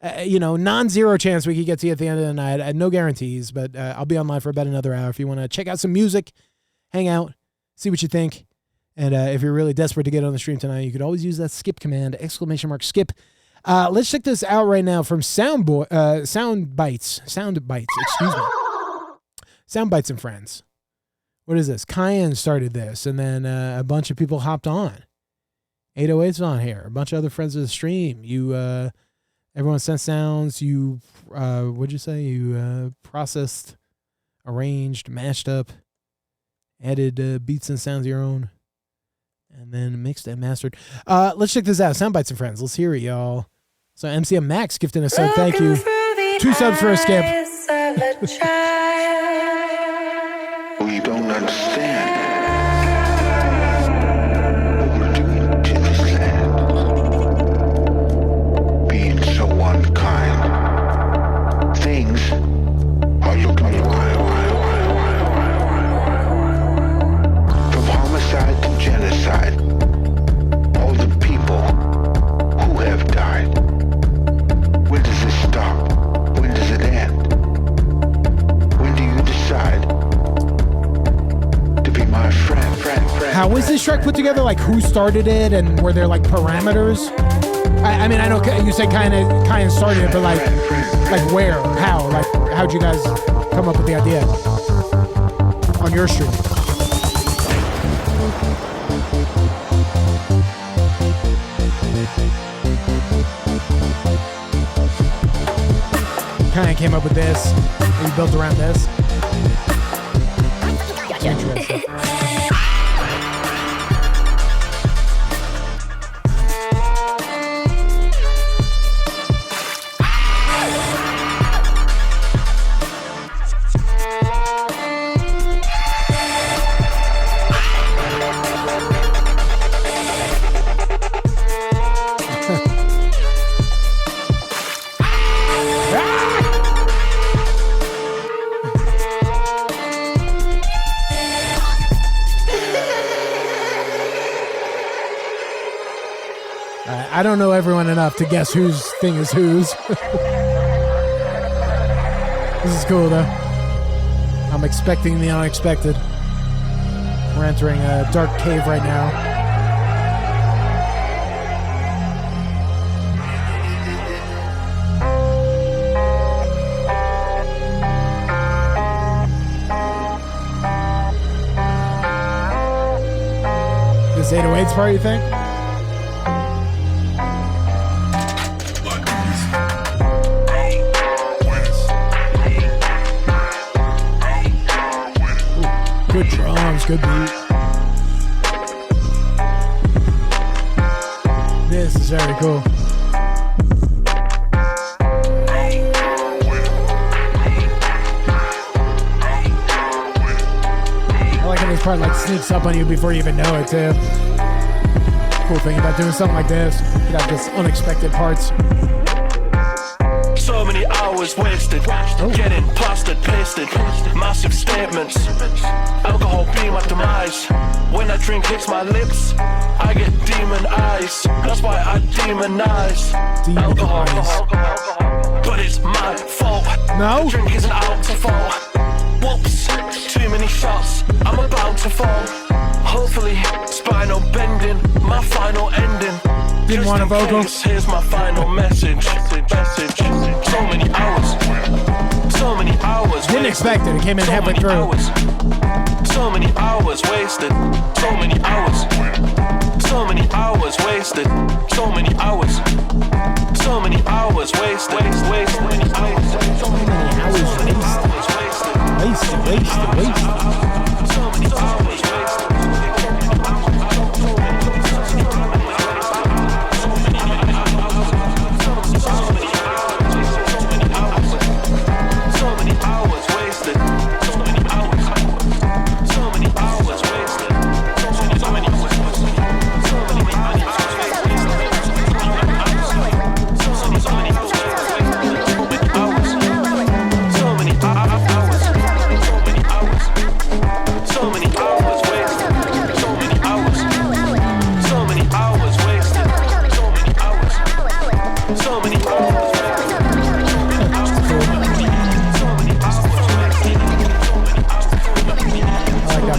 non-zero chance we could get to you at the end of the night. No guarantees, but I'll be online for about another hour. If you want to check out some music, hang out, see what you think. And if you're really desperate to get on the stream tonight, you could always use that skip command, !skip. Let's check this out right now from Soundbites, excuse me. Soundbites and Friends. What is this? Cayenne started this, and then a bunch of people hopped on. 808's on here. A bunch of other friends of the stream. Everyone sent sounds. You, what'd you say? You processed, arranged, mashed up, added beats and sounds of your own, and then mixed and mastered. Let's check this out. Soundbites and Friends. Let's hear it, y'all. So MCM Max gifting a sub. Thank you. 2 subs for a skip. We don't understand. Things are looking wild. From homicide to genocide, all the people who have died. When does this stop? When does it end? When do you decide to be my friend? How was this track put together? Like, who started it, and were there like parameters? I mean, I know you said kind of started it, but like where, how, like how'd you guys come up with the idea on your stream? Kind of came up with this, and built around this. Interesting. I don't know everyone enough to guess whose thing is whose. This is cool, though. I'm expecting the unexpected. We're entering a dark cave right now. This 808's part, you think? Good drums, good beat. This is very cool. I like how this part like sneaks up on you before you even know it too. Cool thing about doing something like this. You got this unexpected parts. So many hours wasted, getting plastered, pasted, massive statements. Alcohol being my demise. When that drink hits my lips, I get demon eyes. That's why I demonize alcohol. But it's my fault. No, the drink isn't out to fall. Whoops, too many shots. I'm about to fall. Hopefully, spinal bending, my final ending. Didn't want a vocal. Here's my final message. So many hours. So many hours. Didn't expect it. It came in halfway through. So many hours wasted. So many hours. So many hours wasted. So many hours. So many hours wasted. So many hours. So many hours wasted. Wasted. So many hours wasted.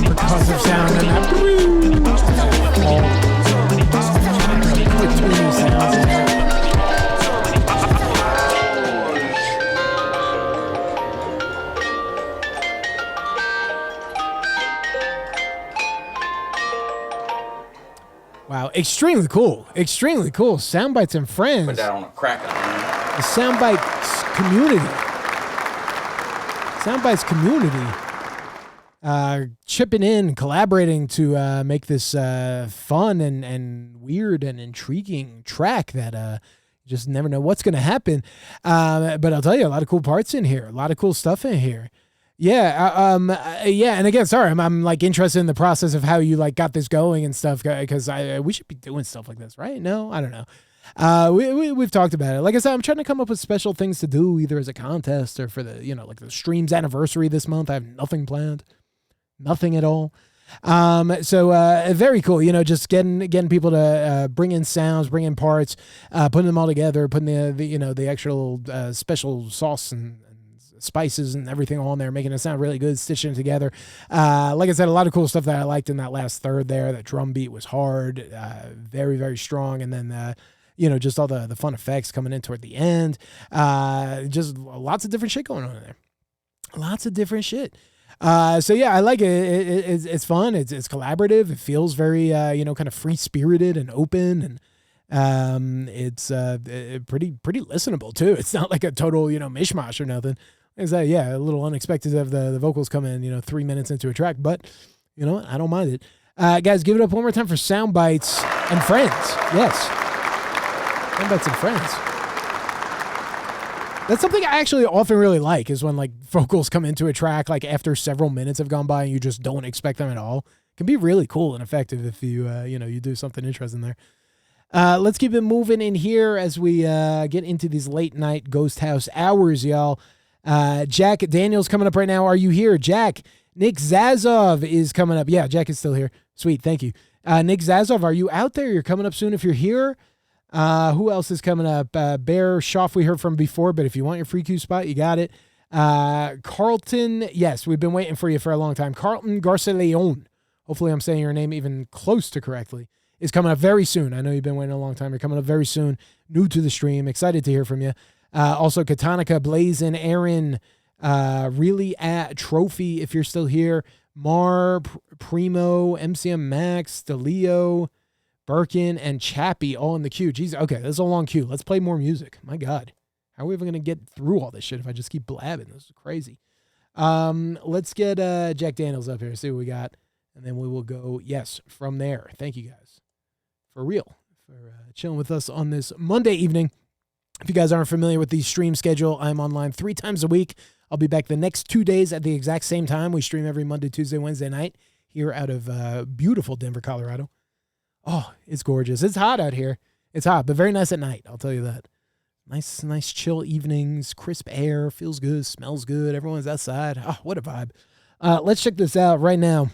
Percussive sound and that. Wow, extremely cool. Extremely cool. Soundbites and friends. Put that on a cracker. The Soundbites community. Soundbites community. Chipping in, collaborating to make this fun and weird and intriguing track that you just never know what's going to happen. But I'll tell you, a lot of cool parts in here, a lot of cool stuff in here. Yeah, yeah, and again, sorry, I'm like interested in the process of how you like got this going and stuff, because we should be doing stuff like this, right? No, I don't know. We've talked about it. Like I said, I'm trying to come up with special things to do, either as a contest or for the, like the stream's anniversary this month. I have nothing planned. Nothing at all. So very cool, just getting people to bring in sounds, bring in parts, putting them all together, putting the extra little special sauce and spices and everything on there, making it sound really good, stitching it together. Like I said, a lot of cool stuff that I liked in that last third there. That drum beat was hard, very, very strong. And then, just all the fun effects coming in toward the end. Just lots of different shit going on in there. Lots of different shit. So yeah, I like it. It's fun. It's collaborative. It feels very, kind of free spirited and open, and it's pretty listenable too. It's not like a total, mishmash or nothing. It's a little unexpected to have the vocals come in, 3 minutes into a track, but I don't mind it. Guys, give it up one more time for Soundbites and Friends. Yes, Soundbites and Friends. That's something I actually often really like, is when like vocals come into a track like after several minutes have gone by and you just don't expect them at all. It can be really cool and effective if you you do something interesting there. Let's keep it moving in here as we get into these late night Ghost House hours, y'all. Jack Daniels coming up right now. Are you here, Jack? Nick Zazov is coming up. Yeah, Jack is still here. Sweet, thank you. Nick Zazov, are you out there? You're coming up soon if you're here. Who else is coming up? Bear Schaff we heard from before, but if you want your free Q spot, you got it. Carlton, yes, we've been waiting for you for a long time. Carlton Garceleon, hopefully I'm saying your name even close to correctly, is coming up very soon. I know you've been waiting a long time. You're coming up very soon. New to the stream. Excited to hear from you. Also, Katanika, Blazin, Aaron, Really at Trophy, if you're still here. Mar, Primo, MCM Max, DeLeo, Birkin, and Chappie all in the queue. Jeez, okay, this is a long queue. Let's play more music. My God. How are we even going to get through all this shit if I just keep blabbing? This is crazy. Let's get Jack Daniels up here, see what we got, and then we will go, yes, from there. Thank you guys, for real, for chilling with us on this Monday evening. If you guys aren't familiar with the stream schedule, I'm online 3 times a week. I'll be back the next 2 days at the exact same time. We stream every Monday, Tuesday, Wednesday night here out of beautiful Denver, Colorado. Oh, it's gorgeous. It's hot out here. It's hot, but very nice at night, I'll tell you that. Nice chill evenings, crisp air, feels good, smells good. Everyone's outside. Oh, what a vibe. Let's check this out right now.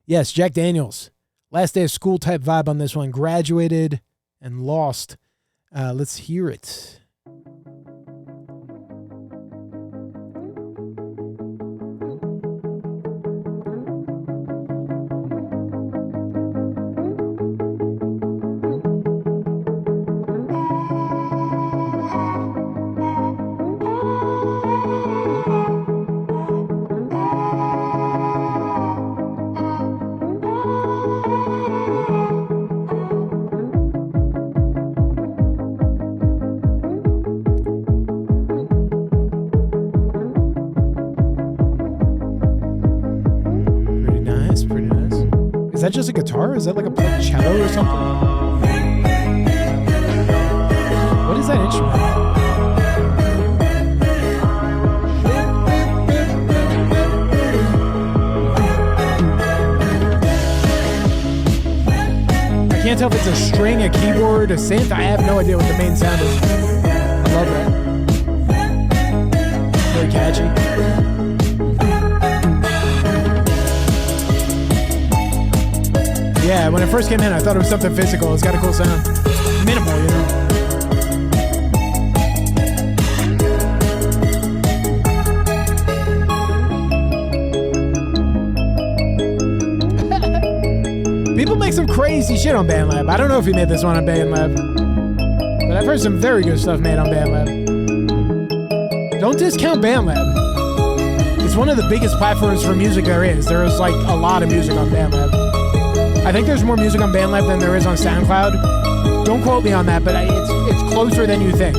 Yes, Jack Daniels. Last day of school type vibe on this one. Graduated and lost. Let's hear it. Is that just a guitar? Is that like a cello or something? What is that instrument? I can't tell if it's a string, a keyboard, a synth. I have no idea what the main sound is. I love that. Very catchy. Yeah, when it first came in, I thought it was something physical. It's got a cool sound. Minimal, you know? People make some crazy shit on BandLab. I don't know if he made this one on BandLab, but I've heard some very good stuff made on BandLab. Don't discount BandLab. It's one of the biggest platforms for music there is. There is like a lot of music on BandLab. I think there's more music on BandLab than there is on SoundCloud. Don't quote me on that, but it's closer than you think.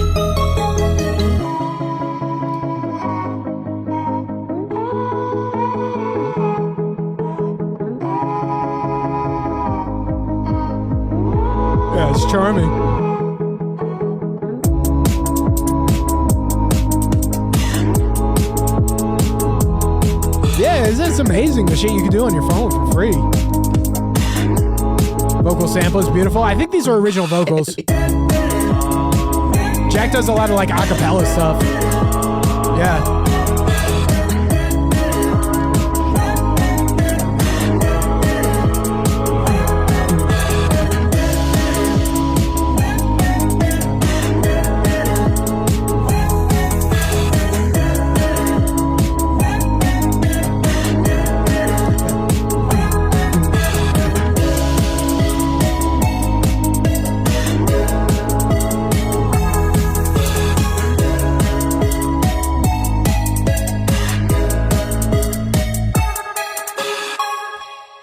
Yeah, it's charming. Yeah, it's amazing the shit you can do on your phone for free. Vocal sample is beautiful. I think these are original vocals. Jack does a lot of like acapella stuff. Yeah.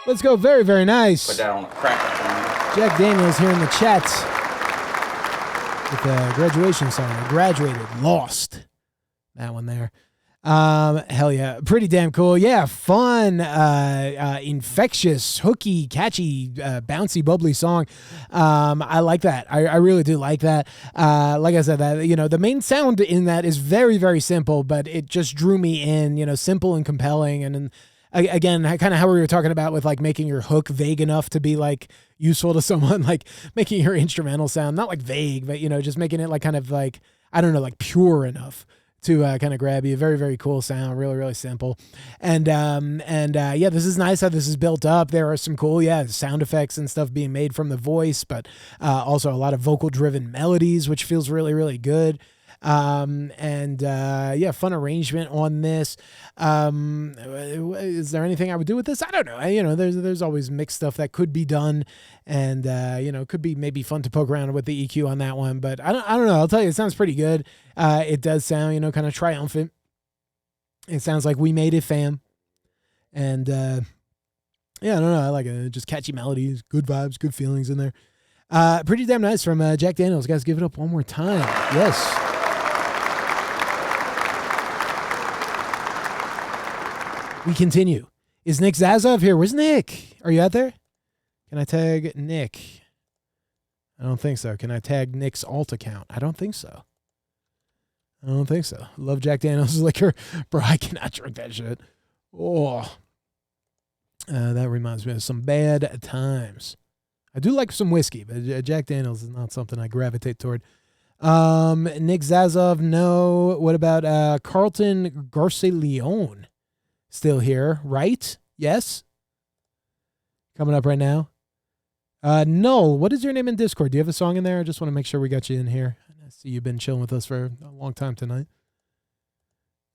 Let's go. Very, very nice. Put that on a cracker. Jack Daniels here in the chat with a graduation song. Graduated, lost. That one there. Hell yeah. Pretty damn cool. Yeah, fun, infectious, hooky, catchy, bouncy, bubbly song. I like that. I really do like that. Like I said, that, you know, the main sound in that is very, very simple, but it just drew me in, you know, simple and compelling. And then again, kind of how we were talking about with like making your hook vague enough to be like useful to someone, like making your instrumental sound not like vague, but you know, just making it like kind of like, I don't know, like pure enough to kind of grab you. Very, very cool sound. Really, really simple. And yeah, this is nice how this is built up. There are some cool, sound effects and stuff being made from the voice, but also a lot of vocal-driven melodies, which feels really, really good. Fun arrangement on this. Is there anything I would do with this? I don't know. There's always mixed stuff that could be done, and it could be maybe fun to poke around with the EQ on that one. But I don't know. I'll tell you, it sounds pretty good. It does sound, kind of triumphant. It sounds like we made it, fam. And I don't know. I like it. Just catchy melodies, good vibes, good feelings in there. Pretty damn nice from Jack Daniels. Guys, give it up one more time. Yes. We continue. Is Nick Zazov here? Where's Nick? Are you out there? Can I tag Nick? I don't think so. Can I tag Nick's alt account? I don't think so. Love Jack Daniels liquor. Bro, I cannot drink that shit. Oh. That reminds me of some bad times. I do like some whiskey, but Jack Daniels is not something I gravitate toward. Nick Zazov, no. What about Carlton Garcia-Leone? Still here, right? Yes? Coming up right now. Null, what is your name in Discord? Do you have a song in there? I just want to make sure we got you in here. I see you've been chilling with us for a long time tonight.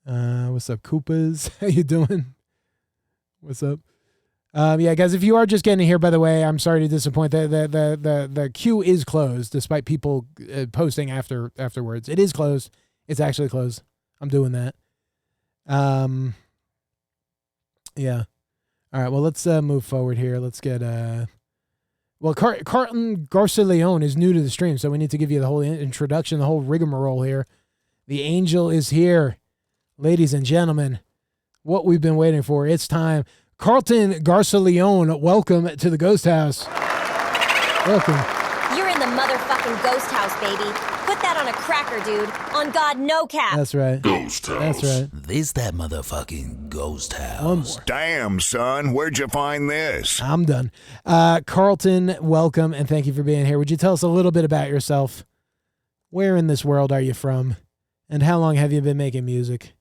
What's up, Koopas? How you doing? What's up? Guys, if you are just getting here, by the way, I'm sorry to disappoint. The queue is closed, despite people posting afterwards. It is closed. It's actually closed. I'm doing that. Yeah. All right. Well, let's move forward here. Let's get Carlton Garcia-Leone is new to the stream, so we need to give you the whole introduction, the whole rigmarole here. The angel is here, ladies and gentlemen. What we've been waiting for. It's time. Carlton Garcia-Leone, welcome to the Ghost House. Welcome. You're in the motherfucking Ghost House, baby. Put that on a cracker, dude. On God, no cap. That's right. Ghost House. That's right. This that motherfucking Ghost House. One more. Damn, son, where'd you find this? I'm done. Carlton, welcome, and thank you for being here. Would you tell us a little bit about yourself? Where in this world are you from? And how long have you been making music?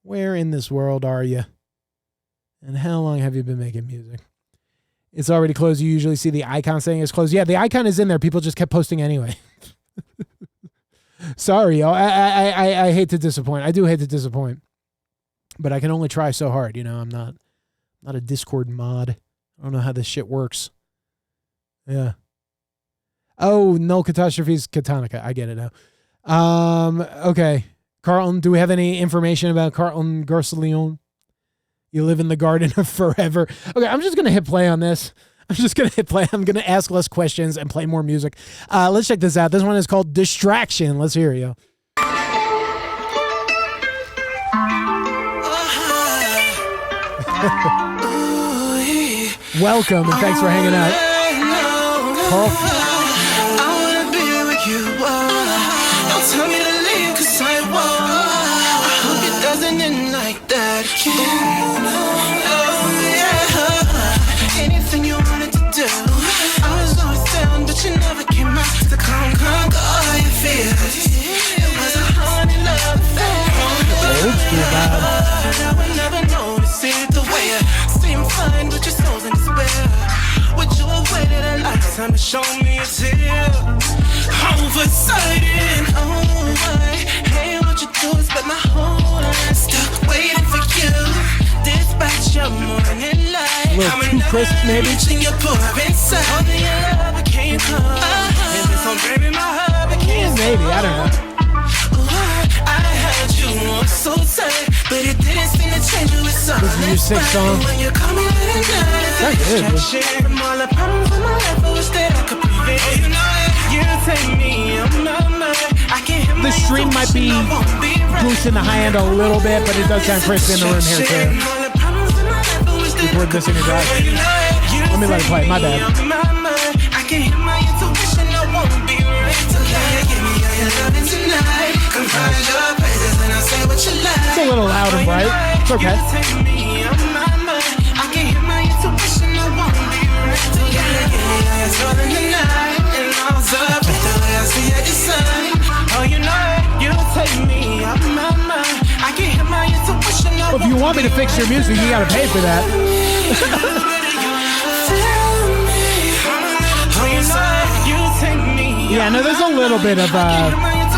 Where in this world are you? And how long have you been making music? It's already closed. You usually see the icon saying it's closed. Yeah, the icon is in there. People just kept posting anyway. Sorry, y'all. I hate to disappoint. I do hate to disappoint. But I can only try so hard. I'm not a Discord mod. I don't know how this shit works. Yeah. Oh, no catastrophes, Katanica. I get it now. Okay. Carlton, do we have any information about Carlton Garcia-Leone? You live in the garden of forever. Okay, I'm just going to hit play on this. I'm going to ask less questions and play more music. Let's check this out. This one is called Distraction. Let's hear it, yo. Welcome, and thanks for hanging out. Carl. I wanna be with you. Don't tell me to leave, 'cause I won't. I hope it doesn't end like that again. Anything you wanted to do, I was always down, but you never came out to conquer all your fears. It was a honey love affair. I would never notice it the way you seem fine, but your soul's in despair. Would you have waited a lifetime to show me a tear? Oversighted, I hate what you do, spent my whole life stuck waiting for you. Dispatch your morning light. A little too crisp, maybe? Your poor inside. Holding your love, I can't come. And this whole baby, my heart, I can't. Maybe, I don't know. I had you on so tight, but it didn't seem to change you. It's all this is your sixth song. When you call me late at night, that's good. From all the problems in my life, I wish that I could prevent. Oh, you know it. You take me on my mind. I can't hear the stream might be boosting the high end a little bit, but it does sound crisp in the room here too. People are missing your drive. Let me let it play. My bad. I can hear my intuition. I won't be right to lie. Give me all your loving tonight. Confide your praises and I'll say what you like. It's a little loud and bright. It's okay. I can hear my intuition. I won't be right to lie. Give me all your loving tonight. And I'll up the way I see your design. Oh, you know it. You take me out my mind. want me to fix your music, you gotta pay for that. Yeah, no, there's a little bit of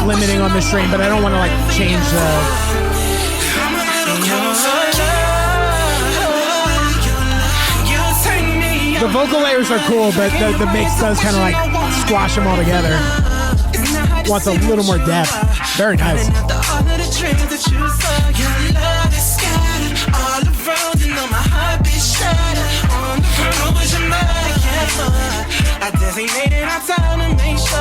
limiting on the stream, but I don't want to like change the vocal layers are cool, but the mix does kind of like squash them all together. Wants a little more depth. Very nice. I designated our time to make sure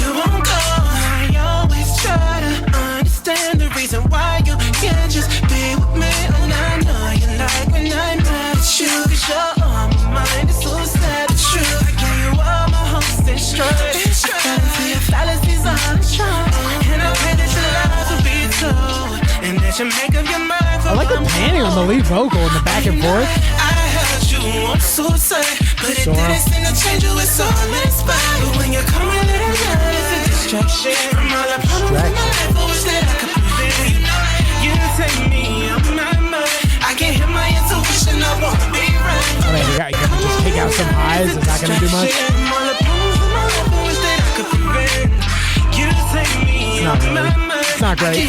you won't go. I always try to understand the reason why you can't just be with me. And I know you like when I'm mad at you, 'cause you're on my mind. It's so sad, but true. I gave you all my hopes and strides. I got into your fallacies on the try. And I pray that your lies will be told, and that you make up your mind. I like the panning on the lead vocal and the back and forth. I'm so sad, but it didn't seem to change you. It's all inspired. But when you come a little down, it's a distraction from all the problems in my life. I wish that I could prevent. You take me on my mind. I can't hear my intuition. I won't be right. I mean, you gotta just kick out some highs. It's not gonna do much. It's not great.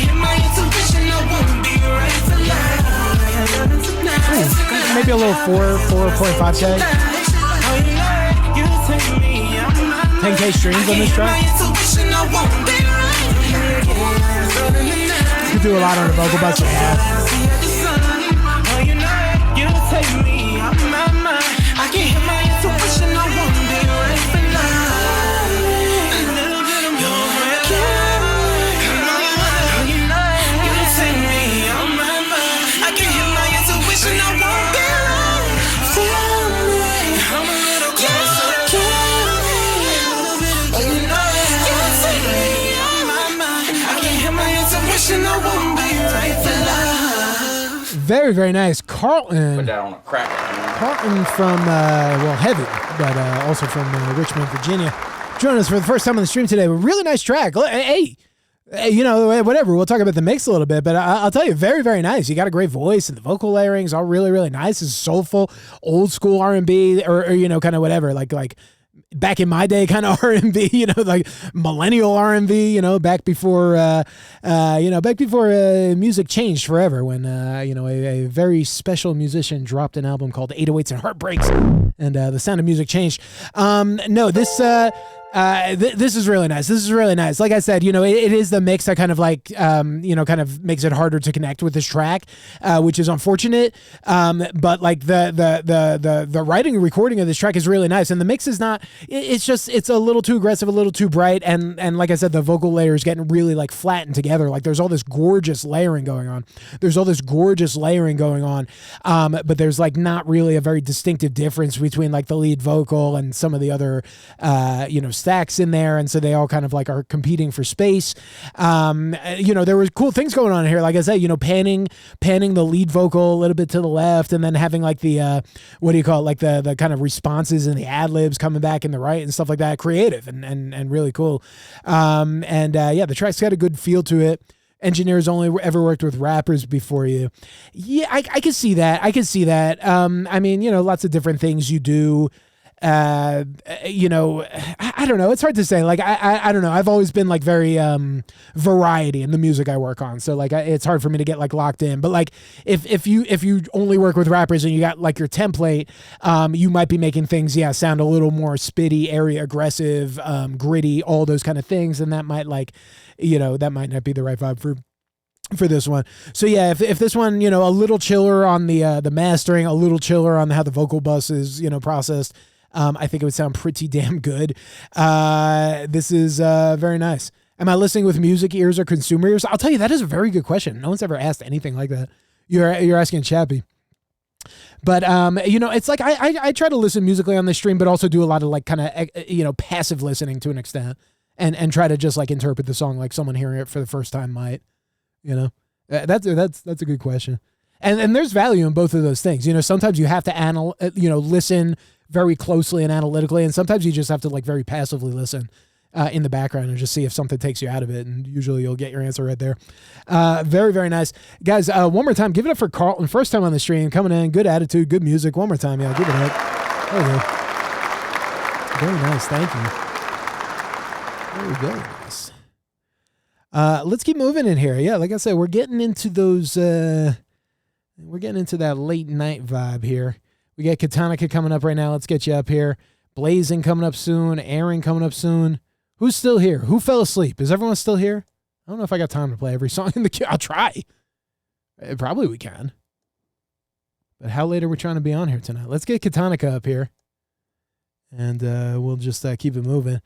Maybe a little 4.5K. 10K streams on this track. You could do a lot on the vocal bus you have. I can't hear my intuition. I won't be right for Very, very nice. Carlton. Put that on a cracker. Carlton from, Heaven, but also from Richmond, Virginia. Joining us for the first time on the stream today. Really nice track. Hey, you know, whatever. We'll talk about the mix a little bit, but I'll tell you, very, very nice. You got a great voice, and the vocal layering is all really, really nice. It's soulful, old school R&B, or you know, kind of whatever, like back in my day kind of R&B, you know, like millennial R&B, you know, back before music changed forever when, a very special musician dropped an album called 808s and Heartbreaks, and the sound of music changed. This is really nice. This is really nice. Like I said, you know, it is the mix that kind of like, kind of makes it harder to connect with this track, which is unfortunate. But like the writing and recording of this track is really nice. And the mix is not, it's a little too aggressive, a little too bright. And like I said, the vocal layer is getting really like flattened together. Like there's all this gorgeous layering going on. But there's like not really a very distinctive difference between like the lead vocal and some of the other, stacks in there, and so they all kind of like are competing for space. There were cool things going on here. Like I said, panning the lead vocal a little bit to the left, and then having like the the kind of responses and the ad libs coming back in the right and stuff like that. Creative and really cool. The track's got a good feel to it. Engineers only ever worked with rappers before you. Yeah, I can see that. Lots of different things you do. I don't know. It's hard to say. Like, I don't know. I've always been like very variety in the music I work on. So like, it's hard for me to get like locked in. But like, if you only work with rappers and you got like your template, you might be making things sound a little more spitty, airy, aggressive, gritty, all those kind of things, and that might that might not be the right vibe for this one. So yeah, if this one, a little chiller on the mastering, a little chiller on how the vocal bus is, processed, I think it would sound pretty damn good. This is very nice. Am I listening with music ears or consumer ears? I'll tell you, that is a very good question. No one's ever asked anything like that. You're asking Chappie. But, it's like I try to listen musically on this stream, but also do a lot of like kind of, passive listening to an extent, and try to just like interpret the song like someone hearing it for the first time might. That's a good question. And there's value in both of those things. Sometimes you have to listen very closely and analytically, and sometimes you just have to like very passively listen. in the background and just see if something takes you out of it. And usually you'll get your answer right there. Very, very nice. Guys, one more time, give it up for Carlton. First time on the stream, coming in, good attitude, good music. One more time, yeah, give it up. There we go. Very nice, thank you. Very nice. Let's keep moving in here. Yeah, like I said, we're getting into those, we're getting into that late night vibe here. We got Katanika coming up right now. Let's get you up here. Blazing coming up soon. Aaron coming up soon. Who's still here? Who fell asleep? Is everyone still here? I don't know if I got time to play every song in the queue. I'll try. Probably we can. But how late are we trying to be on here tonight? Let's get Katanika up here. And we'll just keep it moving.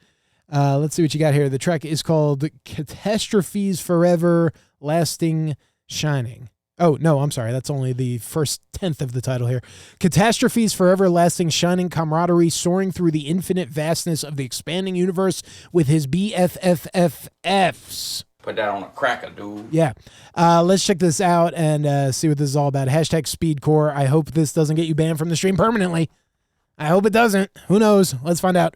Let's see what you got here. The track is called Catastrophes Forever Lasting Shining. Oh, no, I'm sorry. That's only the first 10th of the title here. Catastrophes Forever Lasting Shining Camaraderie Soaring Through the Infinite Vastness of the Expanding Universe with his BFFFs. Put that on a cracker, dude. Yeah. Let's check this out and see what this is all about. Hashtag Speedcore. I hope this doesn't get you banned from the stream permanently. I hope it doesn't. Who knows? Let's find out.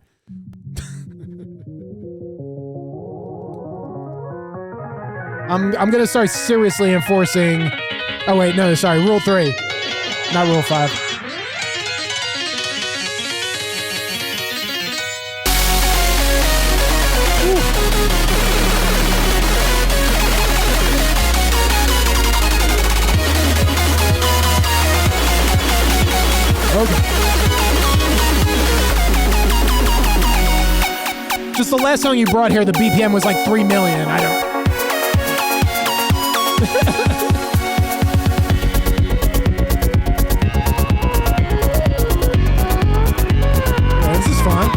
I'm going to start seriously enforcing... Oh, wait, no, sorry. Rule 3, not Rule 5. Okay. Just the last song you brought here, the BPM was like 3 million, and I don't... This is fun.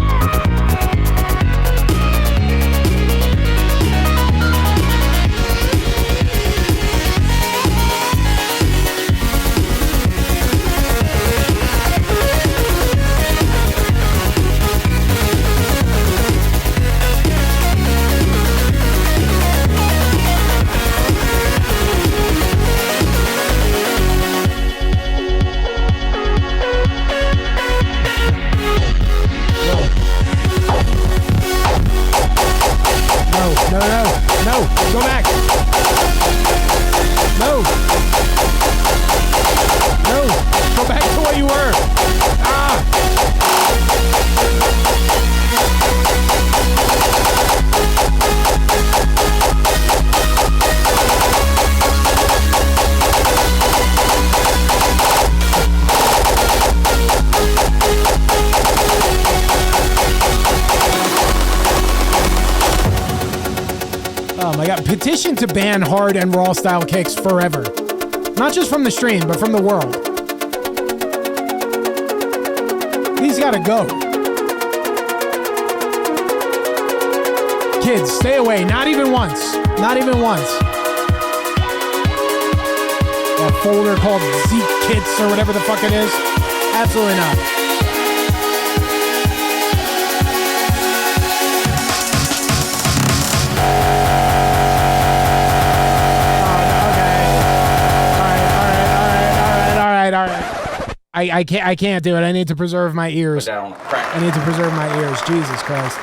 No, go back. No, go back to where you were. Oh my God, petition to ban hard and raw style kicks forever. Not just from the stream, but from the world. These gotta go. Kids, stay away. Not even once. Not even once. That folder called Zeke Kits or whatever the fuck it is. Absolutely not. I can't do it. I need to preserve my ears. I need to preserve my ears. Jesus Christ.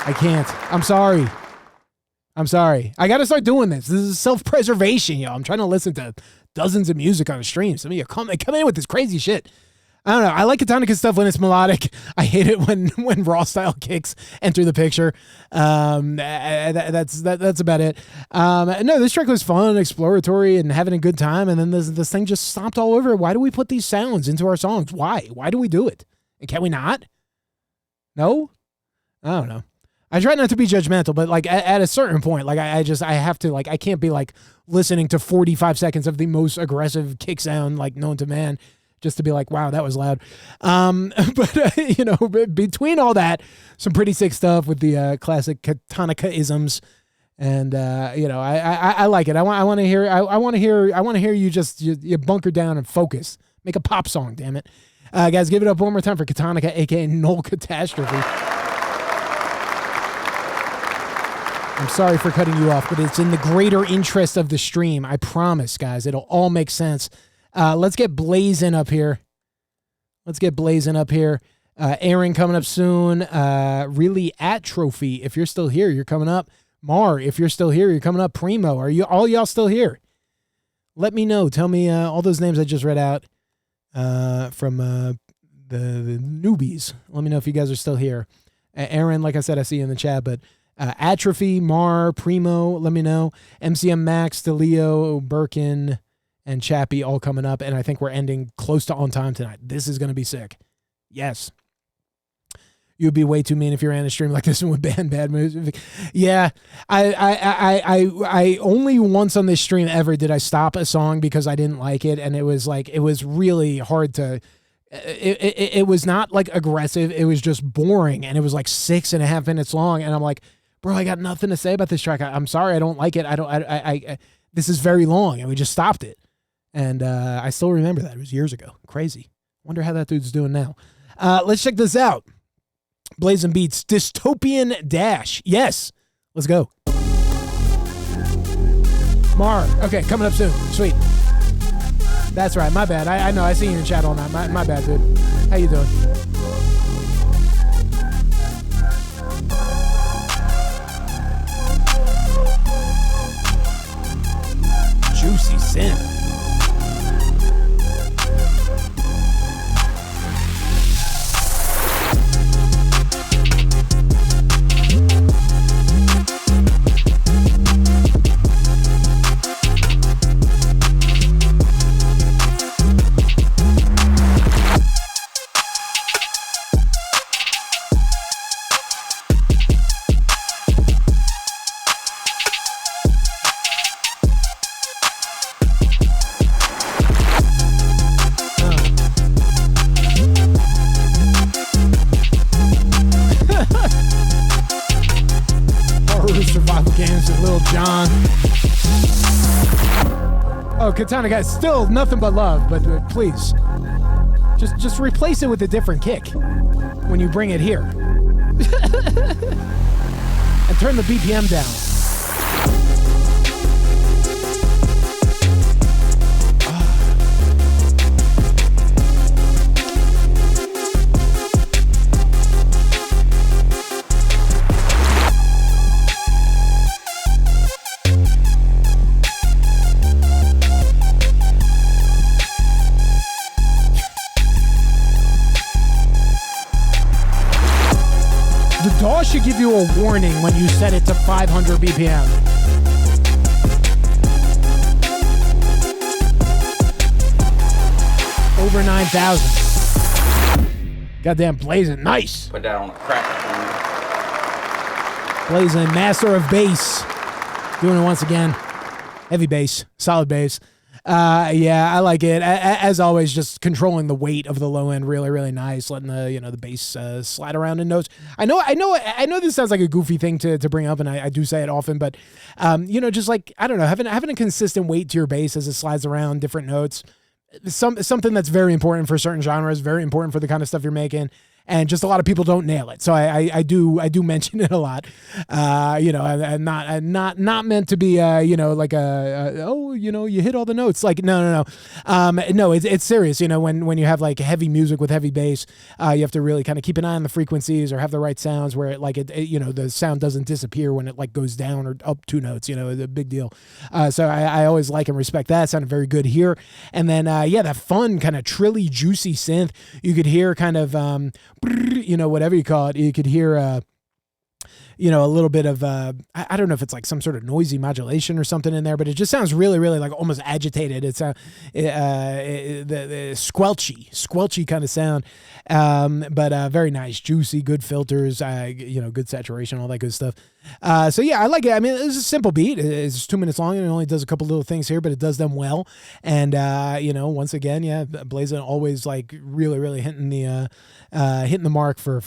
I can't. I'm sorry. I got to start doing this. This is self-preservation, yo. I'm trying to listen to dozens of music on a stream. Some of you come in with this crazy shit. I don't know. I like Katanika stuff when it's melodic. I hate it when raw style kicks enter the picture. That's about it. No, this track was fun, exploratory, and having a good time. And then this thing just stopped all over. Why do we put these sounds into our songs? Why? Why do we do it? And can we not? No? I don't know. I try not to be judgmental, but like at a certain point, like I have to, like, I can't be like listening to 45 seconds of the most aggressive kick sound like known to man. Just to be like, wow, that was loud. But you know, between all that, some pretty sick stuff with the classic Katanika-isms, and you know, I like it. I want to hear. I want to hear you just you bunker down and focus. Make a pop song, damn it, guys! Give it up one more time for Katanika, aka Null Catastrophe. I'm sorry for cutting you off, but it's in the greater interest of the stream. I promise, guys, it'll all make sense. Let's get Blazing up here. Aaron coming up soon. Really at Trophy, if you're still here, you're coming up. Mar, if you're still here, you're coming up. Primo, are you all y'all still here? Let me know. Tell me all those names I just read out from the newbies. Let me know if you guys are still here. Aaron, like I said, I see you in the chat, but Atrophy, Mar, Primo, let me know. MCM Max, DeLeo, Birkin, and Chappie all coming up, and I think we're ending close to on time tonight. This is going to be sick. Yes. You'd be way too mean if you ran a stream like this one with bad music. Yeah, I only once on this stream ever did I stop a song because I didn't like it, and it was really hard to. It was not like aggressive. It was just boring, and it was like 6.5 minutes long, and I'm like, bro, I got nothing to say about this track. I'm sorry, I don't like it. I this is very long, and we just stopped it, and I still remember that. It was years ago. Crazy. Wonder how that dude's doing now. Let's check this out. Blazing Beats, Dystopian Dash. Yes. Let's go. Mar. Okay, coming up soon. Sweet. That's right. My bad. I know. I see you in the chat all night. My bad, dude. How you doing? Juicy Sin. Katana guys, still nothing but love, but please, just replace it with a different kick when you bring it here, and turn the BPM down. Should give you a warning when you set it to 500 BPM. Over 9,000. Goddamn Blazing, nice. Put that on a cracker. Blazing, master of bass. Doing it once again. Heavy bass, solid bass. Yeah, I like it. As always, just controlling the weight of the low end, really, really nice. Letting the bass slide around in notes. I know. This sounds like a goofy thing to bring up, and I do say it often, but just like I don't know, having a consistent weight to your bass as it slides around different notes. Something that's very important for certain genres, very important for the kind of stuff you're making. And just a lot of people don't nail it, so I do mention it a lot. I'm not meant to be like you hit all the notes. Like no. It's serious. When you have like heavy music with heavy bass, you have to really kind of keep an eye on the frequencies or have the right sounds where the sound doesn't disappear when it like goes down or up 2 notes. It's a big deal. So I always like and respect that. It sounded very good here. And then that fun kind of trilly, juicy synth. You could hear kind of whatever you call it. You could hear a little bit of I don't know if it's like some sort of noisy modulation or something in there, but it just sounds really, really like almost agitated. It's the squelchy kind of sound, but very nice, juicy, good filters, good saturation, all that good stuff. So yeah, I like it. I mean, it's a simple beat. It's 2 minutes long and it only does a couple little things here, but it does them well. And once again, yeah, Blazing always like really, really hitting the mark for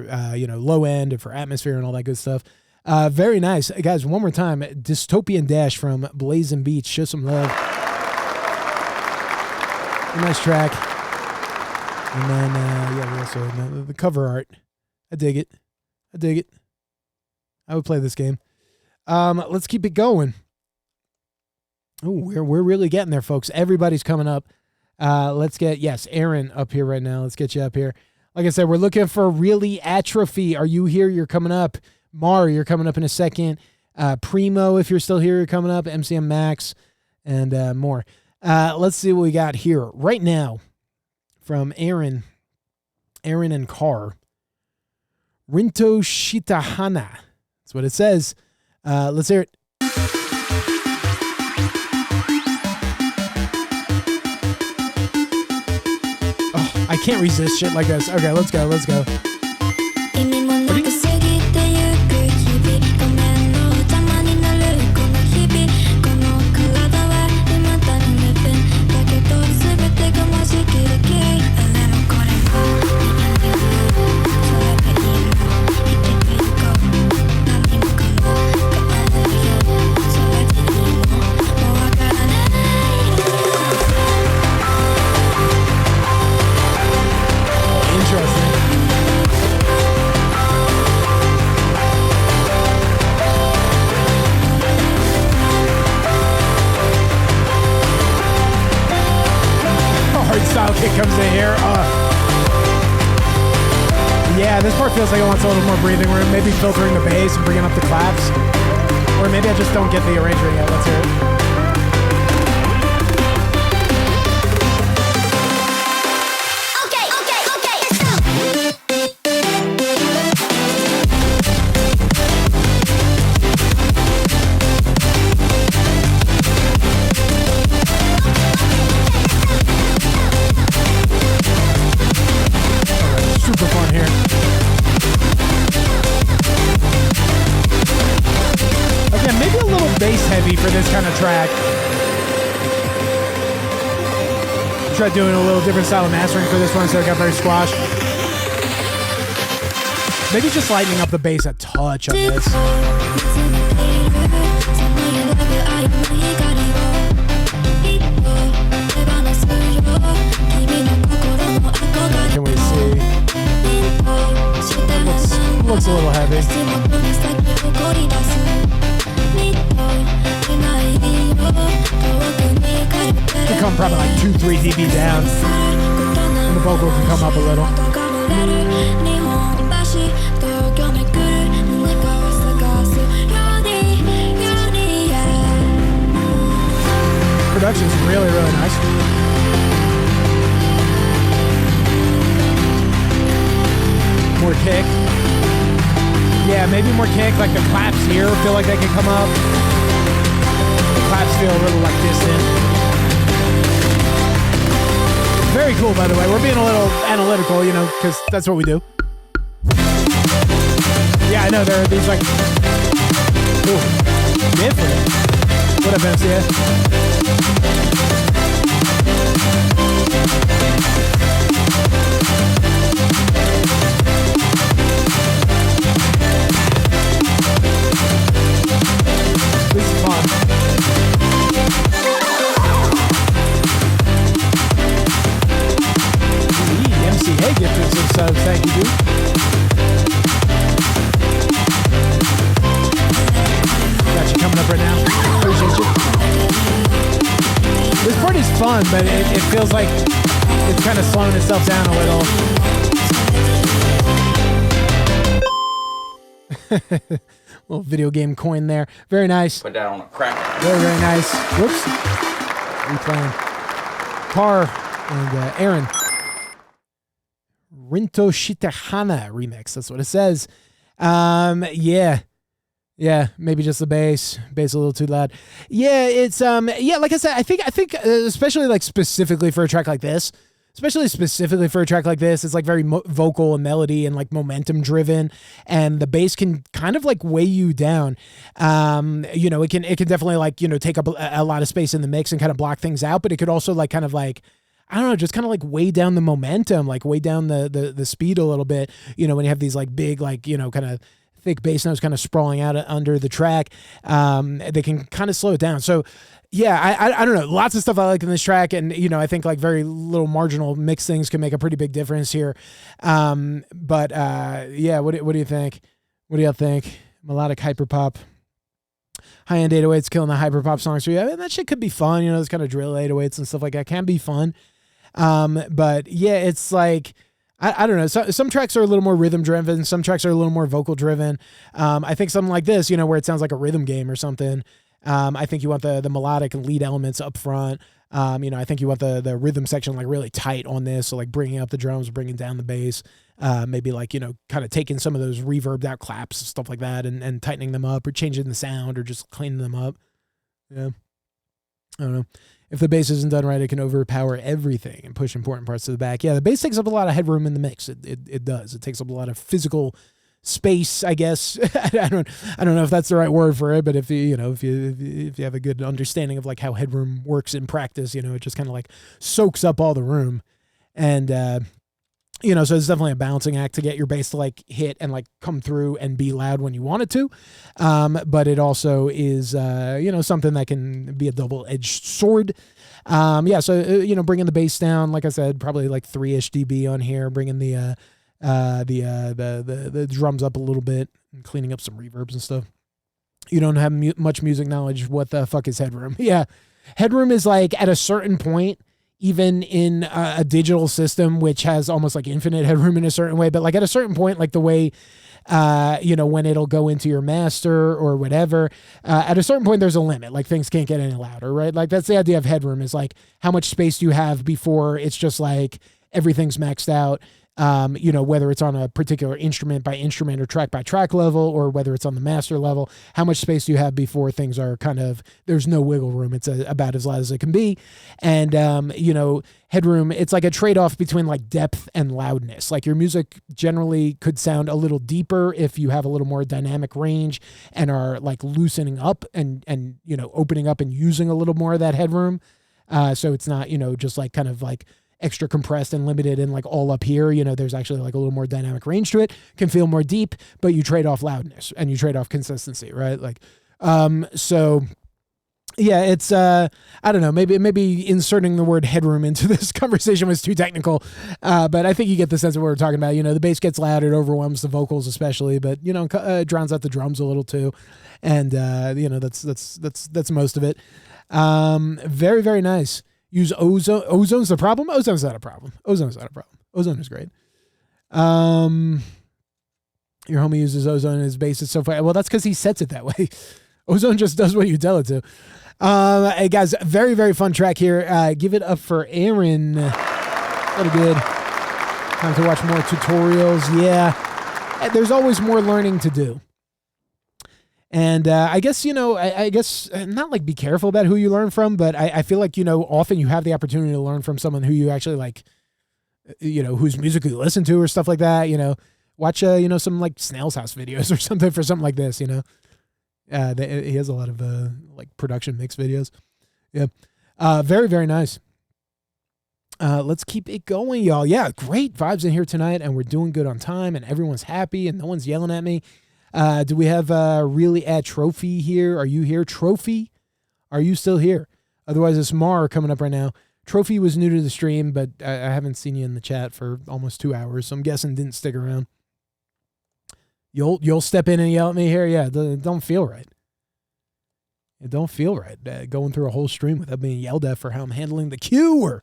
low end and for atmosphere and all that good stuff. Very nice. Guys, one more time, Dystopian Dash from Blazing Beats. Show some love. A nice track. And then, we also the cover art. I dig it. I would play this game. Let's keep it going. Oh, we're really getting there, folks. Everybody's coming up. Let's get, Aaron up here right now. Let's get you up here. Like I said, we're looking for Really Atrophy. Are you here? You're coming up. Mar, you're coming up in a second. Primo, if you're still here, you're coming up. MCM Max, and more. Let's see what we got here right now from Aaron and Carr. Rinto Shitahana. That's what it says. Let's hear it. Oh, I can't resist shit like this. Okay, let's go. Style kick comes in here. Yeah, this part feels like it wants a little more breathing room. Maybe filtering the bass and bringing up the claps. Or maybe I just don't get the arrangement yet. Let's hear it. For this kind of track. Tried doing a little different style of mastering for this one, so it got very squashed. Maybe just lightening up the bass a touch on this. Can we see? Looks a little heavy. Could come probably like 2-3 dB down, and the vocal can come up a little. Production's really, really nice. More kick. Yeah, maybe more kick, like the claps here feel like they can come up. The claps feel a little like distant. Very cool, by the way. We're being a little analytical, you know, because that's what we do. Yeah, I know, there are these like, ooh, different. What up, MCA? This is fun. MCA gifted some subs, thank you, dude. Got you coming up right now. Appreciate you. This part is fun, but it feels like it's kind of slowing itself down a little. Little video game coin there. Very nice. Put that on a cracker. Very, very nice. Whoops. Replaying. Car and Aaron. Rinto Shitahana remix. That's what it says. Yeah, maybe just the bass a little too loud. Yeah, it's like I said, I think especially like specifically for a track like this, it's like very vocal and melody and like momentum driven, and the bass can kind of like weigh you down. You know, it can definitely like, you know, take up a lot of space in the mix and kind of block things out, but it could also like kind of like, I don't know, just kind of like weigh down the momentum, like weigh down the speed a little bit, you know, when you have these like big, like, you know, kind of thick bass notes kind of sprawling out under the track. They can kind of slow it down. So yeah, I don't know, lots of stuff I like in this track, and, you know, I think like very little marginal mix things can make a pretty big difference here. But yeah, what do you think? What do y'all think? Melodic hyperpop. High-end 808s killing the hyperpop songs for you. I mean, that shit could be fun, you know, those kind of drill 808s and stuff like that can be fun. But yeah, it's like, I don't know. Some tracks are a little more rhythm driven. Some tracks are a little more vocal driven. I think something like this, where it sounds like a rhythm game or something. I think you want the melodic and lead elements up front. I think you want the rhythm section like really tight on this. So like bringing up the drums, bringing down the bass, maybe like, kind of taking some of those reverbed out claps, stuff like that, and tightening them up or changing the sound or just cleaning them up. Yeah. I don't know. If the bass isn't done right, it can overpower everything and push important parts to the back. Yeah, the bass takes up a lot of headroom in the mix. It does. It takes up a lot of physical space, I guess. I don't know if that's the right word for it, but if you have a good understanding of like how headroom works in practice, it just kind of like soaks up all the room. And so it's definitely a balancing act to get your bass to like hit and like come through and be loud when you want it to. But it also is, something that can be a double-edged sword. So, bringing the bass down, like I said, probably like 3-ish dB on here, bringing the drums up a little bit and cleaning up some reverbs and stuff. You don't have much music knowledge. What the fuck is headroom? Yeah. Headroom is like at a certain point, even in a digital system, which has almost like infinite headroom in a certain way, but like at a certain point, like the way, when it'll go into your master or whatever, at a certain point, there's a limit. Like things can't get any louder, right? Like that's the idea of headroom, is like how much space do you have before it's just like everything's maxed out. Whether it's on a particular instrument by instrument or track by track level, or whether it's on the master level, how much space do you have before things are kind of, there's no wiggle room. It's about as loud as it can be. And, headroom, it's like a trade-off between like depth and loudness. Like your music generally could sound a little deeper if you have a little more dynamic range and are like loosening up and opening up and using a little more of that headroom. So it's not, just like kind of like extra compressed and limited and like all up here, there's actually like a little more dynamic range to it, can feel more deep, but you trade off loudness and you trade off consistency, right? Like, so yeah, it's, I don't know, maybe inserting the word headroom into this conversation was too technical. But I think you get the sense of what we're talking about. The bass gets loud, it overwhelms the vocals especially, but drowns out the drums a little too. And, that's most of it. Very, very nice. Use ozone. Ozone's the problem? Ozone's not a problem. Ozone is great. Your homie uses ozone in his bass. It's so funny. Well, that's because he sets it that way. Ozone just does what you tell it to. Hey, guys, very, very fun track here. Give it up for Aaron. Very good. Time to watch more tutorials. Yeah. There's always more learning to do. And I guess, I guess not like be careful about who you learn from, but I feel like, often you have the opportunity to learn from someone who you actually like, whose music you listen to or stuff like that, watch, some like Snail's House videos or something for something like this, he has a lot of like production mix videos. Yeah. Very, very nice. Let's keep it going, y'all. Yeah. Great vibes in here tonight, and we're doing good on time, and everyone's happy and no one's yelling at me. Do we have really at Trophy here? Are you here, Trophy? Are you still here? Otherwise, it's Mar coming up right now. Trophy was new to the stream, but I haven't seen you in the chat for almost 2 hours, so I'm guessing didn't stick around. You'll step in and yell at me here? Yeah, it don't feel right. It don't feel right going through a whole stream without being yelled at for how I'm handling the queue or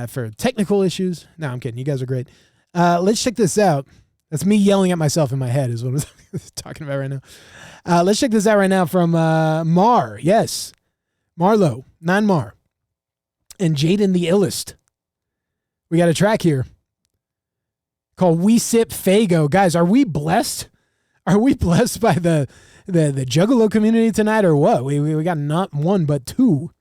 for technical issues. No, I'm kidding. You guys are great. Let's check this out. That's me yelling at myself in my head is what I'm talking about right now. Let's check this out right now from Mar. Yes. Marlo. 9 Mar. And Jaden the Illest. We got a track here called We Sip Fago. Guys, are we blessed? Are we blessed by the Juggalo community tonight or what? We got not one, but two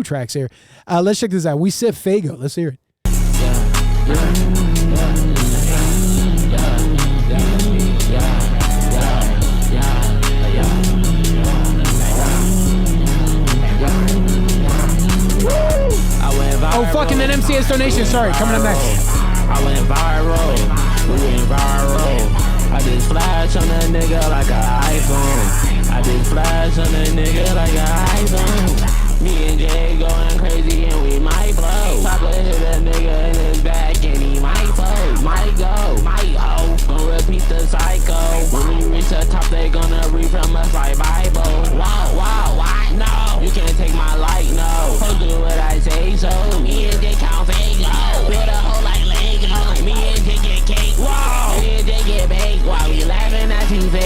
tracks here. Let's check this out. We Sip Fago. Let's hear it. Oh, fucking an MCS donation. Sorry, coming up next. I went viral. We went viral. I just flash on that nigga like an iPhone. I just flash on that nigga like an iPhone. Me and Jay going crazy and we might blow. Papa hit that nigga in his back and he might blow. Might go, might ho. Gonna repeat the cycle. When we reach the top, they gonna read from us like Bible. Wow, why? No, you can't take my light, no. I'll do what I say so. Me and Jay count Fago. Build a hole like Lego. Me Why we laughing at TV?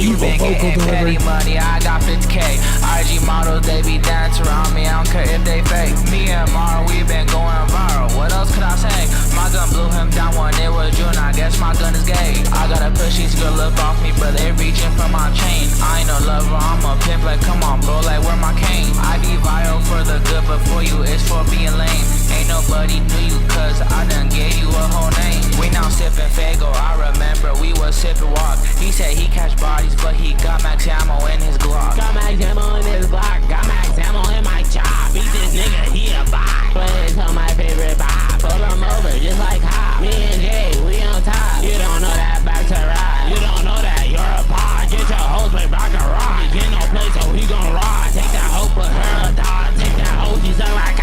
You been getting petty money, I got 50K. IG models, they be dancing around me, I don't care if they fake. Me and Mara, we been going viral. What else could I say? My gun blew him down when it was June, I guess my gun is gay. I gotta push these girls look off me, brother, they reaching for my chain. I ain't no lover, I'm a pimp, like come on bro, like where my cane? I be viral for the good, but for you it's for being lame. Ain't nobody knew you cause I done gave you a whole name. We now sippin' Fago, I remember we was sippin' walk. He said he catch bodies, but he got max ammo in his Glock. Got max ammo in his Glock, got max ammo in my chop. Beat this nigga, he a bot. Play it to my favorite bot. Pull him over just like Hop. Me and Jay, we on top. You don't know that back to ride. You don't know that you're a pod. Get your hoes way back and ride. Get no place so he gon' ride. Take that hoe, put her a dog. Take that hoe, she's a like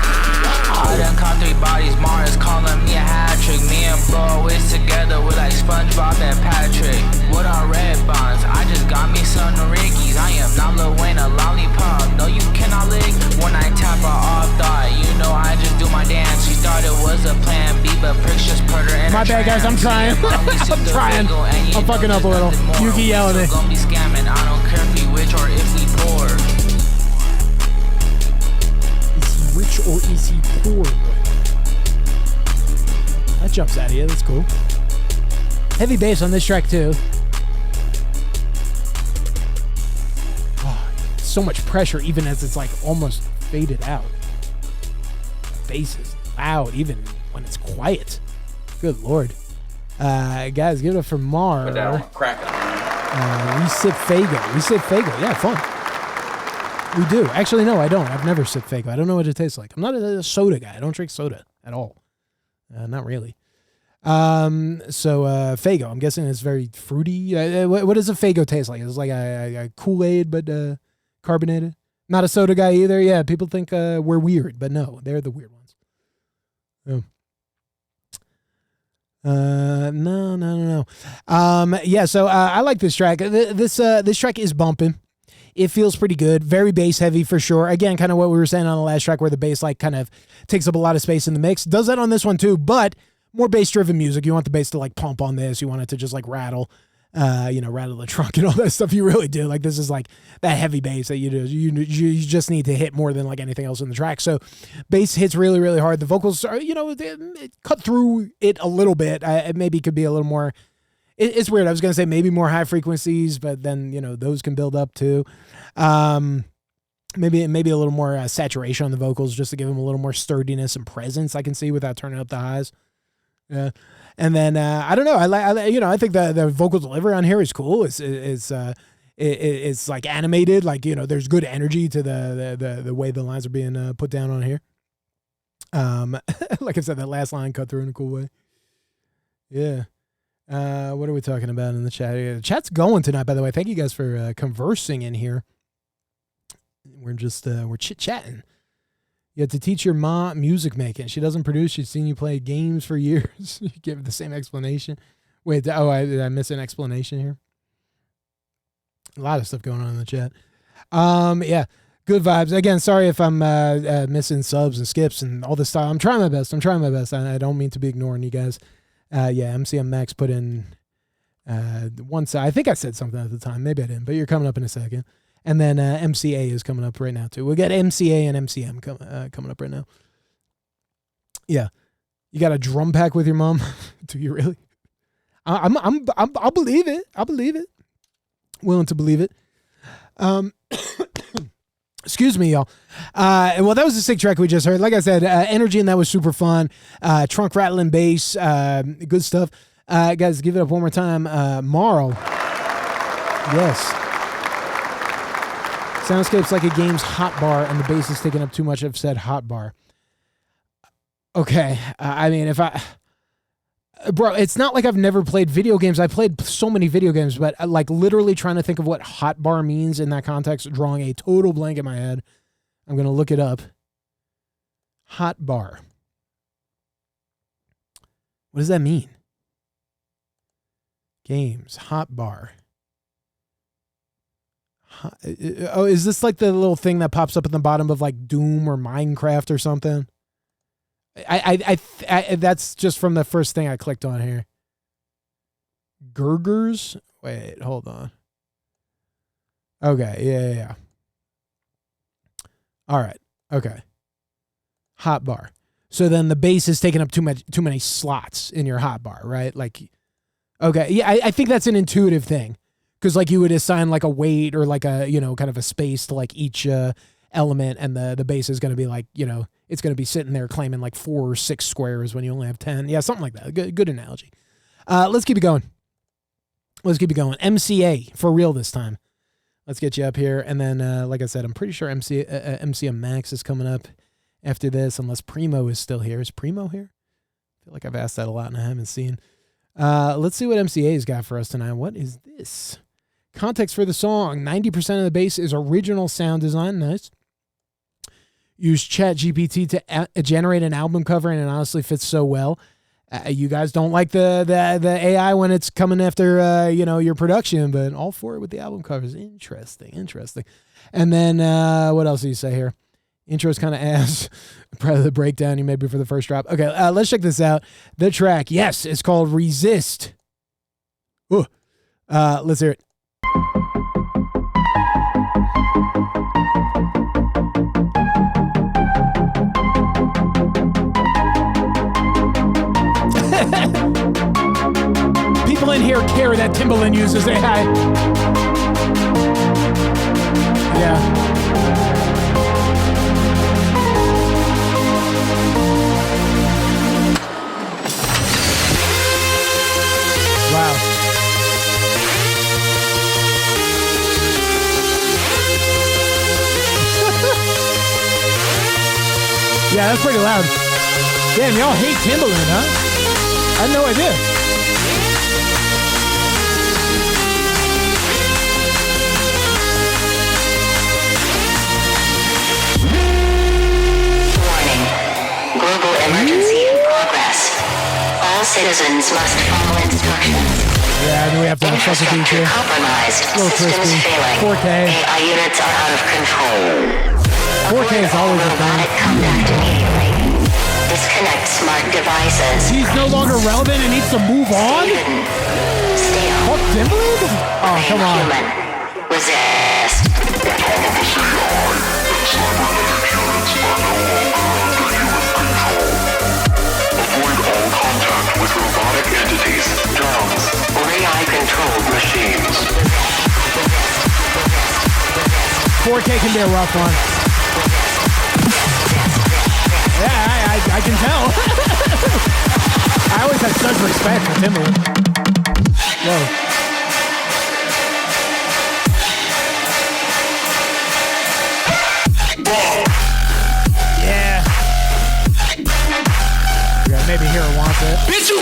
I done caught 3 bodies, Mars calling me a hat trick. Me and Bro is together with like SpongeBob and Patrick. What are red bonds? I just got me some Rickies. I am not Lil Wayne, a lollipop. No, you cannot lick. When I tap her off thought, you know I just do my dance. She thought it was a plan B, but pricks just put her in. My bad, guys. I'm trying. I'm trying. I'm fucking up a little. Yuki yelling it. Gonna be scamming. I don't care if we rich or if we poor. Rich or is he poor? That jumps out of you. That's cool. Heavy bass on this track too. Oh, so much pressure, even as it's like almost faded out. The bass is loud, even when it's quiet. Good lord. Guys, give it up for Mar. Put that on a cracker. We sip Fago. We sip Fago. Yeah, fun. We do. Actually, no, I don't. I've never sipped Fago. I don't know what it tastes like. I'm not a soda guy. I don't drink soda at all. Not really. Fago, I'm guessing it's very fruity. What does a Fago taste like? It's like a Kool-Aid, but carbonated. Not a soda guy either. Yeah, people think we're weird, but no, they're the weird ones. Oh. No. Yeah, so I like this track. This track is bumping. It feels pretty good. Very bass heavy for sure. Again, kind of what we were saying on the last track where the bass like kind of takes up a lot of space in the mix. Does that on this one too, but more bass driven music. You want the bass to like pump on this. You want it to just like rattle, rattle the trunk and all that stuff. You really do. Like this is like that heavy bass that you do. You just need to hit more than like anything else in the track. So bass hits really, really hard. The vocals are, they cut through it a little bit. It maybe could be a little more. It's weird. I was going to say maybe more high frequencies, but then, those can build up too. Maybe a little more saturation on the vocals just to give them a little more sturdiness and presence I can see without turning up the highs. Yeah. And then, I don't know. I think the vocal delivery on here is cool. It's like animated, like, there's good energy to the way the lines are being put down on here. Like I said, that last line cut through in a cool way. Yeah. What are we talking about in the chat? The chat's going tonight, by the way. Thank you guys for conversing in here. We're just we're chit-chatting. You have to teach your mom music making. She doesn't produce. She's seen you play games for years. You give the same explanation. Wait, did I miss an explanation here? A lot of stuff going on in the chat. Yeah, good vibes. Again, sorry if I'm missing subs and skips and all this stuff. I'm trying my best. I don't mean to be ignoring you guys. Yeah, MCM Max put in one side. I think I said something at the time. Maybe I didn't, but you're coming up in a second. And then MCA is coming up right now, too. We'll get MCA and MCM coming up right now. Yeah. You got a drum pack with your mom? Do you really? I'll believe it. Willing to believe it. Excuse me, y'all. Well, that was a sick track we just heard. Like I said, energy and that was super fun. Trunk rattling bass, good stuff. Guys, give it up one more time. Marl. Yes. Soundscape's like a game's hotbar, and the bass is taking up too much of said hotbar. Okay, I mean, bro, it's not like I've never played video games. I played so many video games, but like literally trying to think of what hotbar means in that context, drawing a total blank in my head. I'm going to look it up. Hotbar. What does that mean? Games, hotbar. Oh, is this like the little thing that pops up at the bottom of like Doom or Minecraft or something? I that's just from the first thing I clicked on here. Gurgers. Wait, hold on. Okay, yeah. All right, okay. Hot bar. So then the bass is taking up too many slots in your hot bar, right? Like, okay, yeah, I think that's an intuitive thing, because like you would assign like a weight or like a kind of a space to like each element, and the bass is going to be like it's going to be sitting there claiming like 4 or 6 squares when you only have 10. Yeah, something like that. Good analogy. Let's keep it going. MCA for real this time. Let's get you up here, and then like I said, I'm pretty sure MCA Max is coming up after this, unless Primo is still here. Is Primo here? I feel like I've asked that a lot and I haven't seen. Let's see what MCA's got for us tonight. What is this? Context for the song. 90% of the bass is original sound design. Nice. Use ChatGPT to generate an album cover, and it honestly fits so well. You guys don't like the AI when it's coming after your production, but all for it with the album covers. Interesting. And then what else do you say here? Intro's kind of ass. Probably the breakdown you made before the first drop. Okay, let's check this out. The track, yes, it's called Resist. Ooh. Let's hear it. People in here care that Timbaland uses AI. Yeah. Wow. Yeah, that's pretty loud. Damn, y'all hate Timbaland, huh? I had no idea. Warning. Global emergency in progress. All citizens must follow instructions. Yeah, I knew we have to have fucking beat here. Compromised. Little Systems crispy. failing. 4K. AI units are out of control. 4K is always a thing. Contact immediately. Disconnect smart devices. He's no longer relevant and needs to move on? Stay on. Fuck Timbaland? Oh, come on. Human. Resist. Avoid all contact with robotic entities, drones, or AI-controlled machines. 4K can be a rough one. Yeah, I can tell. I always had such respect for Timbaland. Whoa. Yeah. Yeah, maybe Hero wants it. Bitch, you!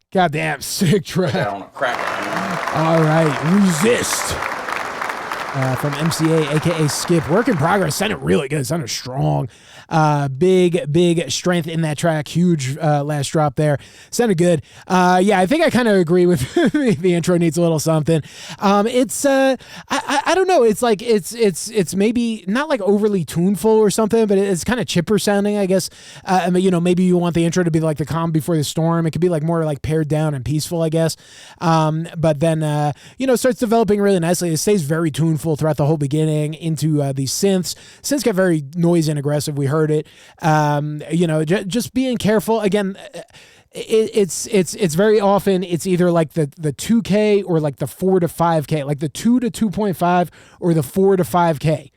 Goddamn sick track. Put that on a cracker. All right, Resist. From MCA, aka Skip. Work in progress. Sounded really good. Sounded strong. Big strength in that track. Huge last drop there. Sounded good. Yeah, I think I kind of agree with the intro needs a little something. It's I don't know. It's like it's maybe not like overly tuneful or something, but it's kind of chipper sounding, I guess. I mean, maybe you want the intro to be like the calm before the storm. It could be like more like pared down and peaceful, I guess. But then starts developing really nicely. It stays very tuneful throughout the whole beginning into these synths. Synths get very noisy and aggressive. We heard it. Just being careful. Again, it's very often it's either like the 2K or like the 4 to 5K, like the 2 to 2.5 or the 4 to 5K.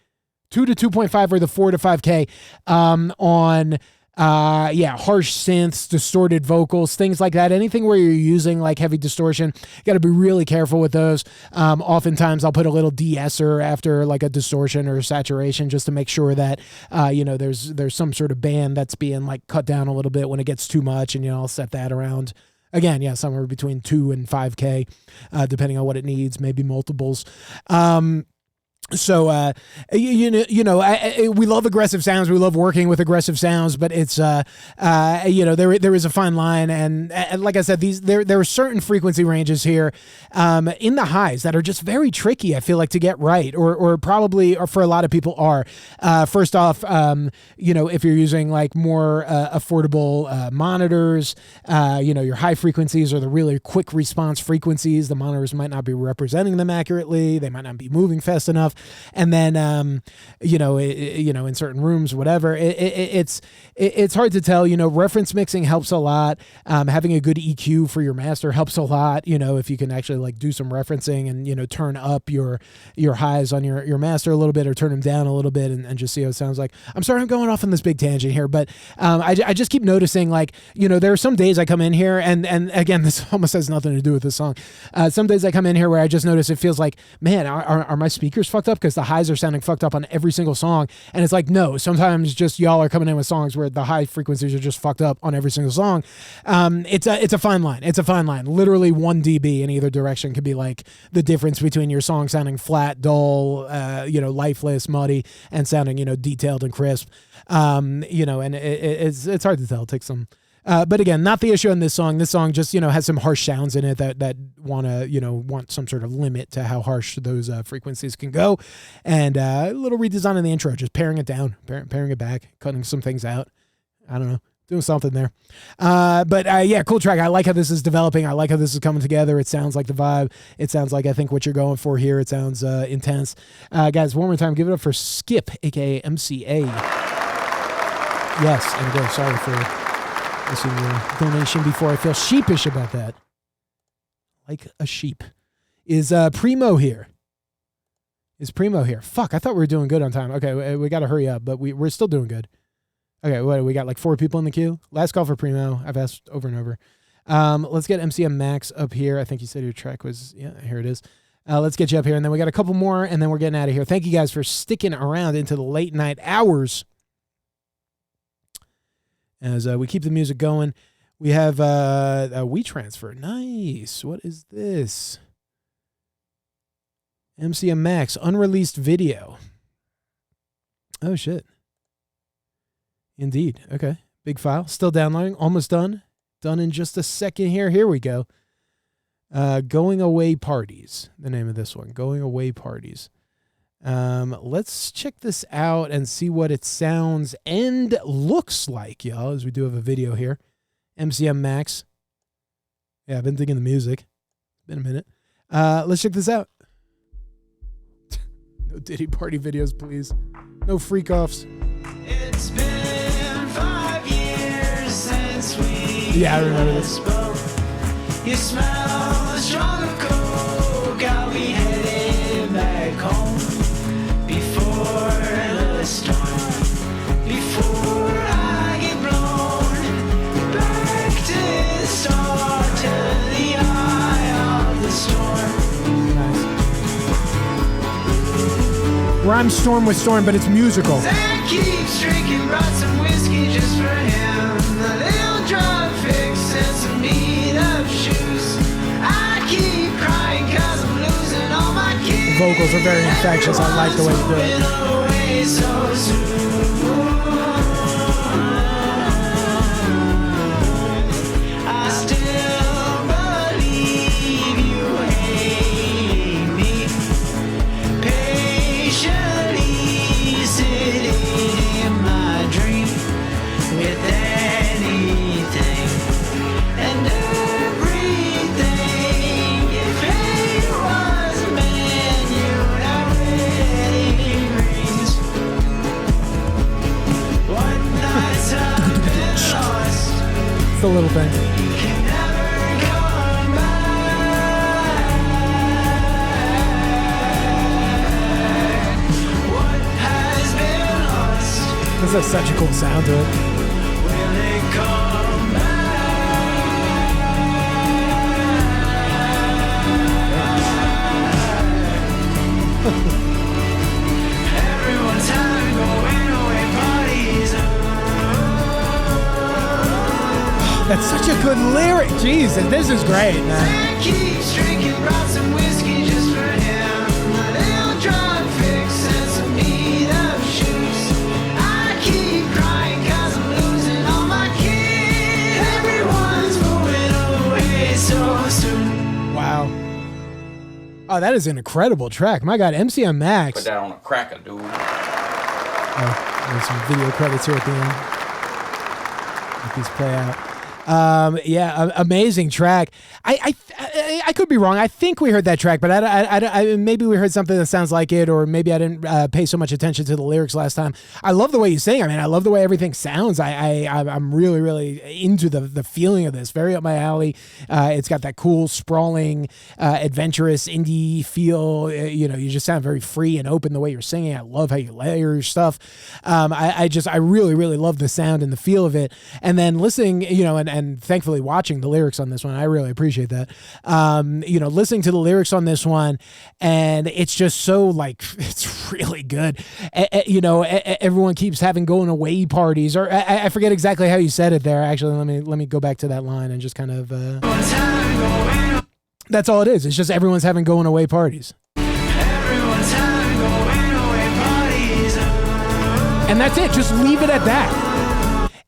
2 to 2.5 or the 4 to 5K on harsh synths, distorted vocals, things like that. Anything where you're using like heavy distortion, you got to be really careful with those. Oftentimes I'll put a little de-esser after like a distortion or saturation just to make sure that there's some sort of band that's being like cut down a little bit when it gets too much, and I'll set that around. Again, yeah, somewhere between 2 and 5K, depending on what it needs, maybe multiples. So, we love aggressive sounds. We love working with aggressive sounds, but it's, there is a fine line. And like I said, there are certain frequency ranges here in the highs that are just very tricky, I feel like, to get right, or probably, or for a lot of people are. First off, if you're using like more affordable monitors, your high frequencies are the really quick response frequencies. The monitors might not be representing them accurately. They might not be moving fast enough. And then, in certain rooms, whatever, it's hard to tell. Reference mixing helps a lot. Having a good EQ for your master helps a lot. If you can actually like do some referencing and turn up your highs on your master a little bit, or turn them down a little bit, and just see how it sounds like. I'm sorry, I'm going off on this big tangent here, but I just keep noticing, like, there are some days I come in here, and again, this almost has nothing to do with the song. Some days I come in here where I just notice it feels like, man, are my speakers fucked up, because the highs are sounding fucked up on every single song. And it's like, no, sometimes just y'all are coming in with songs where the high frequencies are just fucked up on every single song. It's a fine line. It's a fine line. Literally 1 dB in either direction could be like the difference between your song sounding flat, dull, lifeless, muddy, and sounding, detailed and crisp. And it's hard to tell. It takes some. But again, not the issue in this song. This song just, has some harsh sounds in it that want some sort of limit to how harsh those frequencies can go. And a little redesign in the intro, just paring it down, paring it back, cutting some things out. I don't know, doing something there. But cool track. I like how this is developing. I like how this is coming together. It sounds like the vibe. It sounds like, I think, what you're going for here. It sounds intense. Guys, one more time, give it up for Skip, aka MCA. Yes, and again, sorry for missing your donation before. I feel sheepish about that. Like a sheep. Is Primo here? Is Primo here? Fuck, I thought we were doing good on time. Okay, we got to hurry up, but we're still doing good. Okay, we got like 4 people in the queue. Last call for Primo. I've asked over and over. Let's get MCM Max up here. I think you said your track was, yeah, here it is. Let's get you up here, and then we got a couple more, and then we're getting out of here. Thank you guys for sticking around into the late night hours. As we keep the music going, we have a WeTransfer. Nice. What is this? MCM Max, unreleased video. Oh, shit. Indeed. Okay. Big file. Still downloading. Almost done. Done in just a second here. Here we go. Going Away Parties. The name of this one. Going Away Parties. Let's check this out and see what it sounds and looks like, y'all, as we do have a video here. MCM Max. Yeah, I've been digging the music. It's been a minute. Let's check this out. No Diddy party videos, please. No freak-offs. It's been 5 years since we I remember this. spoke. You smell the strong of coke. I'll be headed back home before the storm. Before I get blown back to the start, to the eye of the storm. Rhyme storm with storm, but it's musical. Zach keeps drinking, brought some whiskey just for him. A little drug fix and some beat-up shoes. I keep crying 'cause I'm losing all my kids. The vocals are very infectious. I like the way you do it. Away so soon. I still believe you hate me. Patiently sitting in my dream with anything and everything. If hate was a man, you'd have wedding rings. What nights I've been lost It's the little thing. can never come back. What has been lost This has such a cool sound to it. will it come Everyone's having going away parties. That's such a good lyric. Jeez, and this is great, man. Zach keeps drinking, brought some whiskey just for him. A little drug fix Oh, that is an incredible track. My God, MCM Max. Put that on a cracker, dude. Oh, there's some video credits here at the end. Let these play out. Amazing track. I could be wrong. I think we heard that track, but I maybe we heard something that sounds like it, or maybe I didn't pay so much attention to the lyrics last time. I love the way you sing. I mean, I love the way everything sounds. I'm really, really into the feeling of this. Very up my alley. It's got that cool, sprawling, adventurous indie feel. You just sound very free and open the way you're singing. I love how you layer your stuff. I really, really love the sound and the feel of it. And then listening, and thankfully watching the lyrics on this one, I really appreciate that. Listening to the lyrics on this one, and it's just so it's really good. Everyone keeps having going away parties, or I forget exactly how you said it there. Actually, let me go back to that line and just kind of. That's all it is. It's just everyone's having going away parties. Everyone's having going away parties. And that's it. Just leave it at that.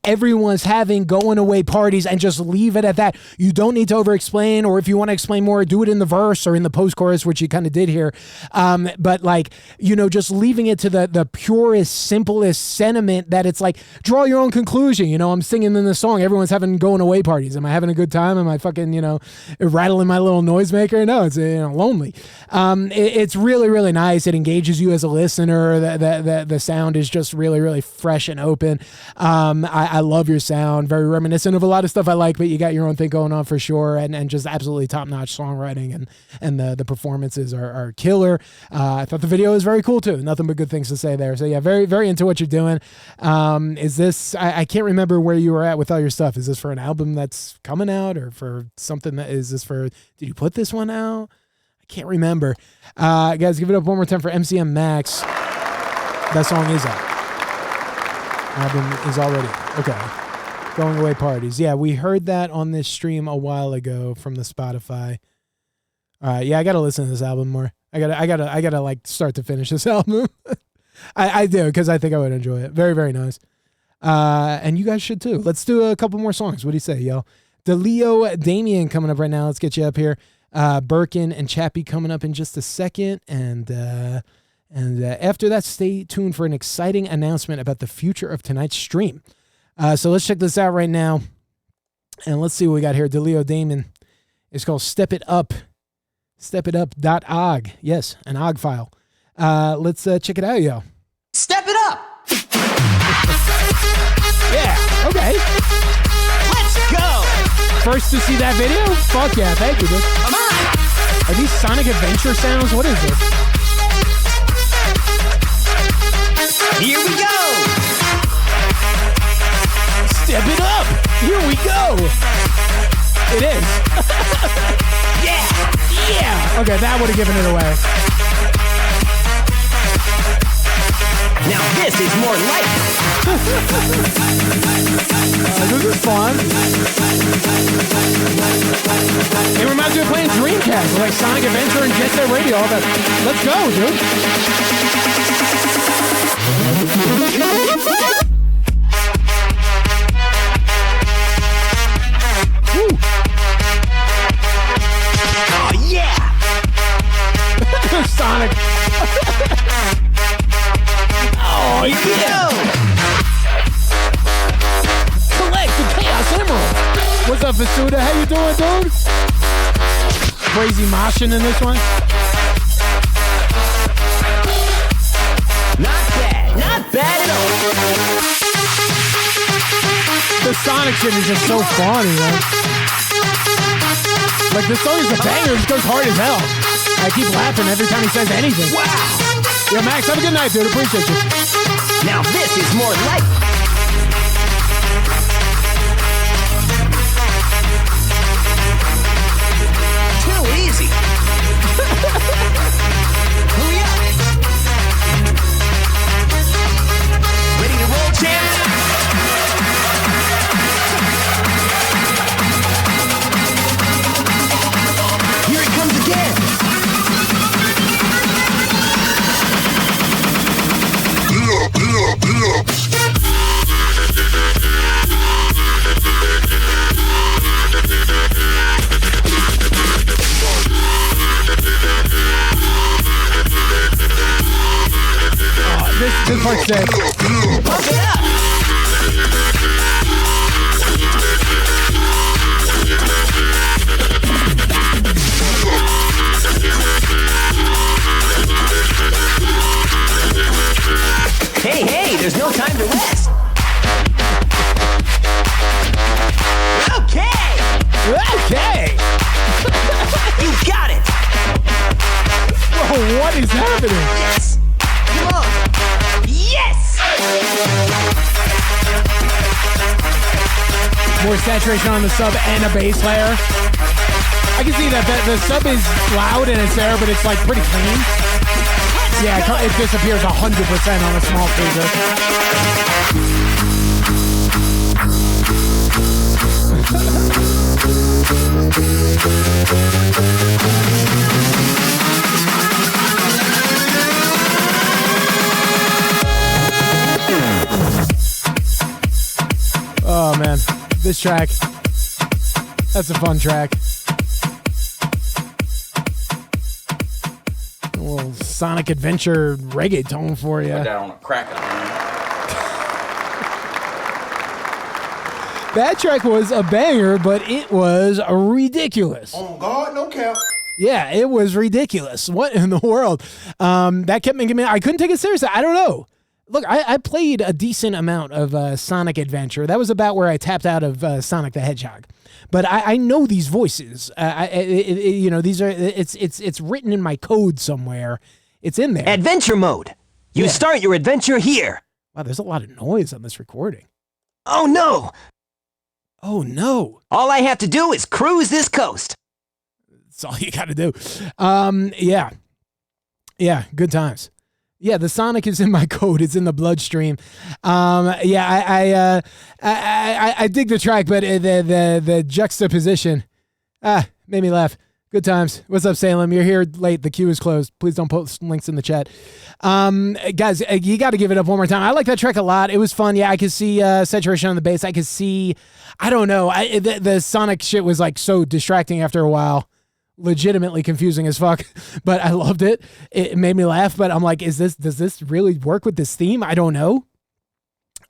Everyone's having going away parties, and just leave it at that. You don't need to over-explain, or if you want to explain more, do it in the verse or in the post-chorus, which you kind of did here. But just leaving it to the purest, simplest sentiment that it's like, draw your own conclusion. I'm singing in the song, everyone's having going away parties. Am I having a good time? Am I fucking, rattling my little noisemaker? No, it's lonely. It's really, really nice. It engages you as a listener. The sound is just really, really fresh and open. I love your sound, very reminiscent of a lot of stuff I like, but you got your own thing going on for sure, and just absolutely top-notch songwriting, and the performances are killer. I thought the video was very cool too. Nothing but good things to say there. So yeah, very, very into what you're doing. Is this, I can't remember where you were at with all your stuff. Is this for an album that's coming out, or for something did you put this one out? I can't remember. Guys, give it up one more time for MCM Max. That song is out. Album is already okay. Going away parties. Yeah, we heard that on this stream a while ago from the Spotify. All right, yeah, I gotta listen to this album more. I gotta like start to finish this album. I do, because I think I would enjoy it. Very, very nice. And you guys should too. Let's do a couple more songs. What do you say, yo? DeLeo Damien coming up right now. Let's get you up here. Birkin and Chappie coming up in just a second, and after that, stay tuned for an exciting announcement about the future of tonight's stream. So let's check this out right now. And let's see what we got here. DeLeo Damon. It's called Step It Up. StepItUp.ogg. Yes, an OGG file. Let's check it out, yo. Step it up! Yeah, okay. Let's go! First to see that video? Fuck yeah, thank you, dude. Come on! Are these Sonic Adventure sounds? What is this? Here we go! Step it up! Here we go! It is. Yeah! Yeah! Okay, that would have given it away. Now this is more like this is fun. It reminds me of playing Dreamcast, like Sonic Adventure and Jet Set Radio. All that. Let's go, dude. Woo. Oh yeah! Sonic. Oh yeah! Collect the Chaos Emerald. What's up, Fasuda? How you doing, dude? Crazy moshing in this one. Not bad at all. The Sonic shit is just so funny, man. Like, the song is a banger. It goes hard as hell. I keep laughing every time he says anything. Wow! Yeah, Max, have a good night, dude. Appreciate you. Now this is more like. Too easy. Hurry up. Ready to roll, champ? Here it comes again. Part 6. Pump it up. Hey, there's no time to rest. Okay. You got it. Whoa, what is happening? Yes. Come on. Yes. More saturation on the sub and a bass layer. I can see that the sub is loud and it's there, but it's like pretty clean. Yeah, it disappears 100% on a small speaker. Oh man, this track, that's a fun track. A little Sonic Adventure reggaeton for you. Put that on a cracker. That track was a banger, but it was ridiculous. On guard, no cap. Yeah, it was ridiculous. What in the world? That kept making me, I couldn't take it seriously. I don't know. Look, I played a decent amount of Sonic Adventure. That was about where I tapped out of Sonic the Hedgehog. But I know these voices. You know, these are it's written in my code somewhere. It's in there. Adventure mode. You start your adventure here. Wow, there's a lot of noise on this recording. Oh no. Oh no. All I have to do is cruise this coast. That's all you got to do. Yeah, good times. Yeah, the Sonic is in my code. It's in the bloodstream. I dig the track, but the juxtaposition made me laugh. Good times. What's up, Salem? You're here late. The queue is closed. Please don't post links in the chat. Guys, you got to give it up one more time. I like that track a lot. It was fun. Yeah, I could see saturation on the bass. I could see, I don't know. The Sonic shit was like so distracting after a while. Legitimately confusing as fuck, but I loved it. It made me laugh, but I'm like, does this really work with this theme? I don't know.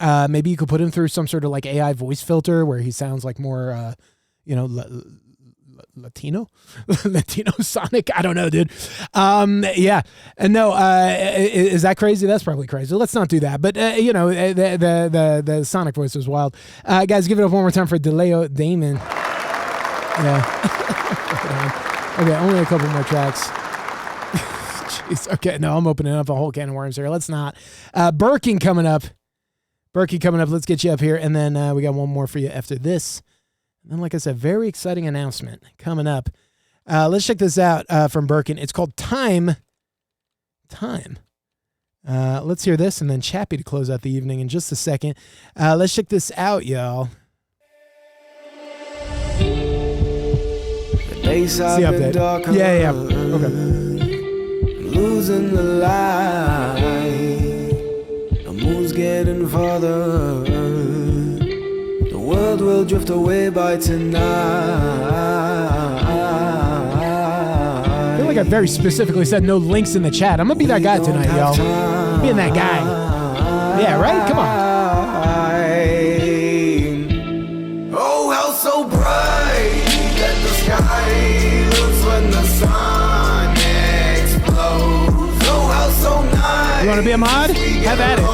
Maybe you could put him through some sort of like AI voice filter where he sounds like more, Latino Sonic. I don't know, dude. Is that crazy? That's probably crazy. Let's not do that. But the Sonic voice was wild. Guys, give it up one more time for DeLeo Damon. Yeah. Okay, only a couple more tracks. Jeez. Okay, no, I'm opening up a whole can of worms here. Let's not. Birkin coming up. Let's get you up here, and then we got one more for you after this. And then, like I said, very exciting announcement coming up. Let's check this out from Birkin. It's called Time. Let's hear this, and then Chappie to close out the evening in just a second. Let's check this out, y'all. Days have been darker. Yeah. Okay. Losing the light. The moon's getting farther. The world will drift away by tonight. I feel like I very specifically said no links in the chat. I'm gonna be that guy tonight, y'all. Being that guy. Yeah, right? Come on. Oh, how so bright that the sky looks when the sun explodes. Oh, how so nice. You want to be a mod? Have at it.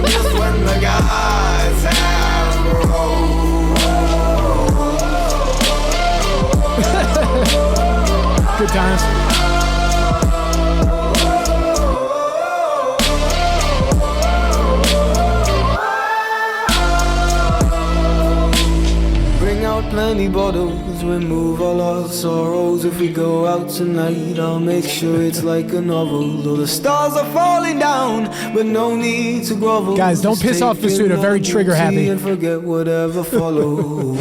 Just when the gods have Good times. Plenty bottles, remove all our sorrows. If we go out tonight, I'll make sure it's like a novel. Though the stars are falling down, but no need to grovel. Guys, don't piss off the suit. Very trigger happy. And forget whatever follows.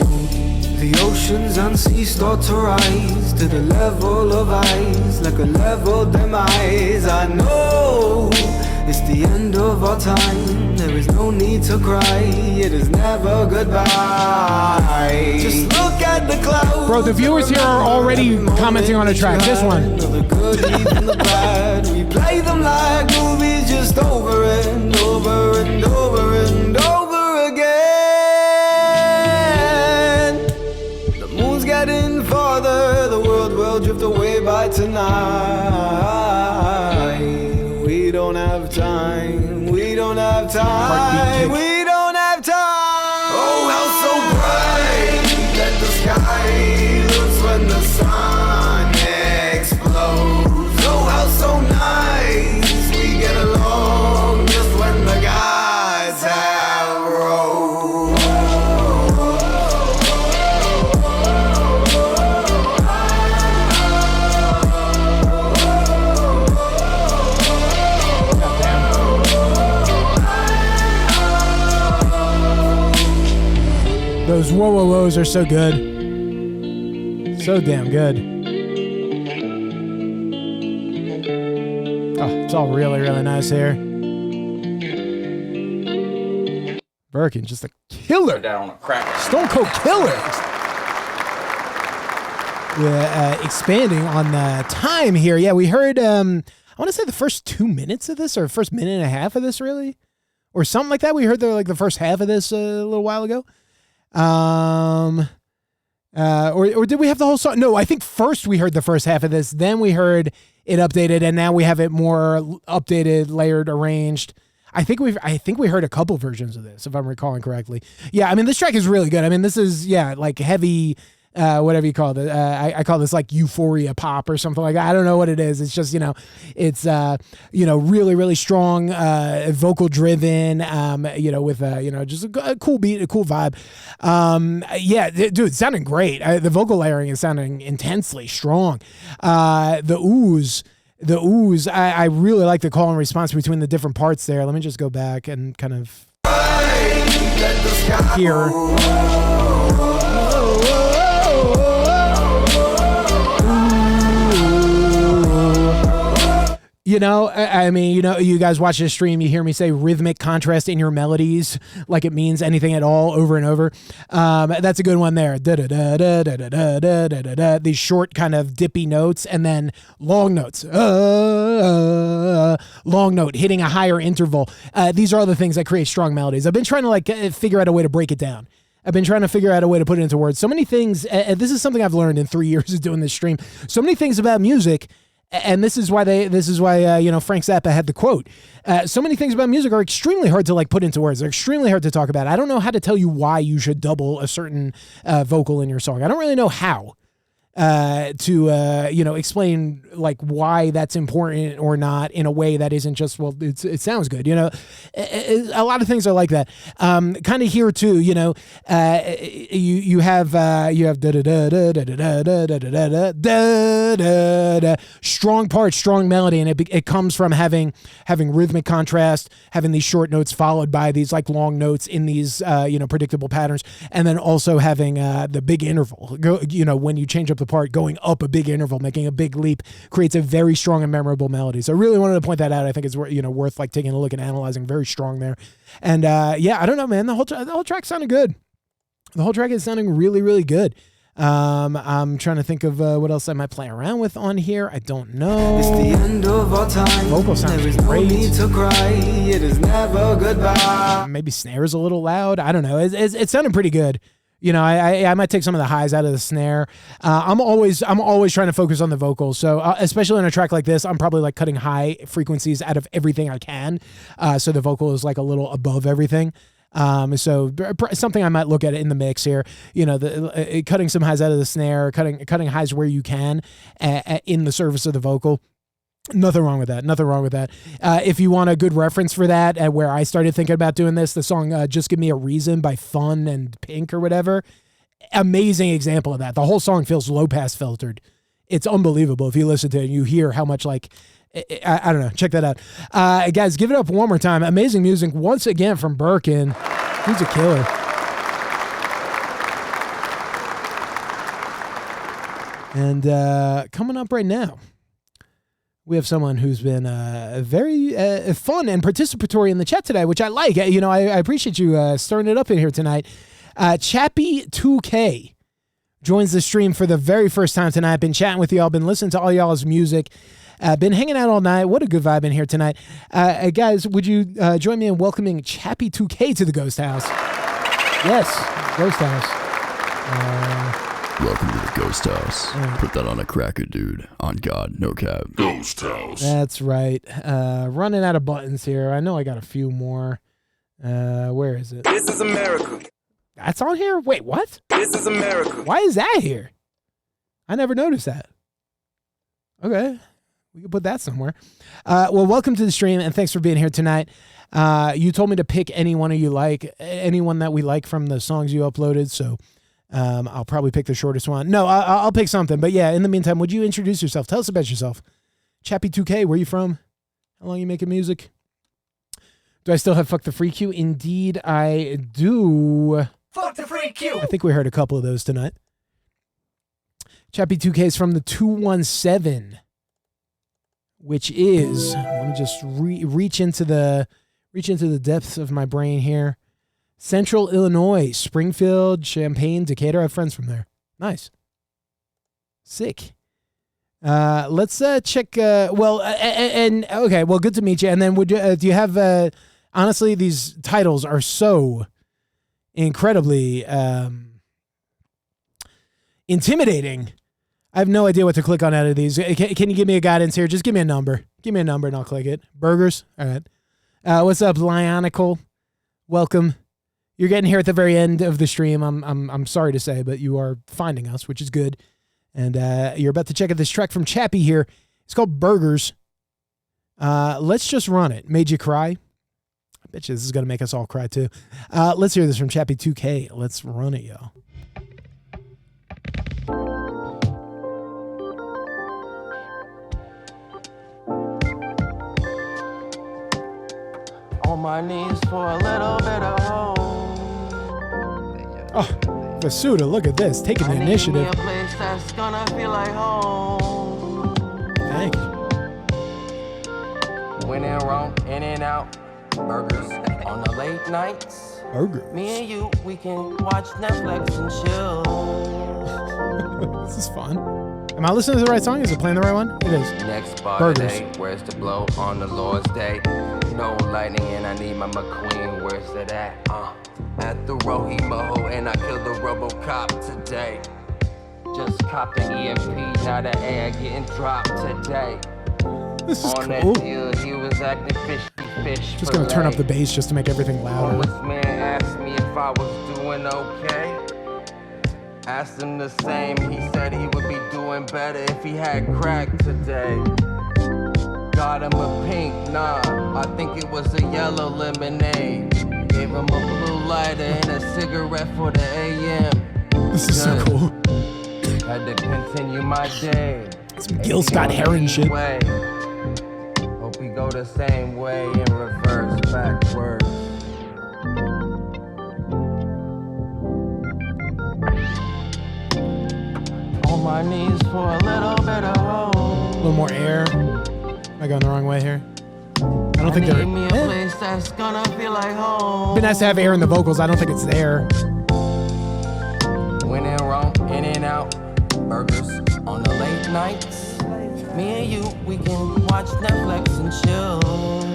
The oceans and seas start to rise to the level of ice, like a level demise. I know it's the end of our time. There is no need to cry. It is never goodbye. Just look at the clouds. Bro, the viewers here are already commenting on a track. This one. The good, even the bad. We play them like movies just over and over. over and over and over again. The moon's getting farther, the world will drift away by tonight. We don't have time, we don't have time, we don't have time. Oh, how so bright that the sky looks when the sun explodes. Oh, how so nice we get along just when the gods have rose. Those whoa whoa whoas are so good. So damn good. Oh, it's all really, really nice here. Birkin, just a killer. Down on a crack. Stone Cold Killer. Yeah, expanding on the time here. Yeah, we heard, I want to say the first 2 minutes of this, or first minute and a half of this, really, or something like that. We heard the first half of this a little while ago. Or did we have the whole song? No, I think first we heard the first half of this, then we heard it updated, and now we have it more updated, layered, arranged. I think we heard a couple versions of this, if I'm recalling correctly. Yeah, I mean, this track is really good. I mean, this is, yeah, like heavy, whatever you call it. I call this like euphoria pop or something like that. I don't know what it is. It's just, it's, really, really strong, vocal driven, with, just a cool beat, a cool vibe. Yeah, dude, it's sounding great. The vocal layering is sounding intensely strong. The ooze, I really like the call and response between the different parts there. Let me just go back and kind of hear. I mean, you guys watch this stream, you hear me say rhythmic contrast in your melodies, like it means anything at all, over and over. That's a good one there. These short kind of dippy notes, and then long notes. Long note hitting a higher interval. These are all the things that create strong melodies. I've been trying to figure out a way to break it down. I've been trying to figure out a way to put it into words. So many things, this is something I've learned in 3 years of doing this stream. So many things about music. And this is why Frank Zappa had the quote. So many things about music are extremely hard to put into words. They're extremely hard to talk about. I don't know how to tell you why you should double a certain vocal in your song. I don't really know how to explain why that's important or not in a way that isn't just, well, it sounds good. A lot of things are like that. Kind of here too. You have strong parts, strong melody, and it comes from having rhythmic contrast, having these short notes followed by these long notes in these predictable patterns, and then also having the big interval. When you change up the part, going up a big interval, making a big leap, creates a very strong and memorable melody. So I really wanted to point that out. I think it's worth taking a look and analyzing. Very strong there. And I don't know, man. The whole track sounded good. The whole track is sounding really, really good. I'm trying to think of what else I might play around with on here. I don't know. It's the end of our time. Vocal sounds there is great. No need to cry. It is never goodbye. Maybe snare's a little loud. I don't know. It sounded pretty good. I might take some of the highs out of the snare. I'm always trying to focus on the vocals. So especially on a track like this, I'm probably cutting high frequencies out of everything I can. So the vocal is a little above everything. So something I might look at in the mix here, cutting some highs out of the snare, cutting highs where you can in the service of the vocal. Nothing wrong with that. If you want a good reference for that, where I started thinking about doing this, the song Just Give Me a Reason by Fun and Pink or whatever. Amazing example of that. The whole song feels low pass filtered. It's unbelievable. If you listen to it and you hear how much I don't know. Check that out. Guys, give it up one more time. Amazing music once again from Birkin. He's a killer. And coming up right now, we have someone who's been very fun and participatory in the chat today, which I like. I appreciate you stirring it up in here tonight. Chappie 2K joins the stream for the very first time tonight. I've been chatting with y'all, been listening to all y'all's music, been hanging out all night. What a good vibe in here tonight. Guys, would you join me in welcoming Chappie 2K to the Ghost House? Yes, Ghost House. Welcome to the Ghost House. Put that on a cracker, dude. On God, no cap. Ghost House. That's right. Running out of buttons here. I know I got a few more. Where is it? This is America. That's on here? Wait, what? This is America. Why is that here? I never noticed that. Okay. We can put that somewhere. Well, welcome to the stream, and thanks for being here tonight. You told me to pick anyone you like, anyone that we like from the songs you uploaded, so I'll probably pick the shortest one. No, I'll pick something. But yeah, in the meantime, would you introduce yourself? Tell us about yourself. Chappie 2K, where you from? How long you making music? Do I still have Fuck the Free Q? Indeed, I do. Fuck the Free Q! I think we heard a couple of those tonight. Chappie 2K is from the 217, which is, let me just reach into the depths of my brain here. Central Illinois, Springfield, Champaign, Decatur. I have friends from there. Nice. Sick. Let's check. Okay. Well, good to meet you. And then do you have? Honestly, these titles are so incredibly intimidating. I have no idea what to click on out of these. Can you give me a guidance here? Just give me a number. Give me a number and I'll click it. Burgers. All right. What's up, Lionical? Welcome. You're getting here at the very end of the stream. I'm sorry to say, but you are finding us, which is good. And you're about to check out this track from Chappie here. It's called Burgers. Let's just run it. Made you cry? I bet you this is going to make us all cry too. Let's hear this from Chappie 2K. Let's run it, y'all. On my knees for a little bit of hope. Oh, Vasuda, look at this. Taking the initiative. I need me a place that's gonna feel like home. Thank you. When in Rome, in and out. Burgers on the late nights. Burgers. Me and you, we can watch Netflix and chill. This is fun. Am I listening to the right song? Is it playing the right one? It is. Next bar Burgers. today, where's the blow on the Lord's day? No lightning and I need my McQueen, where's it at? At the Rohi Moho and I killed the RoboCop today. Just copped the EMP, now the air getting dropped today. This is on cool. That deal, he was acting fish. Just gonna turn up the bass just to make everything louder. Homeless man asked me if I was doing okay. Asked him the same, he said he would be doing better if he had crack today. Got him a pink, nah, I think it was a yellow lemonade. Gave him a blue lighter and a cigarette for the AM. This is so cool. Had to continue my day. Some Gil Scott Heron shit. Way. Hope we go the same way in reverse, backwards. On my knees for a little bit of hope. A little more air. Am I going the wrong way here? I don't think they're. Me a place that's gonna feel like home. It'd be nice to have air in the vocals. I don't think it's there. When in Rome, in and out. Burgers on the late nights. Me and you, we can watch Netflix and chill.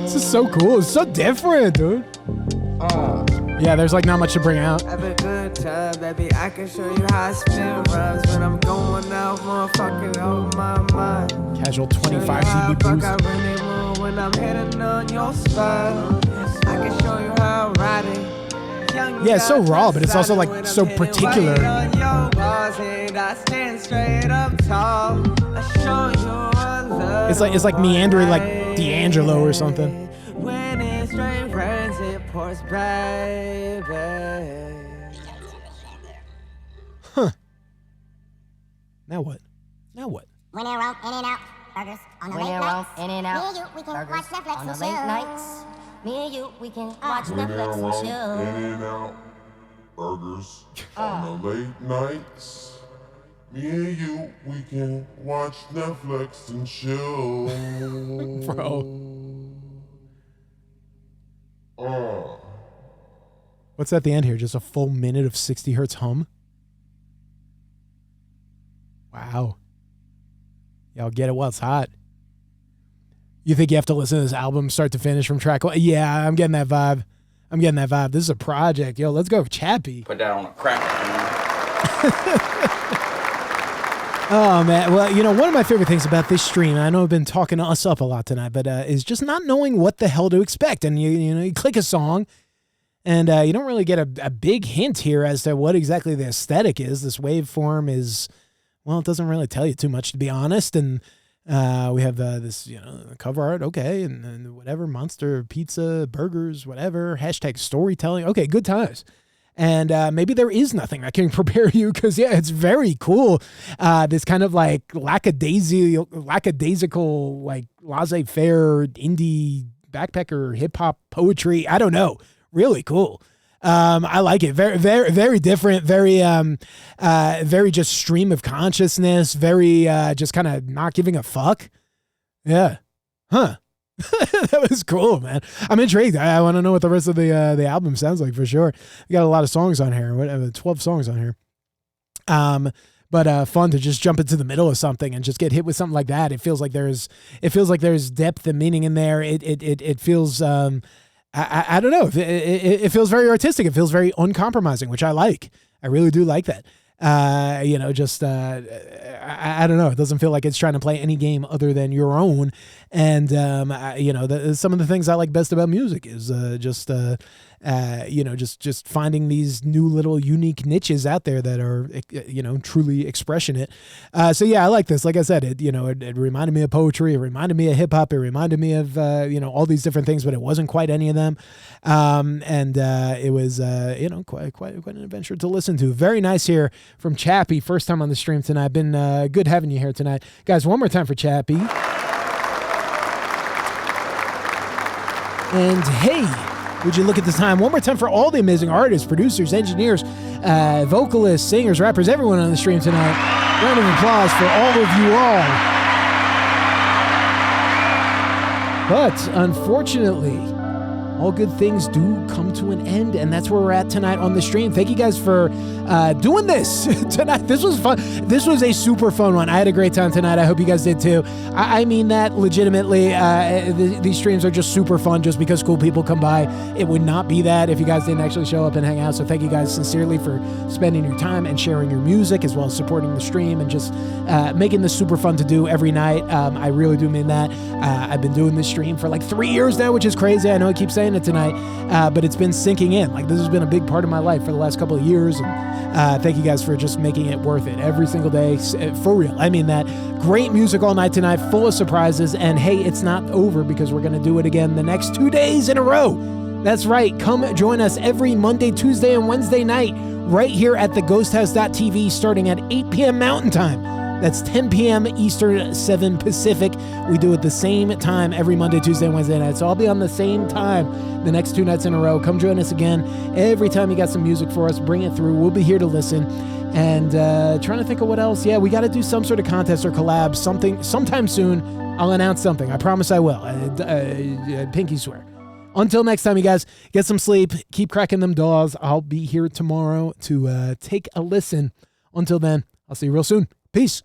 This is so cool. It's so different, dude. Yeah, there's like not much to bring out. Have a good time, baby. I can show you how I spin rhymes when I'm going out, motherfucking over my mind. Casual 25 dB boost. I really move when I'm hitting on your spine. I can show you how I ride it. Yeah, it's so raw, but it's also like so particular. It's like meandering like D'Angelo or something. When it straight rains, it pours, baby. Huh. Now what? Now what? When in Rome, in and out. Burgers on the late nights. In and out. Me and you, we can watch Netflix on the late nights. Me and you, we can watch Netflix and chill. In and out. Burgers on the late nights. Me and you, we can watch Netflix and chill. Bro. What's at the end here? Just a full minute of 60 hertz hum? Wow. Y'all get it while it's hot. You think you have to listen to this album start to finish from track one? Yeah, I'm getting that vibe. This is a project. Yo, let's go Chappie. Put that on a cracker. Oh, man. Well, one of my favorite things about this stream, I know I've been talking to us up a lot tonight, but is just not knowing what the hell to expect. And, you click a song, and you don't really get a big hint here as to what exactly the aesthetic is. This waveform is, well, it doesn't really tell you too much, to be honest. And we have this, cover art, okay, and whatever, monster, pizza, burgers, whatever, hashtag storytelling. Okay, good times. And maybe there is nothing that can prepare you because, yeah, it's very cool. This kind of like lackadaisical, like laissez-faire indie backpacker hip-hop poetry. I don't know. Really cool. I like it. Very, very, very different. Very, very just stream of consciousness. Very, just kind of not giving a fuck. Yeah. Huh. That was cool, man. I'm intrigued. I want to know what the rest of the album sounds like for sure. We got a lot of songs on here. 12 songs on here. But fun to just jump into the middle of something and just get hit with something like that. It feels like there's depth and meaning in there. It feels I don't know. It feels very artistic. It feels very uncompromising, which I like. I really do like that. I don't know. It doesn't feel like it's trying to play any game other than your own. And, some of the things I like best about music is just finding these new little unique niches out there that are, truly expressionate. So yeah, I like this. Like I said, it reminded me of poetry. It reminded me of hip hop. It reminded me of, all these different things, but it wasn't quite any of them. It was, quite an adventure to listen to. Very nice here from Chappie. First time on the stream tonight. Been good having you here tonight. Guys, one more time for Chappie. And hey, would you look at the time one more time for all the amazing artists, producers, engineers, vocalists, singers, rappers, everyone on the stream tonight. Round of applause for all of you all. But unfortunately, all good things do come to an end, and that's where we're at tonight on the stream. Thank you guys for doing this tonight. This was fun. This was a super fun one. I had a great time tonight. I hope you guys did too. I mean that legitimately. These streams are just super fun just because cool people come by. It would not be that if you guys didn't actually show up and hang out. So thank you guys sincerely for spending your time and sharing your music as well as supporting the stream and just making this super fun to do every night. I really do mean that. I've been doing this stream for like 3 years now, which is crazy. I know I keep saying it tonight, but it's been sinking in. Like, this has been a big part of my life for the last couple of years, and thank you guys for just making it worth it every single day. For real, I mean that. Great music all night tonight, full of surprises, and hey, it's not over because we're going to do it again the next 2 days in a row. That's right. Come join us every Monday, Tuesday, and Wednesday night right here at the ghosthouse.tv starting at 8 p.m. Mountain Time. That's 10 p.m. Eastern, 7 Pacific. We do it the same time every Monday, Tuesday, and Wednesday night. So I'll be on the same time the next 2 nights in a row. Come join us again. Every time you got some music for us, bring it through. We'll be here to listen. And trying to think of what else. Yeah, we got to do some sort of contest or collab, something sometime soon. I'll announce something. I promise I will. Pinky swear. Until next time, you guys, get some sleep. Keep cracking them doors. I'll be here tomorrow to take a listen. Until then, I'll see you real soon. Peace.